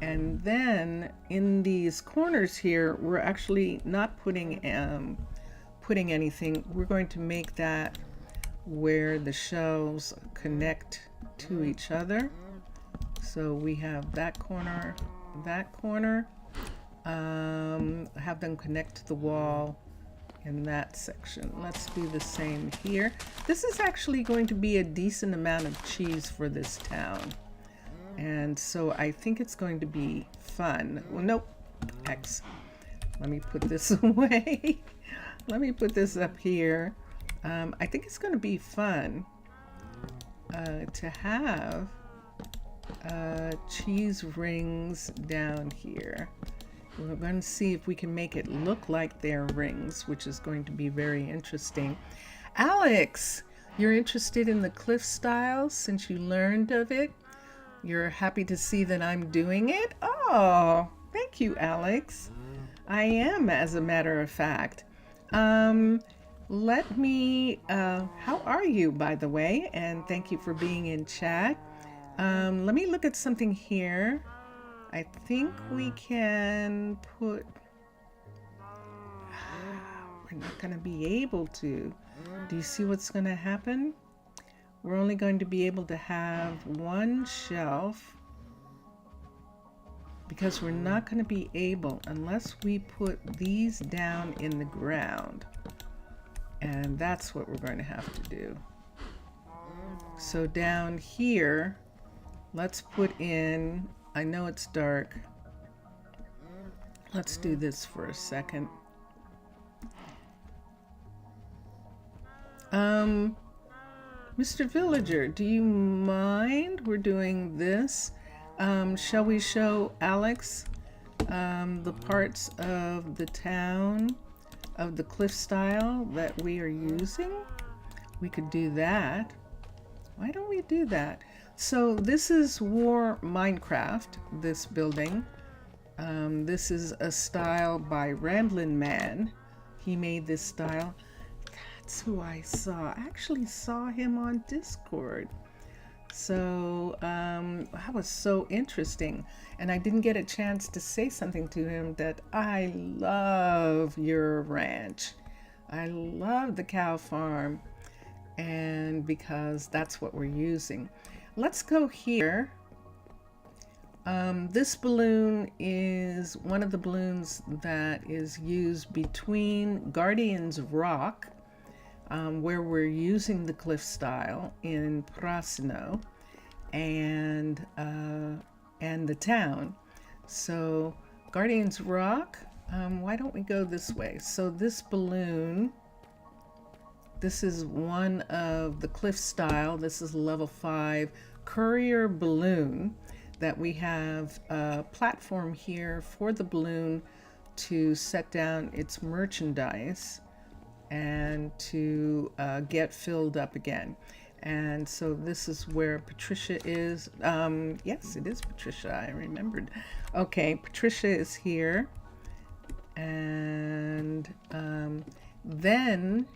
And then in these corners here, we're actually not putting anything. We're going to make that where the shelves connect to each other. So we have that corner, have them connect to the wall in that section. Let's do the same here. This is actually going to be a decent amount of cheese for this town. And so I think it's going to be fun. Well, nope, X. Let me put this away. Let me put this up here. I think it's going to be fun to have cheese rings down here. We're going to see if we can make it look like they're rings, which is going to be very interesting. Alex, you're interested in the cliff style since you learned of it? You're happy to see that I'm doing it? Oh, thank you, Alex. I am, as a matter of fact. Let me, how are you, by the way? And thank you for being in chat. Let me look at something here. I think we can put, we're not going to be able to. Do you see what's going to happen? We're only going to be able to have one shelf because we're not going to be able unless we put these down in the ground. And that's what we're going to have to do. So down here, let's put in, I know it's dark. Let's do this for a second. Mr. Villager, do you mind? We're doing this. Shall we show Alex the parts of the town, of the cliff style that we are using? We could do that. Why don't we do that? So this is WarMinecraft, this building. This is a style by Ramblin' Man. He made this style. That's who I saw. I actually saw him on Discord. So that was so interesting. And I didn't get a chance to say something to him that I love your ranch. I love the cow farm. And because that's what we're using. Let's go here. This balloon is one of the balloons that is used between Guardian's Rock, where we're using the cliff style in Prasino, and the town. So Guardian's Rock, why don't we go this way? So this balloon, this is one of the cliff style. This is level 5 courier balloon that we have a platform here for the balloon to set down its merchandise and to get filled up again. And so this is where Patricia is. Yes, it is Patricia. I remembered. Okay, Patricia is here. And then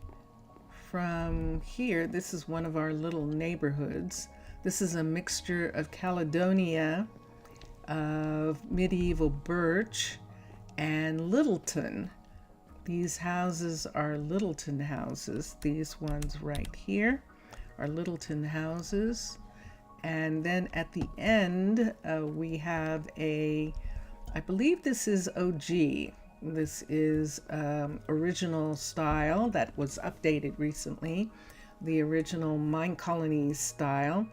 from here, this is one of our little neighborhoods. This is a mixture of Caledonia, of medieval birch, and Littleton. These houses are Littleton houses. These ones right here are Littleton houses. And then at the end, we have I believe this is OG. This is original style that was updated recently. The original Minecolonies style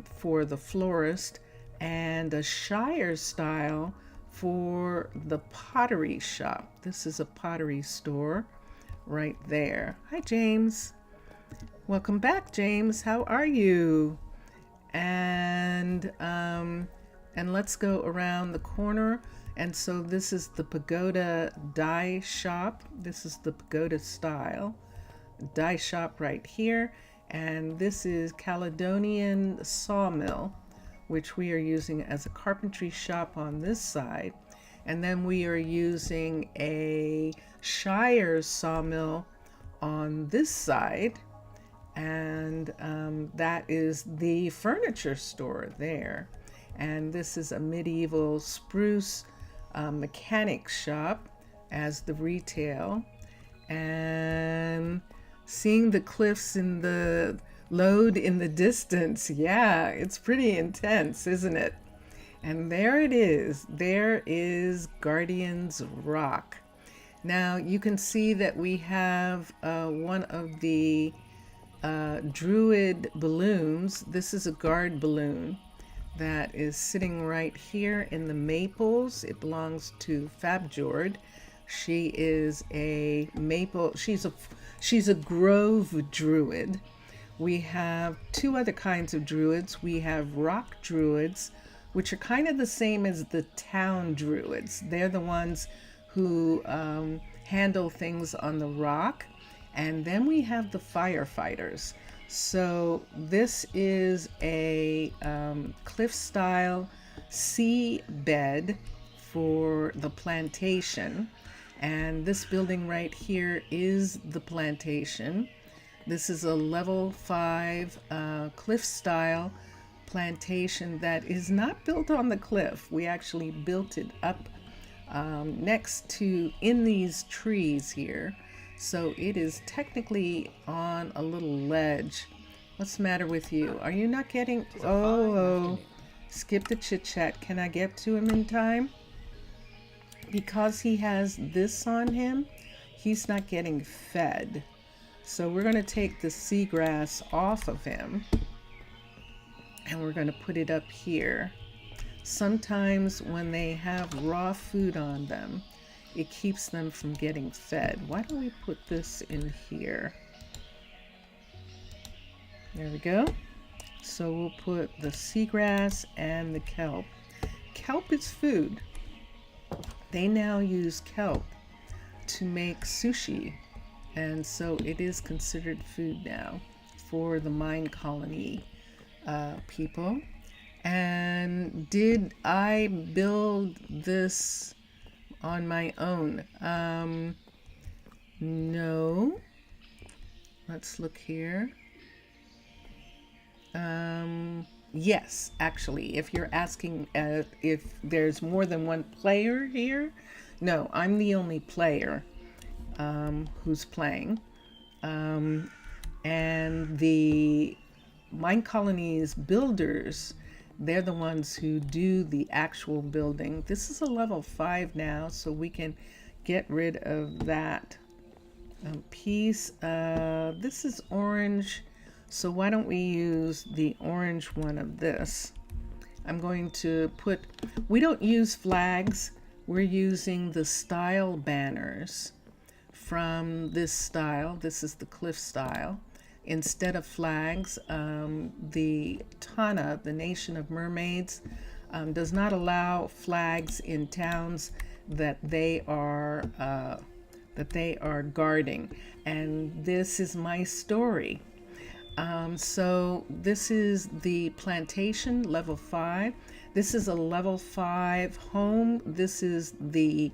for the florist, and a Shire style for the pottery shop. This is a pottery store right there. Hi, James. Welcome back, James. How are you? And let's go around the corner. And so this is the pagoda dye shop. This is the pagoda style dye shop right here. And this is Caledonian sawmill, which we are using as a carpentry shop on this side. And then we are using a Shire sawmill on this side. And that is the furniture store there. And this is a medieval spruce mechanic shop as the retail. And seeing the cliffs in the load in the distance, yeah, it's pretty intense, isn't it? And there it is. There is Guardian's Rock. Now you can see that we have one of the Druid balloons. This is a guard balloon that is sitting right here in the maples. It belongs to Fabjord. She is a maple, she's a grove druid. We have two other kinds of druids. We have rock druids, which are kind of the same as the town druids. They're the ones who handle things on the rock. And then we have the firefighters. So this is a cliff style seabed for the plantation. And this building right here is the plantation. This is a level 5 cliff style plantation that is not built on the cliff. We actually built it up next to in these trees here. So it is technically on a little ledge. What's the matter with you? Are you not getting... Oh, skip the chit chat. Can I get to him in time? Because he has this on him, he's not getting fed. So we're going to take the seagrass off of him and we're going to put it up here. Sometimes when they have raw food on them, it keeps them from getting fed. Why don't we put this in here? There we go. So we'll put the seagrass and the kelp. Kelp is food. They now use kelp to make sushi, and so it is considered food now for the Minecolony people. And did I build this on my own? No. Let's look here. Yes, actually, if you're asking if there's more than one player here, no, I'm the only player who's playing. And the Minecolonies builders, they're the ones who do the actual building. This is a level 5 now, so we can get rid of that piece. This is orange. So why don't we use the orange one of this? I'm going to put, we don't use flags. We're using the style banners from this style. This is the cliff style. Instead of flags, the Tana, the Nation of Mermaids, does not allow flags in towns that they are guarding. And this is my story. So this is the plantation, level 5. This is a level 5 home. This is the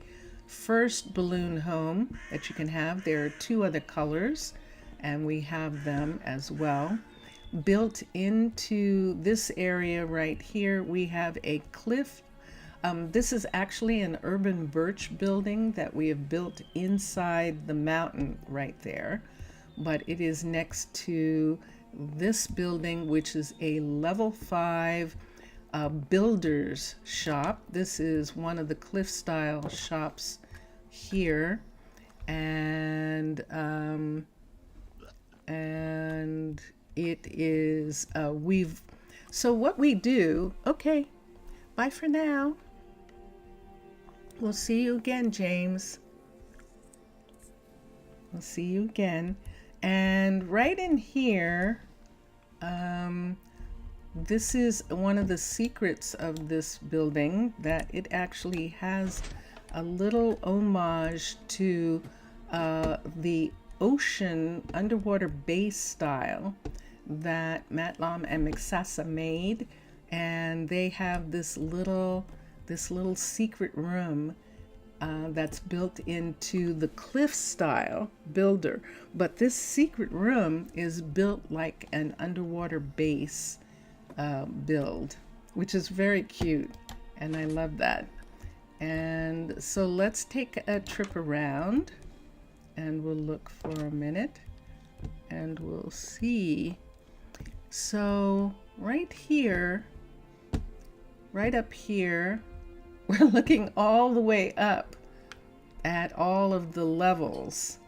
first balloon home that you can have. There are 2 other colors, and we have them as well. built into this area right here, we have a cliff. This is actually an urban birch building that we have built inside the mountain right there, but it is next to this building, which is a level 5 builder's shop. This is one of the cliff style shops here, and it is so what we do. Okay, bye for now. We'll see you again, James. We'll see you again. And right in here, this is one of the secrets of this building, that it actually has a little homage to the ocean underwater base style that Matlam and Mixasa made. And they have this little secret room that's built into the cliff style builder, but this secret room is built like an underwater base build, which is very cute, and I love that. And so let's take a trip around, and we'll look for a minute, and we'll see. So right here, right up here, we're looking all the way up at all of the levels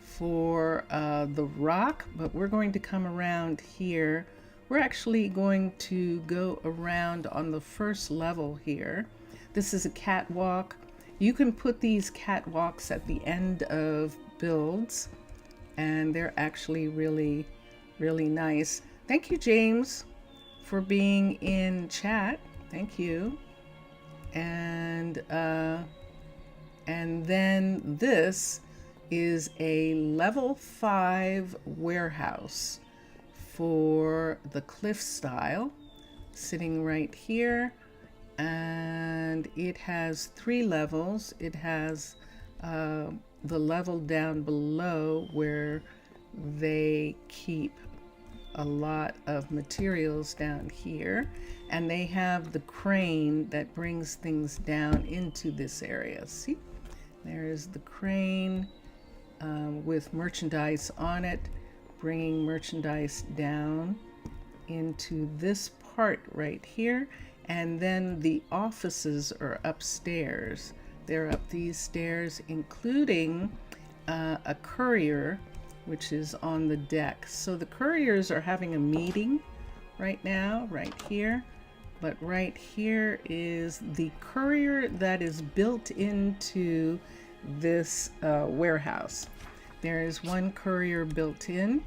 for the rock, but we're going to come around here. We're actually going to go around on the first level here. This is a catwalk. You can put these catwalks at the end of builds, and they're actually really, really nice. Thank you, James, for being in chat. Thank you. And then this is a level 5 warehouse for the cliff style, sitting right here, and it has 3 levels. It has the level down below where they keep a lot of materials down here, and they have the crane that brings things down into this area. See, there's the crane with merchandise on it, bringing merchandise down into this part right here. And then the offices are upstairs. They're up these stairs, including a courier, which is on the deck. So the couriers are having a meeting right now, right here. But right here is the courier that is built into this warehouse. There is one courier built in,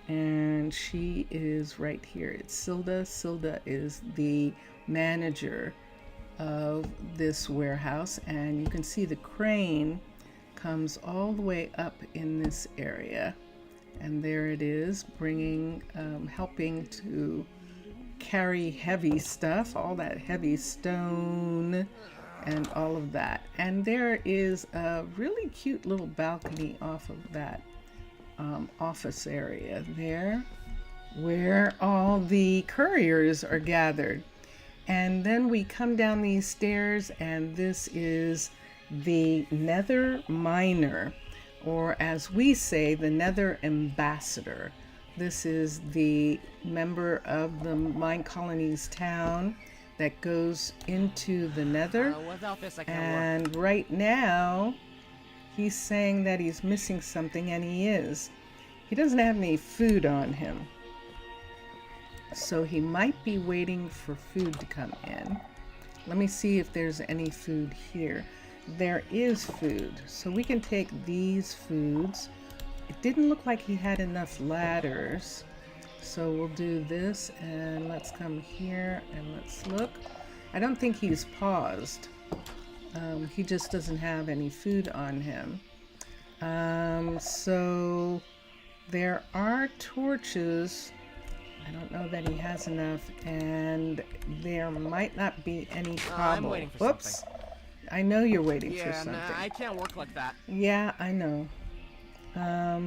and she is right here. It's Silda. Silda is the manager of this warehouse, and you can see the crane comes all the way up in this area, and there it is, bringing helping to carry heavy stuff, all that heavy stone and all of that. And there is a really cute little balcony off of that office area there, where all the couriers are gathered. And then we come down these stairs, and this is the Nether Miner, or as we say, the Nether Ambassador. This is the member of the Minecolonies town that goes into the Nether.
Without this, I can't
and right now, he's saying that he's missing something, and he is. He doesn't have any food on him, so he might be waiting for food to come in. Let me see if there's any food here. There is food, so we can take these foods. It didn't look like he had enough ladders, so we'll do this, and let's come here and let's look. I don't think he's paused. He just doesn't have any food on him. So there are torches. I don't know that he has enough, and there might not be any problem.
I'm waiting for
Whoops.
something.
I know you're waiting for
Yeah,
something.
nah, I can't work like that.
Yeah, I know.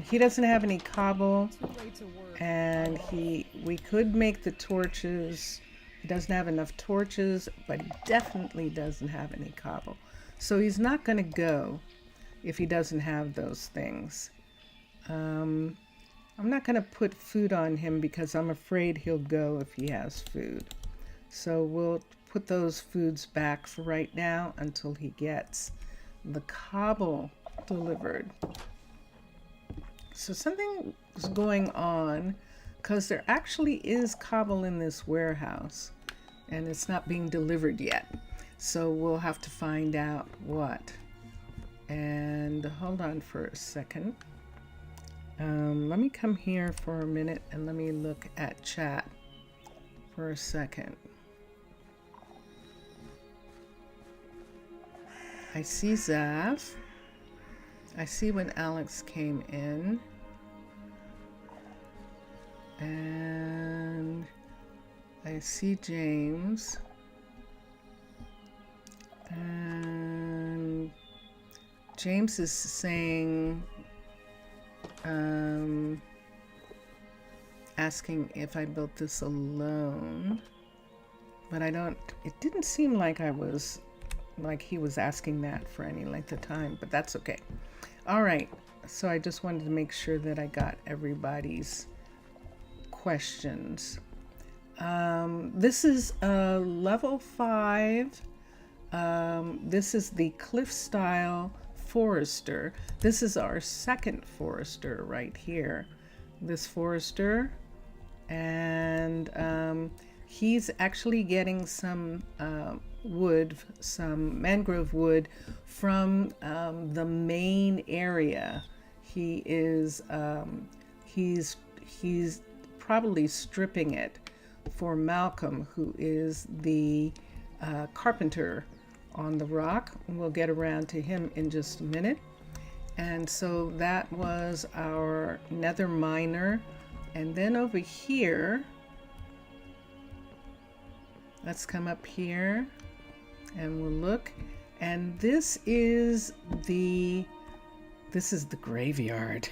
He doesn't have any cobble, and we could make the torches. He doesn't have enough torches, but he definitely doesn't have any cobble. So he's not going to go if he doesn't have those things. I'm not going to put food on him because I'm afraid he'll go if he has food. So we'll put those foods back for right now until he gets the cobble delivered. So something is going on because there actually is cobble in this warehouse and it's not being delivered yet. So we'll have to find out what. And hold on for a second. Let me come here for a minute and let me look at chat for a second. I see Zav. I see when Alex came in. And I see James. And James is saying, asking if I built this alone. But I don't, it didn't seem like he was asking that for any length of time, but that's okay. All right, so I just wanted to make sure that I got everybody's questions. This is level 5. This is the cliff style forester. This is our second forester right here. This forester, and he's actually getting some wood, some mangrove wood from the main area. He is he's probably stripping it for Malcolm, who is the carpenter on the rock. We'll get around to him in just a minute. And so that was our nether miner. And then over here, let's come up here and we'll look. And this is the graveyard.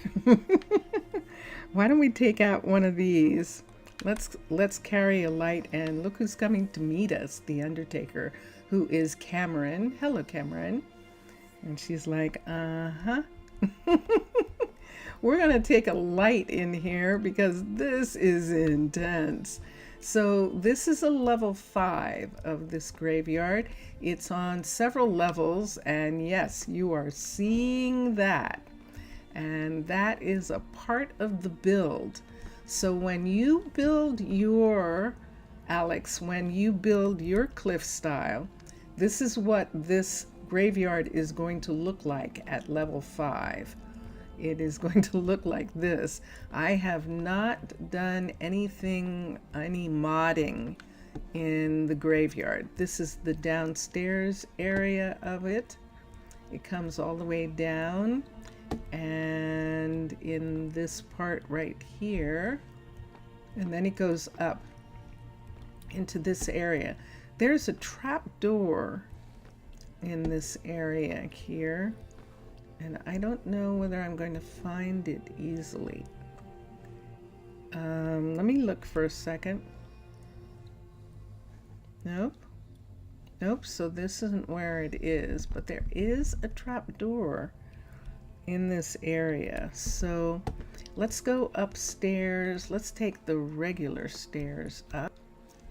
Why don't we take out one of these? Let's carry a light, and look who's coming to meet us, the Undertaker, who is Cameron. Hello, Cameron. And she's like, uh-huh. We're gonna take a light in here because this is intense. So this is a level 5 of this graveyard. It's on several levels, and yes, you are seeing that. And that is a part of the build. So when you build your, Alex, when you build your cliff style, this is what this graveyard is going to look like at level 5. It is going to look like this. I have not done any modding in the graveyard. This is the downstairs area of it. It comes all the way down, and in this part right here, and then it goes up into this area. There's a trap door in this area here, and I don't know whether I'm going to find it easily. Let me look for a second. Nope. So this isn't where it is, but there is a trap door in this area. So let's go upstairs. Let's take the regular stairs up.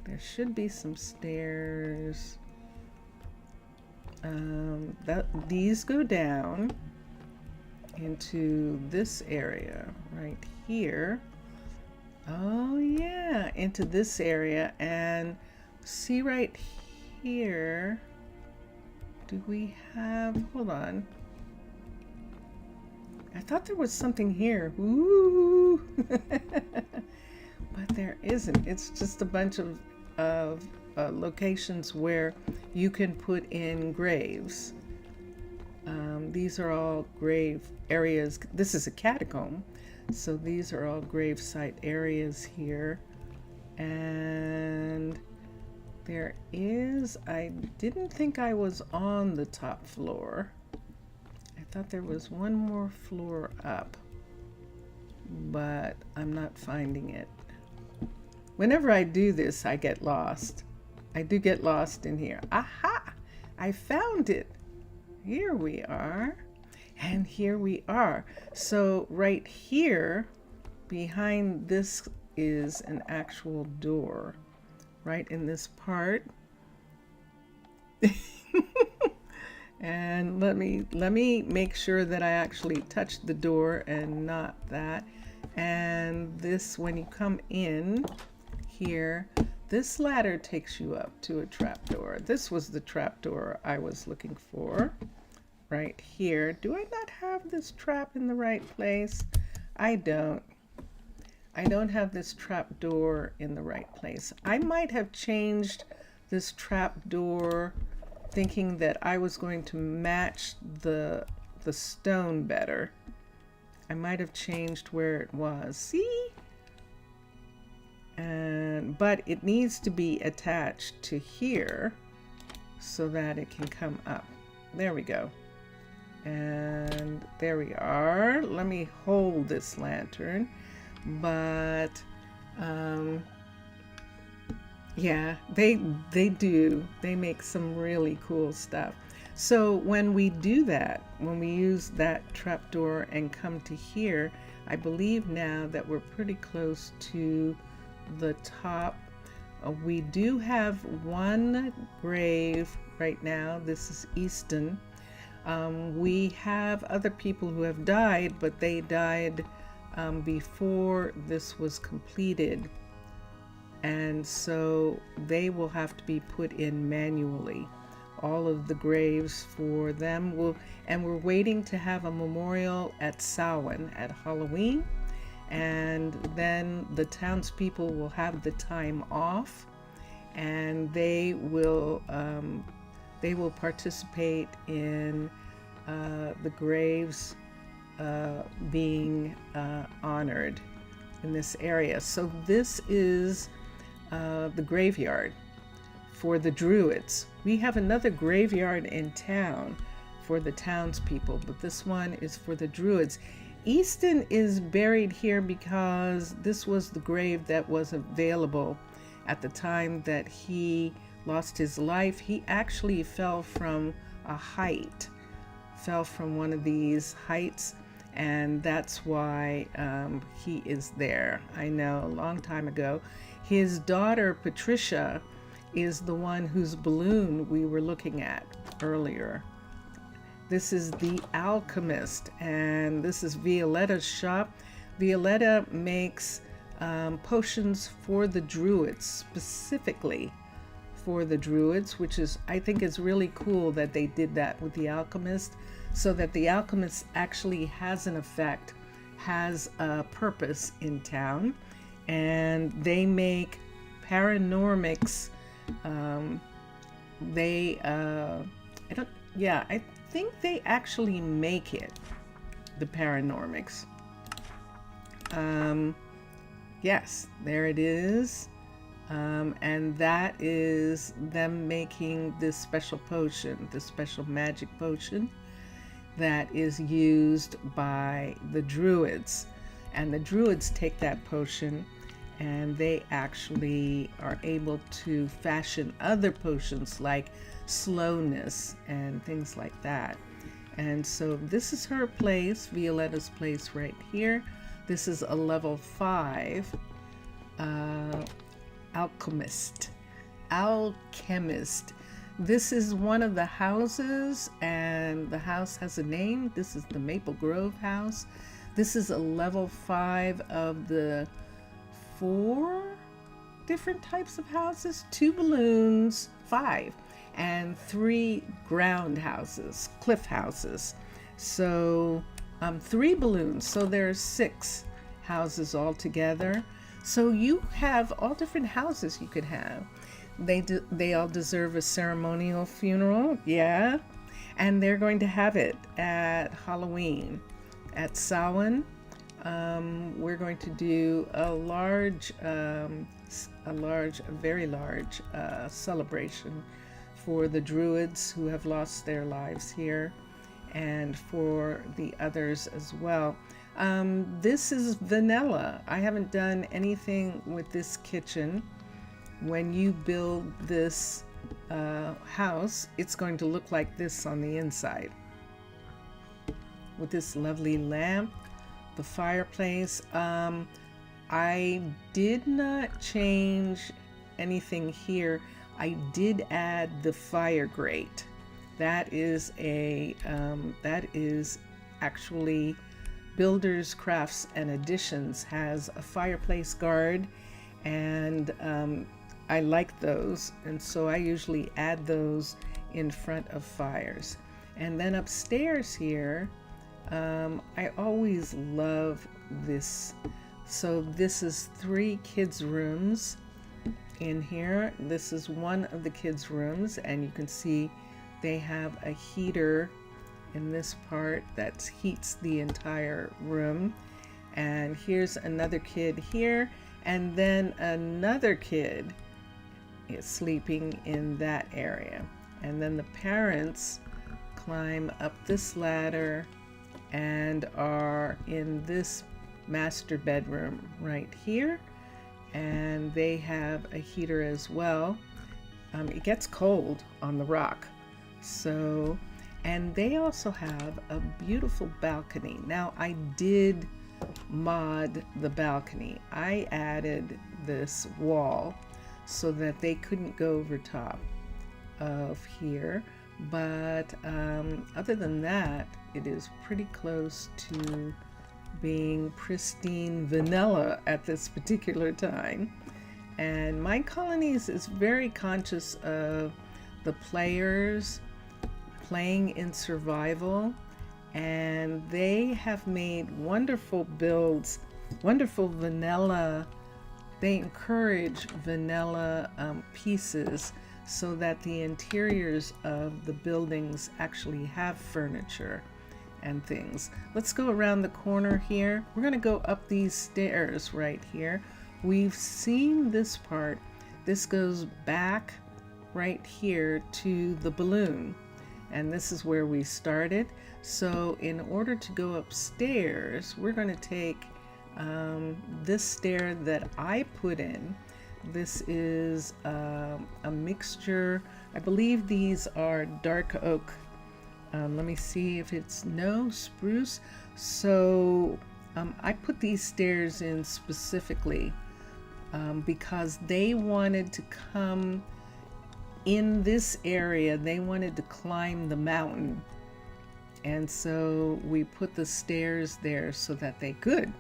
There should be some stairs. These go down into this area right here. Oh yeah, into this area. And see right here, do we have, hold on. I thought there was something here. Ooh. But there isn't. It's just a bunch of locations where you can put in graves. These are all grave areas. This is a catacomb, so these are all grave site areas here. And there is, I didn't think I was on the top floor. I thought there was one more floor up. but I'm not finding it. Whenever I do this, I get lost. I do get lost in here. Aha! I found it. Here we are. And here we are. So right here, behind this is an actual door. Right in this part. And let me make sure that I actually touch the door and not that. And this, when you come in here, this ladder takes you up to a trapdoor. This was the trapdoor I was looking for right here. Do I not have this trap in the right place? I don't have this trapdoor in the right place. I might have changed this trapdoor thinking that I was going to match the stone better. I might have changed where it was. See? But it needs to be attached to here so that it can come up. There we go. And there we are. Let me hold this lantern. But yeah, they make some really cool stuff. So when we do that, when we use that trapdoor and come to here, I believe now that we're pretty close to the top. We do have one grave right now. This is Easton. We have other people who have died, but they died before this was completed. And so they will have to be put in manually. All of the graves for them and we're waiting to have a memorial at Samhain at Halloween. And then the townspeople will have the time off, and they will participate in the graves being honored in this area. So this is the graveyard for the Druids. We have another graveyard in town for the townspeople, but this one is for the Druids. Easton is buried here because this was the grave that was available at the time that he lost his life. He actually fell from one of these heights, and that's why he is there. I know, a long time ago. His daughter Patricia is the one whose balloon we were looking at earlier. This is the Alchemist, and this is Violetta's shop. Violetta makes potions for the Druids, specifically for the Druids, which is, I think, is really cool that they did that with the Alchemist, so that the Alchemist actually has an effect, has a purpose in town. And they make paranormics. I think they actually make it, the paranormics. Yes, there it is. And that is them making this special potion, this special magic potion that is used by the Druids. And the Druids take that potion and they actually are able to fashion other potions like slowness and things like that. And so this is her place, Violetta's place right here. This is a level 5 alchemist. This is one of the houses, and the house has a name. This is the Maple Grove house. This is a level 5 of the 4 different types of houses, 2 balloons, 5, and 3 ground houses, cliff houses. So 3 balloons, so there's 6 houses altogether. So you have all different houses you could have. They all deserve a ceremonial funeral, yeah. And they're going to have it at Halloween. At Samhain, we're going to do a very large celebration for the Druids who have lost their lives here, and for the others as well. This is vanilla. I haven't done anything with this kitchen. When you build this house, it's going to look like this on the inside. With this lovely lamp, the fireplace. I did not change anything here. I did add the fire grate. That is actually Builders, Crafts, and Additions has a fireplace guard, and I like those, and so I usually add those in front of fires. And then upstairs here, I always love this. So this is 3 kids' rooms in here. This is one of the kids' rooms, and you can see they have a heater in this part that heats the entire room. And here's another kid here, and then another kid is sleeping in that area. And then the parents climb up this ladder and are in this master bedroom right here, and they have a heater as well. It gets cold on the rock, so, and they also have a beautiful balcony. Now I did mod the balcony. I added this wall so that they couldn't go over top of here, but other than that, it is pretty close to being pristine vanilla at this particular time. And Minecolonies is very conscious of the players playing in survival, and they have made wonderful builds, wonderful vanilla. They encourage vanilla pieces so that the interiors of the buildings actually have furniture and things. Let's go around the corner here. We're going to go up these stairs right here. We've seen this part. This goes back right here to the balloon, and this is where we started. So in order to go upstairs, we're going to take this stair that I put in. This is a mixture. I believe these are dark oak. Let me see if it's no spruce. So I put these stairs in specifically because they wanted to come in this area. They wanted to climb the mountain, and so we put the stairs there so that they could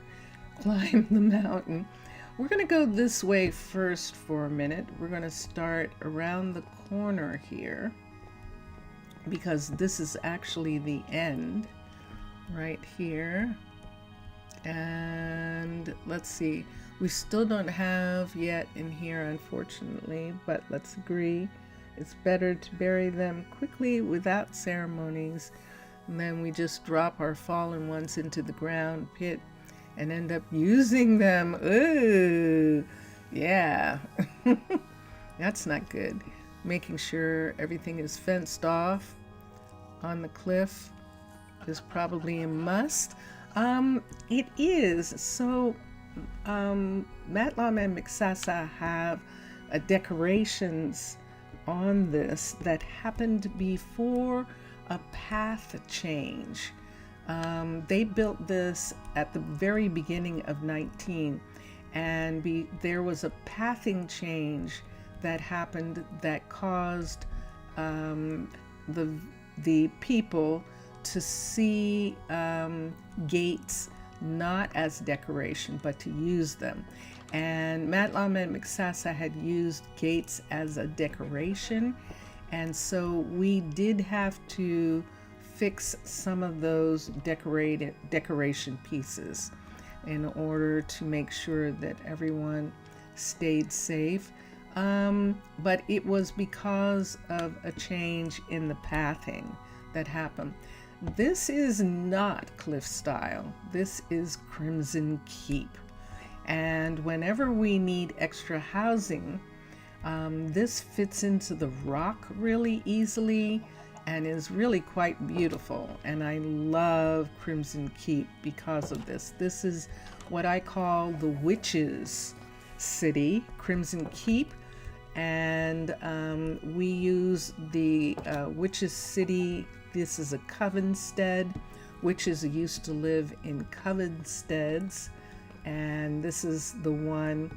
climb the mountain. We're going to go this way first for a minute. We're going to start around the corner here, because this is actually the end right here. And let's see, we still don't have yet in here, unfortunately, but let's agree it's better to bury them quickly without ceremonies, and then we just drop our fallen ones into the ground pit and end up using them. Ooh, yeah. That's not good. Making sure everything is fenced off on the cliff is probably a must. It is. So Matlam and Mixasa have decorations on this that happened before a path change. They built this at the very beginning of 19, and there was a pathing change that happened that caused the people to see gates not as decoration but to use them. And Matlam and Mixasa had used gates as a decoration, and so we did have to fix some of those decoration pieces in order to make sure that everyone stayed safe. But it was because of a change in the pathing that happened. This is not cliff style. This is Crimson Keep. And whenever we need extra housing, this fits into the rock really easily, and is really quite beautiful. And I love Crimson Keep because of this. This is what I call the witches' city, Crimson Keep. And we use the witches' city. This is a covenstead. Witches used to live in covensteads, and this is the one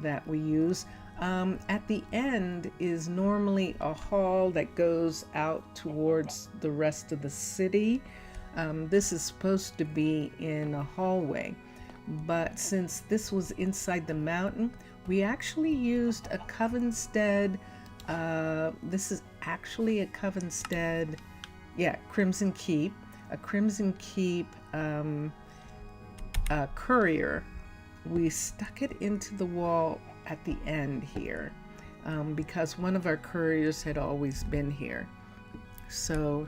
that we use. At the end is normally a hall that goes out towards the rest of the city. This is supposed to be in a hallway, but since this was inside the mountain, we actually used a covenstead. This is actually a covenstead, yeah, Crimson Keep, a Crimson Keep courier. We stuck it into the wall at the end here because one of our couriers had always been here. So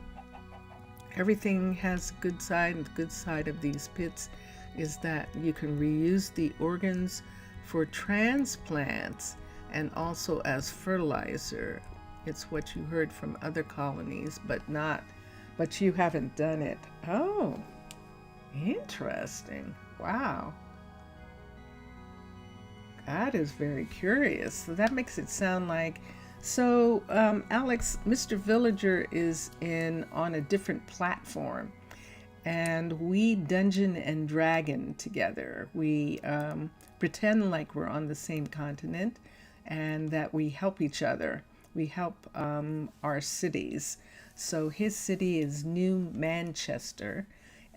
everything has a good side, and the good side of these pits is that you can reuse the organs for transplants and also as fertilizer. It's what you heard from other colonies, but you haven't done it. Oh, interesting. Wow. That is very curious. So that makes it sound like, so Alex, Mr. Villager is on a different platform, and we Dungeon and Dragon together. We pretend like we're on the same continent and that we help each other. We help our cities. So his city is New Manchester,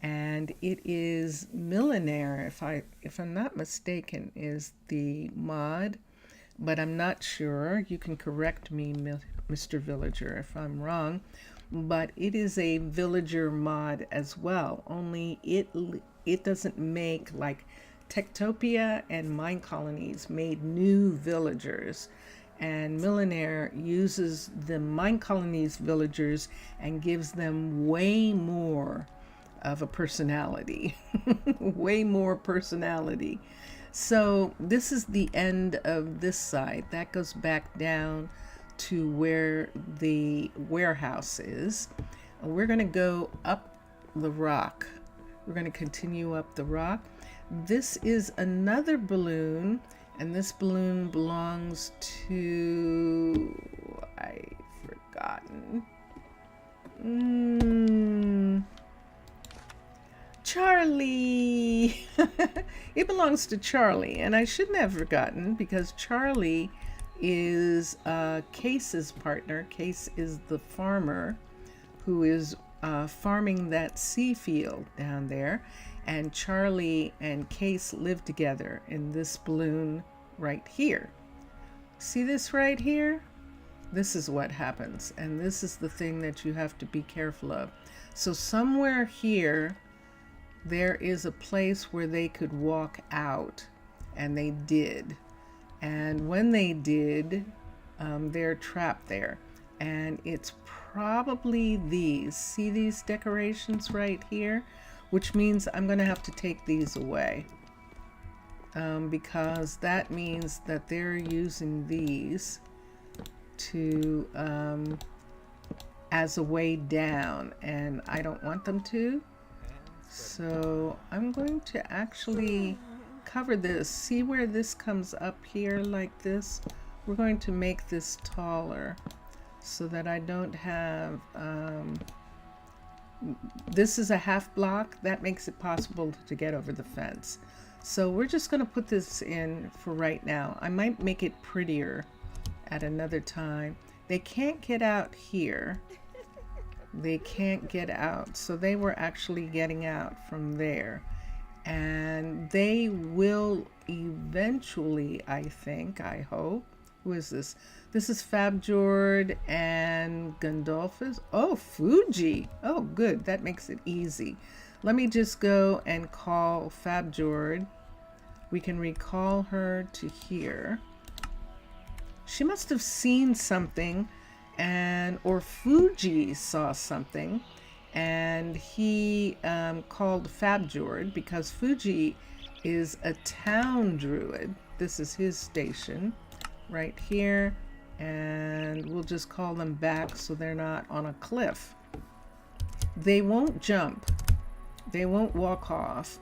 and it is Millionaire, if I'm not mistaken, is the mod, but I'm not sure. You can correct me, Mr. Villager, if I'm wrong. But it is a villager mod as well, only it doesn't make, like Techtopia and Minecolonies made new villagers, and Millionaire uses the Minecolonies villagers and gives them way more of a personality. Way more personality. So this is the end of this side. That goes back down to where the warehouse is. We're going to go up the rock. We're going to continue up the rock. This is another balloon, and this balloon belongs to, I've forgotten. Charlie. It belongs to Charlie, and I shouldn't have forgotten because Charlie is Case's partner. Case is the farmer who is farming that sea field down there, and Charlie and Case live together in this balloon right here. See this right here? This is what happens, and this is the thing that you have to be careful of. So somewhere here there is a place where they could walk out, and they did. And when they did, they're trapped there. And it's probably these. See these decorations right here? Which means I'm going to have to take these away. Because that means that they're using these to as a way down. And I don't want them to. So I'm going to actually cover this. See where this comes up here like this? We're going to make this taller so that I don't have, this is a half block. That makes it possible to get over the fence. So we're just going to put this in for right now. I might make it prettier at another time. They can't get out here. They can't get out. So they were actually getting out from there. And they will eventually, I think, I hope. Who is this? This is Fabjord and Gandolphus. Oh, Fuji. Oh, good. That makes it easy. Let me just go and call Fabjord. We can recall her to here. She must have seen something, or Fuji saw something, and he called Fabjord because Fuji is a town druid. This is his station right here. and we'll just call them back so they're not on a cliff. They won't jump. They won't walk off.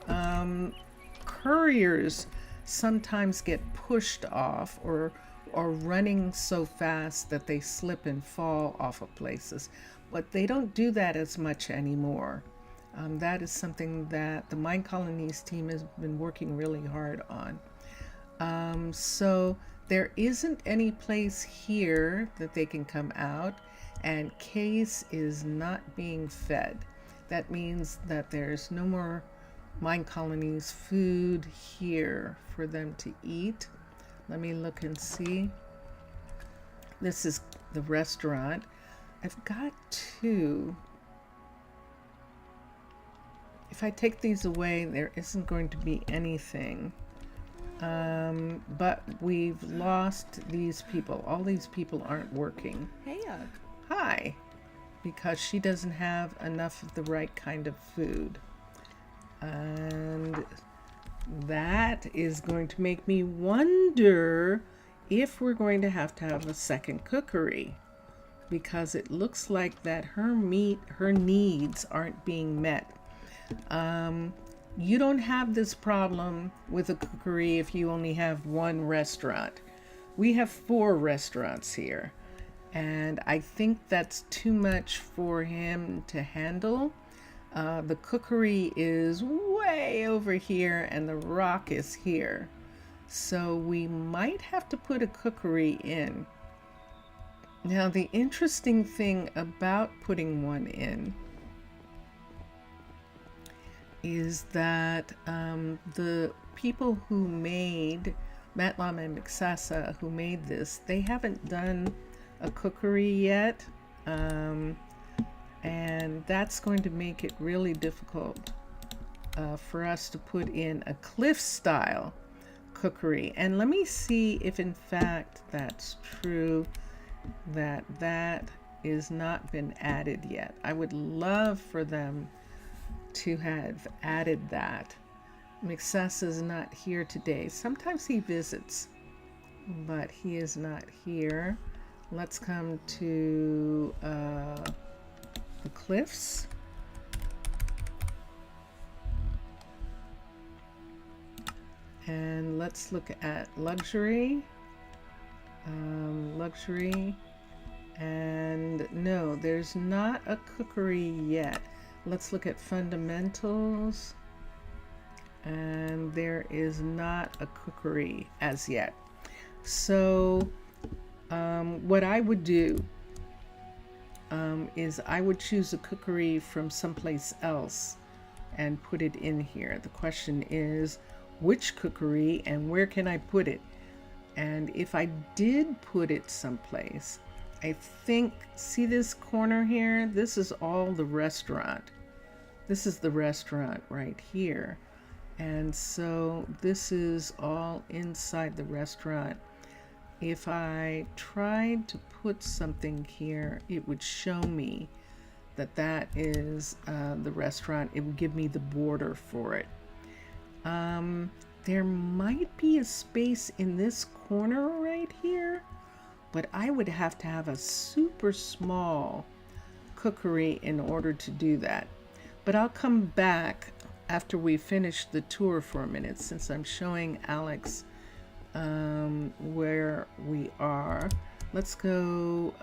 Couriers sometimes get pushed off or running so fast that they slip and fall off of places, but they don't do that as much anymore. That is something that the Minecolonies team has been working really hard on. So there isn't any place here that they can come out, and Case is not being fed. That means that there's no more Minecolonies food here for them to eat. Let me look and see. This is the restaurant. I've got two. If I take these away, there isn't going to be anything. But we've lost these people. All these people aren't working.
Hey,
Hi. Because she doesn't have enough of the right kind of food. And that is going to make me wonder if we're going to have a second cookery, because it looks like that her needs aren't being met. You don't have this problem with a cookery if you only have one restaurant. We have 4 restaurants here, and I think that's too much for him to handle. The cookery is way over here and the rock is here. So we might have to put a cookery in. Now, the interesting thing about putting one in is that the people who made Matlam and Mixasa, who made this, they haven't done a cookery yet. And that's going to make it really difficult for us to put in a cliff style cookery. And let me see if in fact that's true, that is not been added yet. I would love for them to have added that. Mixas is not here today. Sometimes he visits, but he is not here. Let's come to the cliffs. And let's look at luxury. Luxury. And no, there's not a cookery yet. Let's look at fundamentals. And there is not a cookery as yet. So what I would do is I would choose a cookery from someplace else and put it in here. The question is, which cookery and where can I put it? And if I did put it someplace, I think, see this corner here? This is all the restaurant. This is the restaurant right here. And so this is all inside the restaurant. If I tried to put something here, it would show me that that is the restaurant. It would give me the border for it. There might be a space in this corner right here, but I would have to have a super small cookery in order to do that. But I'll come back after we finish the tour for a minute, since I'm showing Alex where we are. Let's go,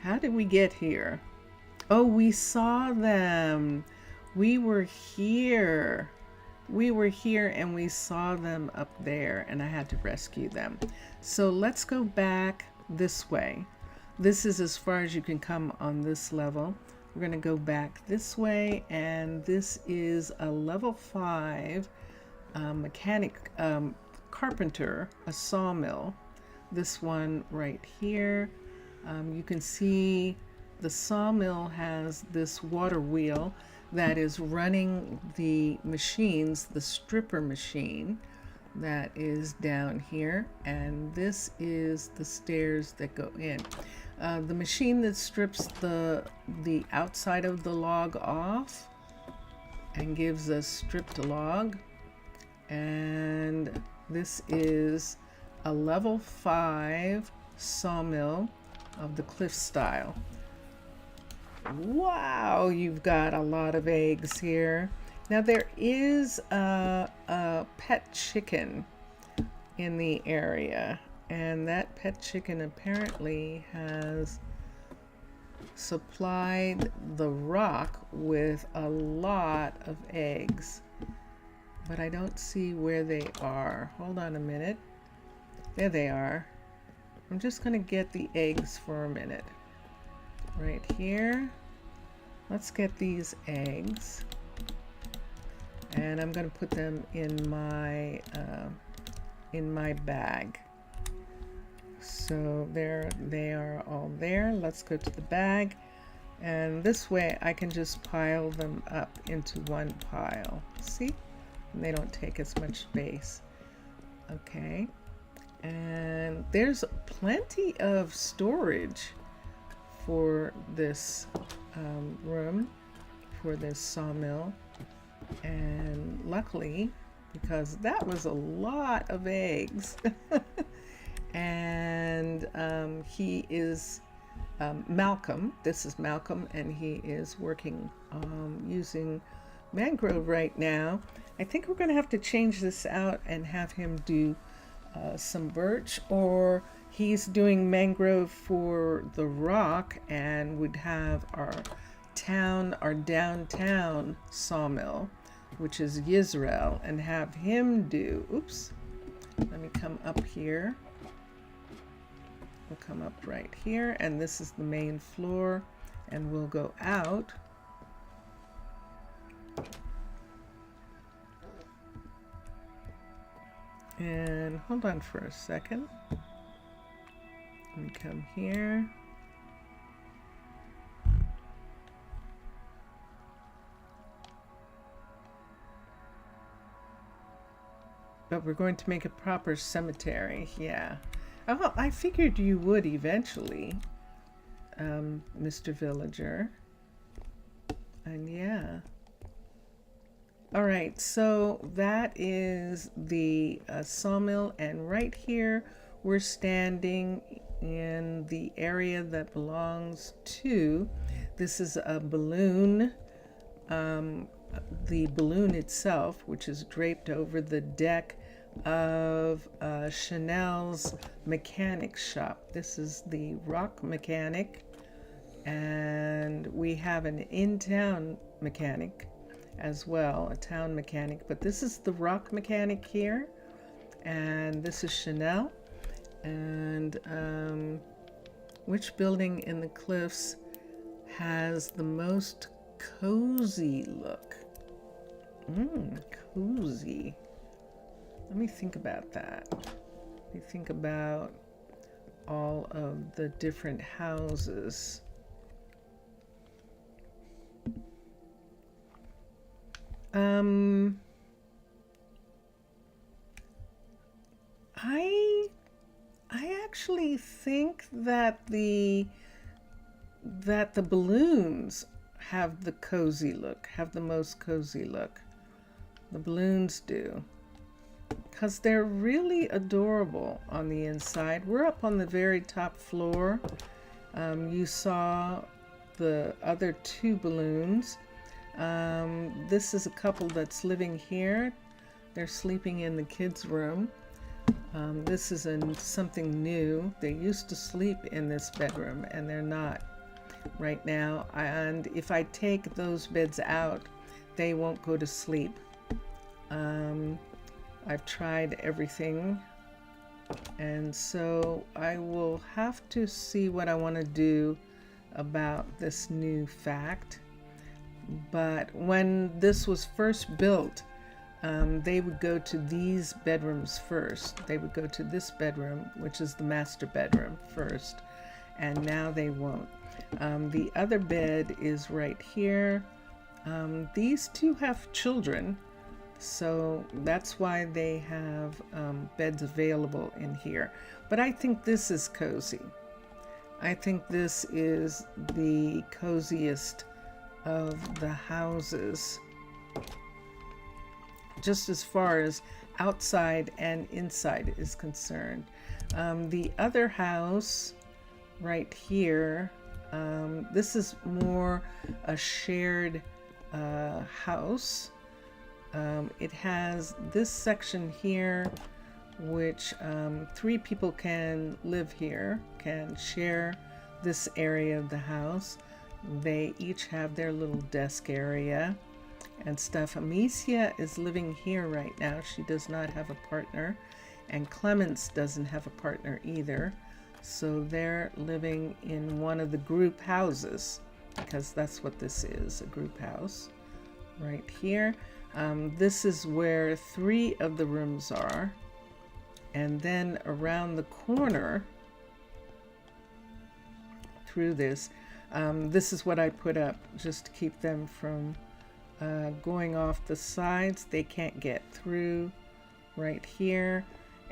how did we get here? Oh, we saw them. We were here. We were here and we saw them up there, and I had to rescue them. So let's go back this way. This is as far as you can come on this level. We're going to go back this way, and this is a level 5 carpenter, a sawmill. This one right here. You can see the sawmill has this water wheel that is running the machines, the stripper machine that is down here, and this is the stairs that go in. The machine that strips the outside of the log off and gives us stripped log, and this is a level 5 sawmill of the cliff style. Wow, you've got a lot of eggs here. Now there is a pet chicken in the area, and that pet chicken apparently has supplied the rock with a lot of eggs, but I don't see where they are. Hold on a minute. There they are. I'm just going to get the eggs for a minute. Right here. Let's get these eggs, and I'm going to put them in my bag. So there they are, all there. Let's go to the bag, and this way I can just pile them up into one pile. See? And they don't take as much space. Okay. And there's plenty of storage for this room, for this sawmill. And luckily, because that was a lot of eggs, and he is Malcolm. This is Malcolm, and he is working using mangrove right now. I think we're going to have to change this out and have him do some birch, or he's doing mangrove for the rock, and would have our downtown sawmill, which is Yisrael, and have him do, oops, let me come up here. We'll come up right here, and this is the main floor, and we'll go out. And hold on for a second. Let me come here. But we're going to make a proper cemetery, yeah. Oh, I figured you would eventually, Mr. Villager. And yeah. All right, so that is the sawmill, and right here we're standing in the area that belongs to, this is a balloon, the balloon itself, which is draped over the deck of Chanel's mechanic shop. This is the rock mechanic, and we have an in-town mechanic as well, a town mechanic, but this is the rock mechanic here, and this is Chanel. And which building in the cliffs has the most cozy look? Cozy. Let me think about that. Let me think about all of the different houses. I actually think that the balloons have the cozy look, have the most cozy look. The balloons do, because they're really adorable on the inside. We're up on the very top floor. You saw the other two balloons. This is a couple that's living here. They're sleeping in the kids' room. This is something new. They used to sleep in this bedroom, and they're not right now. And if I take those beds out, they won't go to sleep. I've tried everything, and so I will have to see what I want to do about this new fact. But when this was first built, they would go to these bedrooms first. They would go to this bedroom, which is the master bedroom, first, and now they won't. The other bed is right here. These two have children, so that's why they have beds available in here. But I think this is cozy. I think this is the coziest of the houses, just as far as outside and inside is concerned. The other house right here, this is more a shared house. It has this section here, which 3 people can live here, can share this area of the house. They each have their little desk area and stuff. Amicia is living here right now. She does not have a partner, and Clemens doesn't have a partner either. So they're living in one of the group houses, because that's what this is, a group house right here. This is where 3 of the rooms are. And then around the corner through this, this is what I put up just to keep them from going off the sides. They can't get through right here.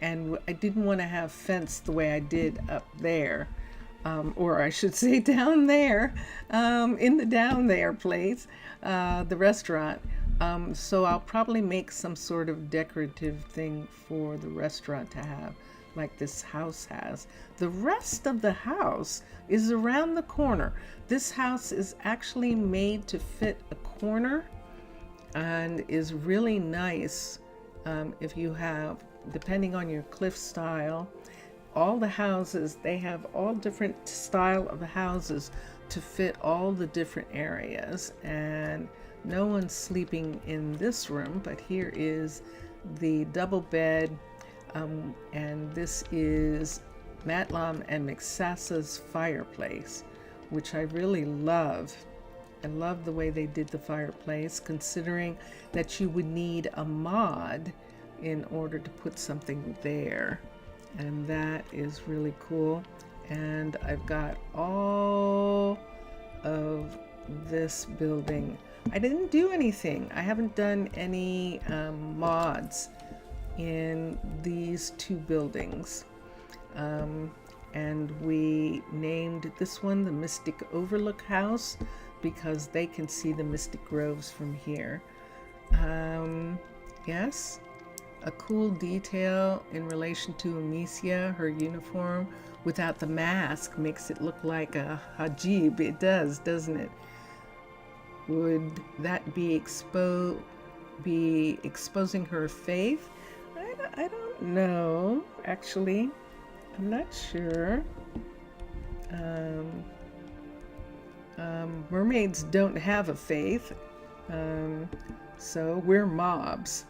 And I didn't want to have fence the way I did up there, or I should say down there, in the down there place, the restaurant. So I'll probably make some sort of decorative thing for the restaurant to have, like this house has. The rest of the house is around the corner. This house is actually made to fit a corner and is really nice. If you have, depending on your cliff style, all the houses, they have all different style of houses to fit all the different areas. And no one's sleeping in this room, but here is the double bed, and this is Matlam and McSasa's fireplace, which I really love. I love the way they did the fireplace, considering that you would need a mod in order to put something there, and that is really cool. And I've got all of this building. I didn't do anything. I haven't done any mods in these 2 buildings. And we named this one the Mystic Overlook House because they can see the Mystic Groves from here. Yes, a cool detail in relation to Amicia, her uniform without the mask makes it look like a hijab. It does, doesn't it? Would that be exposing her faith? I don't know, actually. I'm not sure. Mermaids don't have a faith, so we're mobs.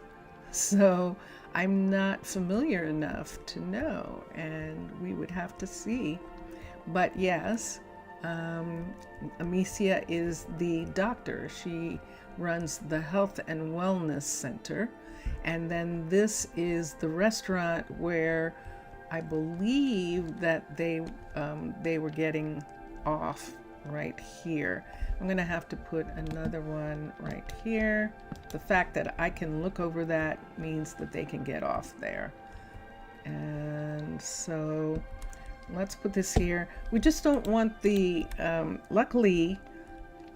So I'm not familiar enough to know, and we would have to see. But yes, Amicia is the doctor. She runs the Health and Wellness Center. And then this is the restaurant where I believe that they were getting off right here. I'm going to have to put another one right here. The fact that I can look over that means that they can get off there. And so let's put this here. We just don't want the, luckily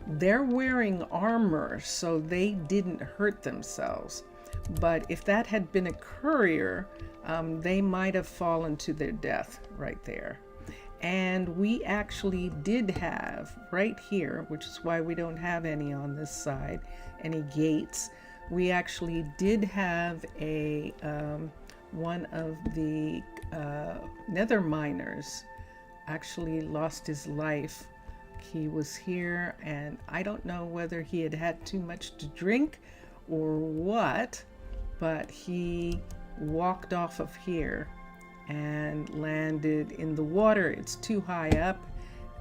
they're wearing armor, so they didn't hurt themselves. But if that had been a courier, they might have fallen to their death right there. And we actually did have right here, which is why we don't have any on this side, any gates. We actually did have a one of the nether miners actually lost his life. He was here, and I don't know whether he had had too much to drink or what, but he walked off of here and landed in the water. It's too high up,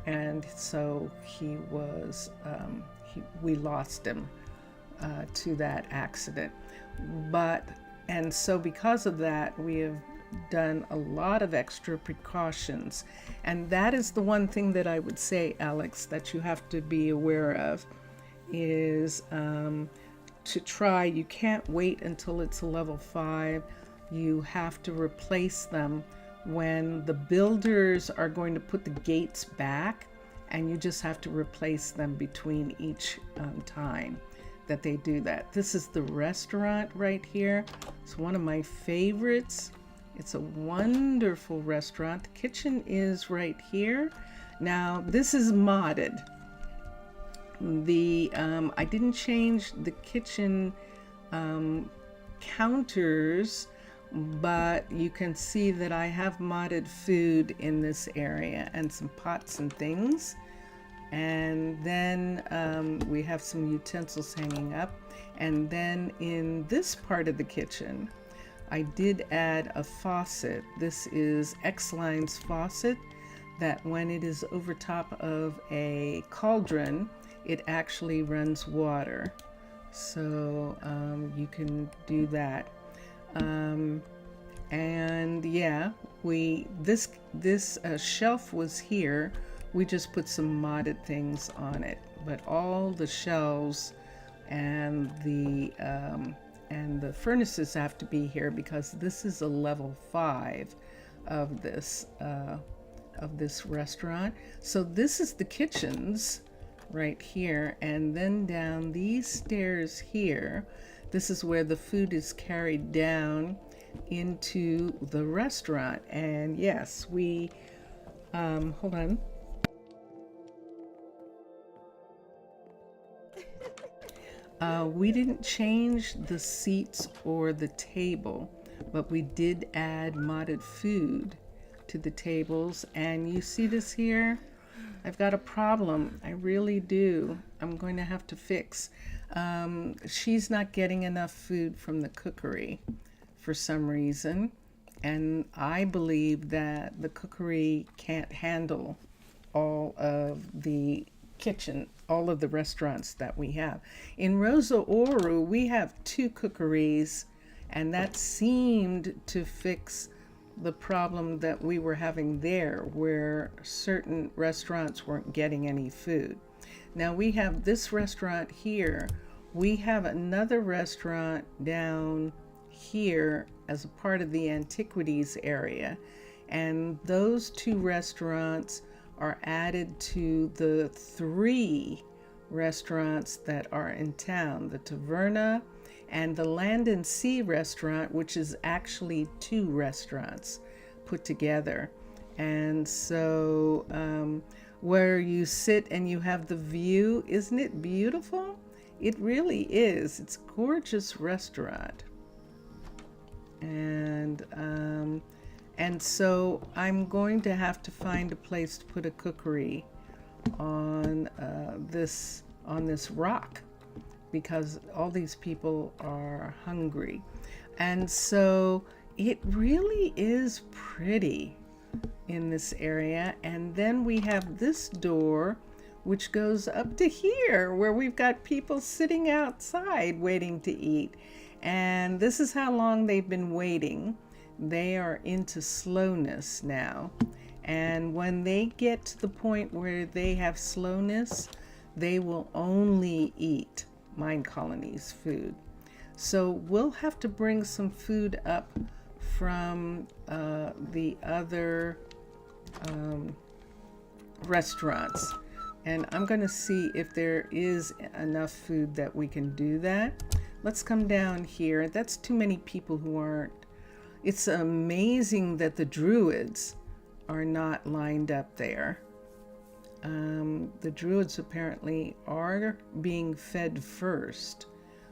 and so he was we lost him to that accident. And so because of that, we have done a lot of extra precautions, and that is the one thing that I would say, Alex, that you have to be aware of is to try. You can't wait until it's a level 5. You have to replace them when the builders are going to put the gates back, and you just have to replace them between each time. that they do that. This is the restaurant right here. It's one of my favorites. It's a wonderful restaurant. The kitchen is right here. Now this is modded. I didn't change the kitchen counters, but you can see that I have modded food in this area and some pots and things. And then we have some utensils hanging up. And then in this part of the kitchen, I did add a faucet. This is X-Line's faucet that when it is over top of a cauldron, it actually runs water. So you can do that. And yeah, this shelf was here. We just put some modded things on it, but all the shelves and the furnaces have to be here because this is a level 5 of this restaurant. So this is the kitchens right here, and then down these stairs here, this is where the food is carried down into the restaurant. And yes, we hold on. We didn't change the seats or the table, but we did add modded food to the tables. And you see this here? I've got a problem. I really do. I'm going to have to fix. She's not getting enough food from the cookery for some reason. And I believe that the cookery can't handle all of the kitchen, all of the restaurants that we have. In Rosa Ouro, we have 2 cookeries, and that seemed to fix the problem that we were having there, where certain restaurants weren't getting any food. Now we have this restaurant here. We have another restaurant down here as a part of the antiquities area, and those 2 restaurants are added to the 3 restaurants that are in town, the Taverna and the Land and Sea restaurant, which is actually 2 restaurants put together. And so where you sit and you have the view, isn't it beautiful? It really is. It's a gorgeous restaurant. And so I'm going to have to find a place to put a cookery on this rock, because all these people are hungry. And so it really is pretty in this area. And then we have this door which goes up to here, where we've got people sitting outside waiting to eat. And this is how long they've been waiting. They are into slowness now. And when they get to the point where they have slowness, they will only eat Minecolonies food. So we'll have to bring some food up from the other restaurants. And I'm going to see if there is enough food that we can do that. Let's come down here. That's too many people who aren't. It's amazing that the druids are not lined up there. The druids apparently are being fed first,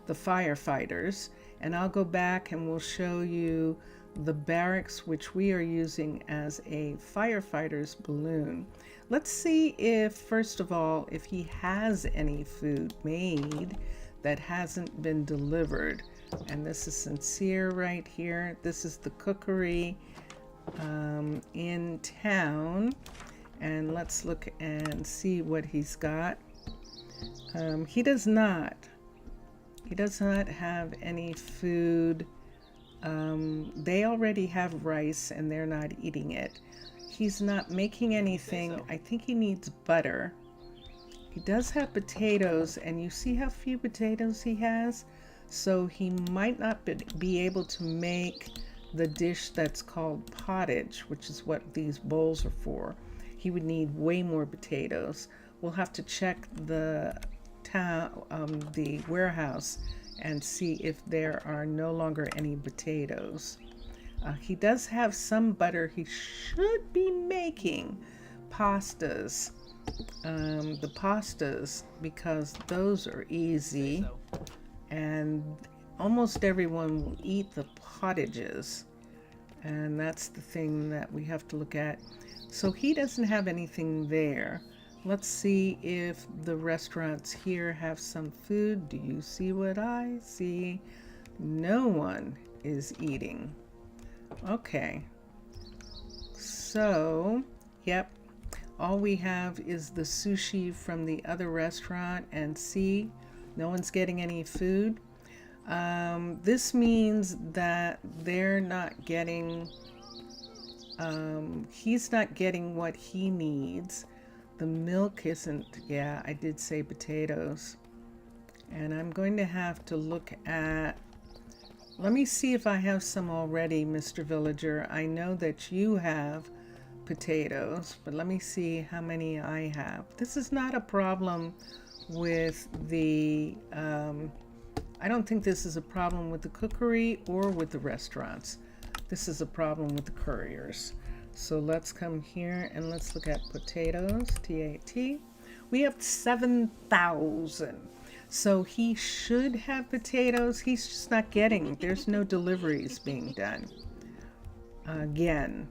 the firefighters. And I'll go back and we'll show you the barracks, which we are using as a firefighter's balloon. Let's see if, first of all, if he has any food made that hasn't been delivered. And this is Sincere right here. This is the cookery in town. And let's look and see what he's got. He does not have any food. They already have rice and they're not eating it. He's not making anything. I think he needs butter. He does have potatoes, and you see how few potatoes he has? So he might not be able to make the dish that's called pottage, which is what these bowls are for. He would need way more potatoes. We'll have to check the the warehouse and see if there are no longer any potatoes. He does have some butter. He should be making pastas. The pastas, because those are easy, and almost everyone will eat the pottages, and that's the thing that we have to look at. So he doesn't have anything there. Let's see if the restaurants here have some food. Do you see what I see? No one is eating. Okay, so yep, all we have is the sushi from the other restaurant, and see, no one's getting any food. This means that they're not getting, he's not getting what he needs. The milk isn't, yeah, I did say potatoes. And I'm going to have to look at, let me see if I have some already, Mr. Villager. I know that you have potatoes, but let me see how many I have. This is not a problem with the, I don't think this is a problem with the cookery or with the restaurants. This is a problem with the couriers. So let's come here and let's look at potatoes, T-A-T. We have 7,000. So he should have potatoes. He's just not getting, there's no deliveries being done. Again.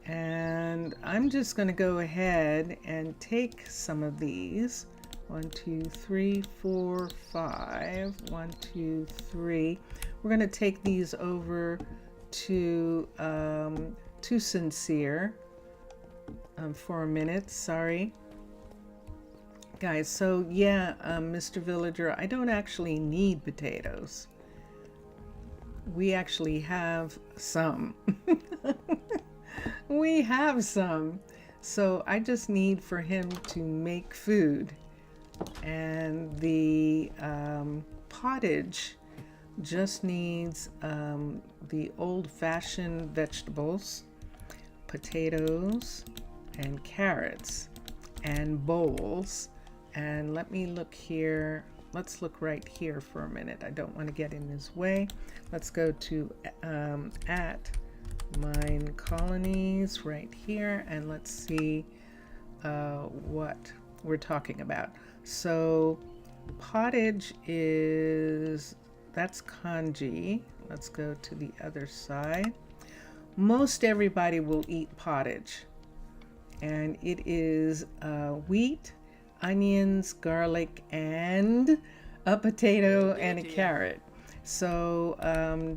And I'm just going to go ahead and take some of these. 1, 2, 3, 4, 5. 1, 2, 3. We're going to take these over to Sincere for a minute. Sorry. Guys, so yeah, Mr. Villager, I don't actually need potatoes. We actually have some. We have some. So I just need for him to make food. And the pottage just needs the old-fashioned vegetables, potatoes, and carrots, and bowls. And let me look here. Let's look right here for a minute. I don't want to get in his way. Let's go to at Minecolonies right here, and let's see what we're talking about. So pottage is, that's kanji. Let's go to the other side. Most everybody will eat pottage, and it is wheat, onions, garlic, and a potato and a carrot. So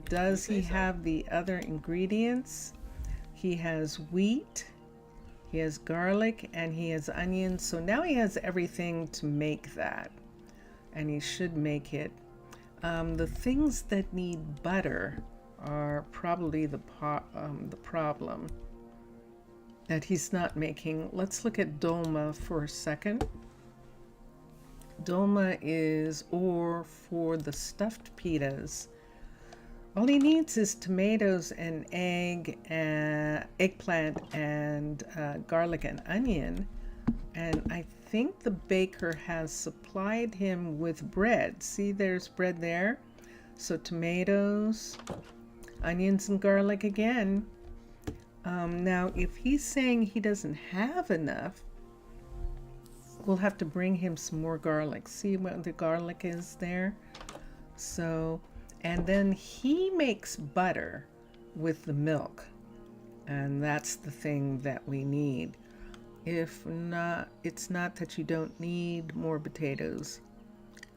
does he have the other ingredients? He has wheat, he has garlic, and he has onions. So now he has everything to make that, and he should make it. The things that need butter are probably the problem that he's not making. Let's look at dolma for a second. Dolma is or for the stuffed pitas. All he needs is tomatoes and eggplant and garlic and onion. And I think the baker has supplied him with bread. See, there's bread there. So tomatoes, onions, and garlic again. Now, if he's saying he doesn't have enough, we'll have to bring him some more garlic. See what the garlic is there? So, and then he makes butter with the milk. And that's the thing that we need. If not, it's not that you don't need more potatoes.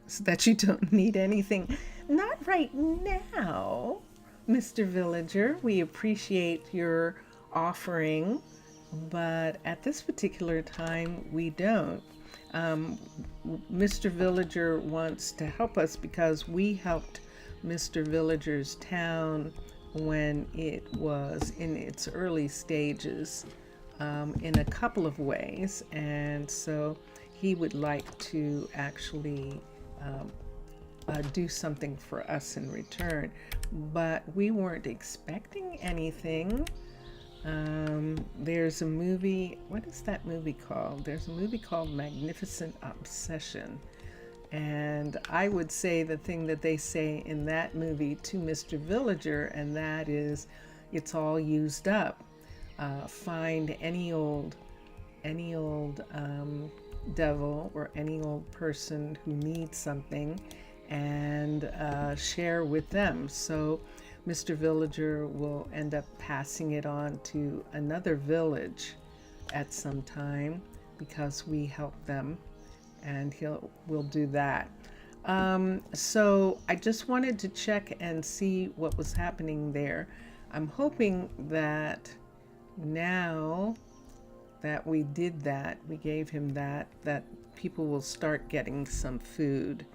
It's that you don't need anything. Not right now, Mr. Villager. We appreciate your offering, but at this particular time, we don't. Mr. Villager wants to help us because we helped Mr. Villager's town when it was in its early stages in a couple of ways, and so he would like to actually do something for us in return, but we weren't expecting anything. There's a movie, what is that movie called? There's a movie called Magnificent Obsession, And I would say the thing that they say in that movie to Mr. Villager, and that is, it's all used up. Find any old devil or any old person who needs something and share with them. So Mr. Villager will end up passing it on to another village at some time because we help them, and we'll do that. So I just wanted to check and see what was happening there. I'm hoping that now that we did that, we gave him that people will start getting some food.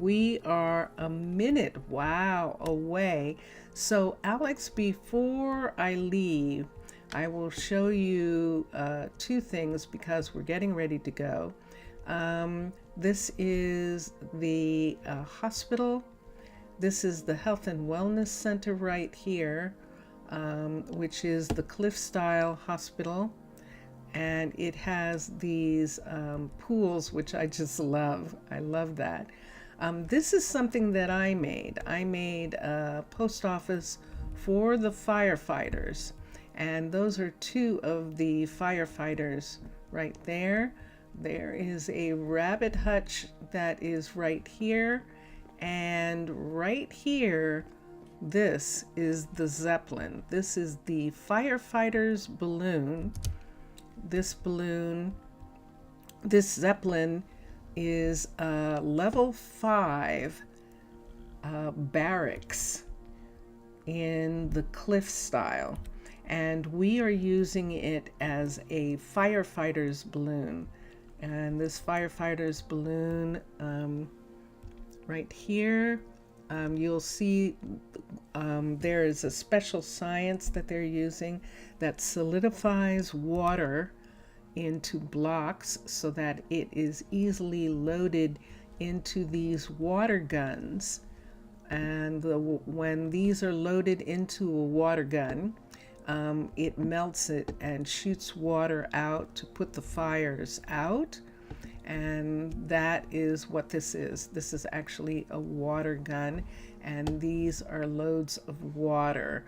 We are a minute, wow, away. So Alex, before I leave, I will show you two things because we're getting ready to go. This is the hospital. This is the Health and Wellness Center right here, which is the Cliff Style Hospital. And it has these pools, which I just love. I love that. This is something that I made. I made a post office for the firefighters. And those are two of the firefighters right there. There is a rabbit hutch that is right here. And right here, this is the Zeppelin. This is the firefighter's balloon. This Zeppelin is a level 5 barracks in the Cliff Style. And we are using it as a firefighter's balloon. And this firefighter's balloon right here, you'll see there is a special science that they're using that solidifies water into blocks so that it is easily loaded into these water guns. And when these are loaded into a water gun, it melts it and shoots water out to put the fires out. And that is what this is. This is actually a water gun, and these are loads of water.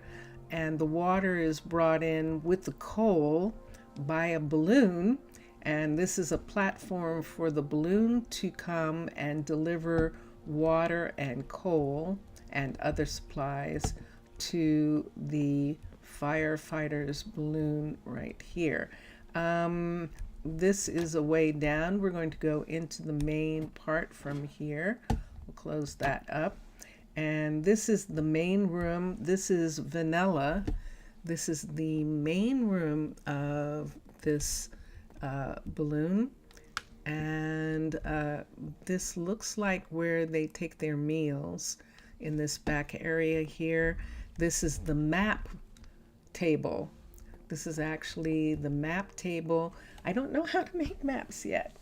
And the water is brought in with the coal by a balloon, and this is a platform for the balloon to come and deliver water and coal and other supplies to the firefighter's balloon right here. This is a way down. We're going to go into the main part from here. We'll close that up. And this is the main room. This is vanilla. This is the main room of this balloon. And this looks like where they take their meals in this back area here. This is the map table. This is actually the map table. I don't know how to make maps yet.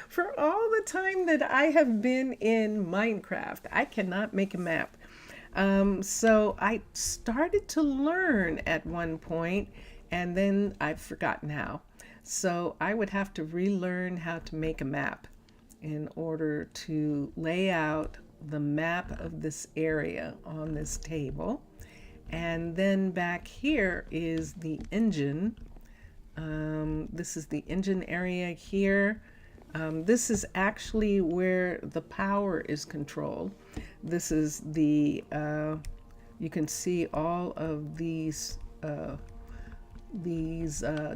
For all the time that I have been in Minecraft, I cannot make a map. So I started to learn at one point, and then I've forgotten how. So I would have to relearn how to make a map in order to lay out the map of this area on this table. And then back here is the engine. This is the engine area here. This is actually where the power is controlled. This is the, you can see all of these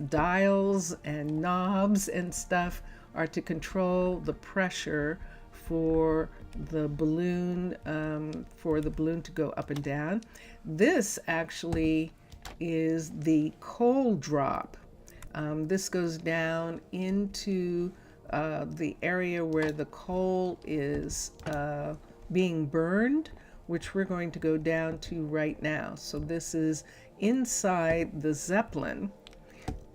dials and knobs and stuff are to control the pressure for the balloon, to go up and down. This actually is the coal drop. This goes down into the area where the coal is being burned, which we're going to go down to right now. So this is inside the Zeppelin,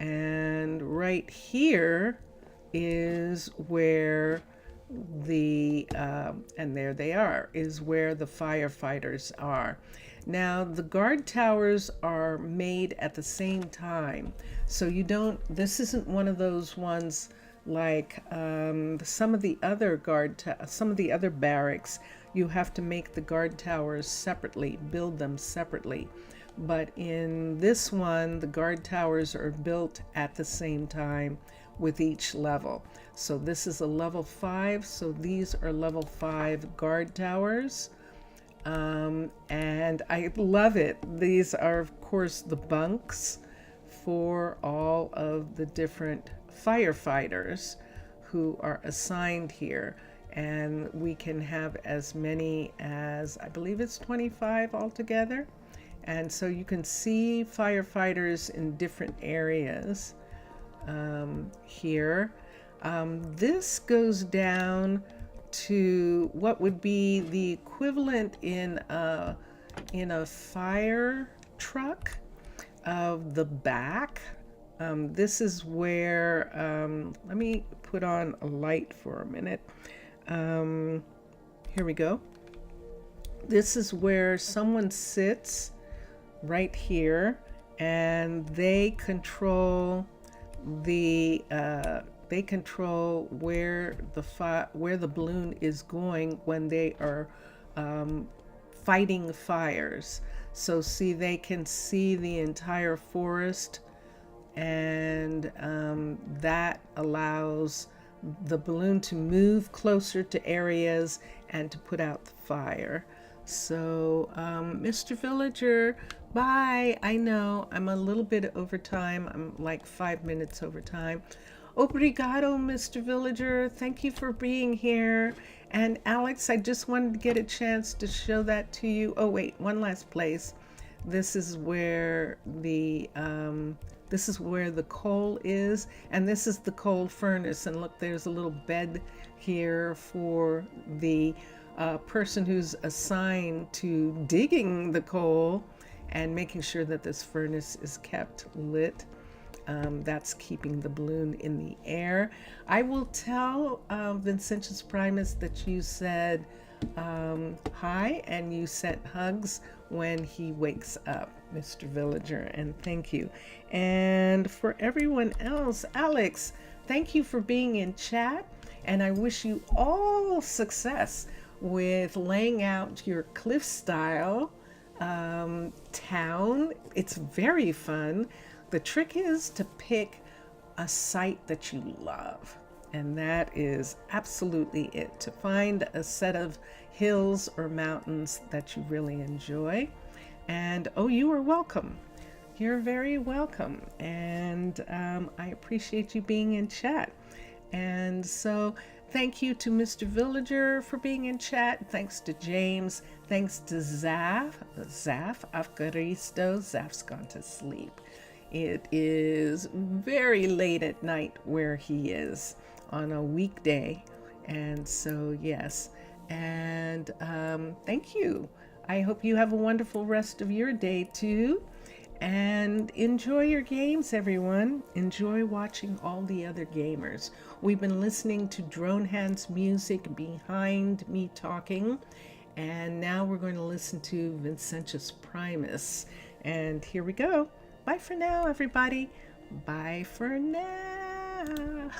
and right here is where and there they are, is where the firefighters are. Now the guard towers are made at the same time, so this isn't one of those ones like some of the other some of the other barracks, you have to make the guard towers separately, build them separately. But in this one, the guard towers are built at the same time with each level. So this is a level 5, so these are level 5 guard towers. And I love it. These are, of course, the bunks for all of the different firefighters who are assigned here. And we can have as many as, I believe it's 25 altogether. And so you can see firefighters in different areas here. This goes down to what would be the equivalent in a fire truck of the back. This is where, let me put on a light for a minute. Here we go. This is where someone sits right here, and they control the where the balloon is going when they are fighting fires. So see, they can see the entire forest, and that allows the balloon to move closer to areas and to put out the fire. So Mr. Villager, bye. I know I'm a little bit over time. I'm like 5 minutes over time. Obrigado, Mr. Villager. Thank you for being here. And Alex, I just wanted to get a chance to show that to you. Oh wait, one last place. This is where the coal is, and this is the coal furnace. And look, there's a little bed here for the person who's assigned to digging the coal and making sure that this furnace is kept lit. That's keeping the balloon in the air. I will tell Vincentius Primus that you said hi, and you sent hugs when he wakes up, Mr. Villager, and thank you. And for everyone else, Alex, thank you for being in chat, and I wish you all success with laying out your cliff style town. It's very fun. The trick is to pick a site that you love, and that is absolutely it. To find a set of hills or mountains that you really enjoy. And oh, you are welcome. You're very welcome. And I appreciate you being in chat. And so thank you to Mr. Villager for being in chat. Thanks to James. Thanks to Zaf. Afgaristo. Zaf's gone to sleep. It is very late at night where he is on a weekday. And so, yes. And thank you. I hope you have a wonderful rest of your day too. And enjoy your games, everyone. Enjoy watching all the other gamers. We've been listening to Drone Hand's music behind me talking. And now we're going to listen to Vincentius Primus. And here we go. Bye for now, everybody. Bye for now.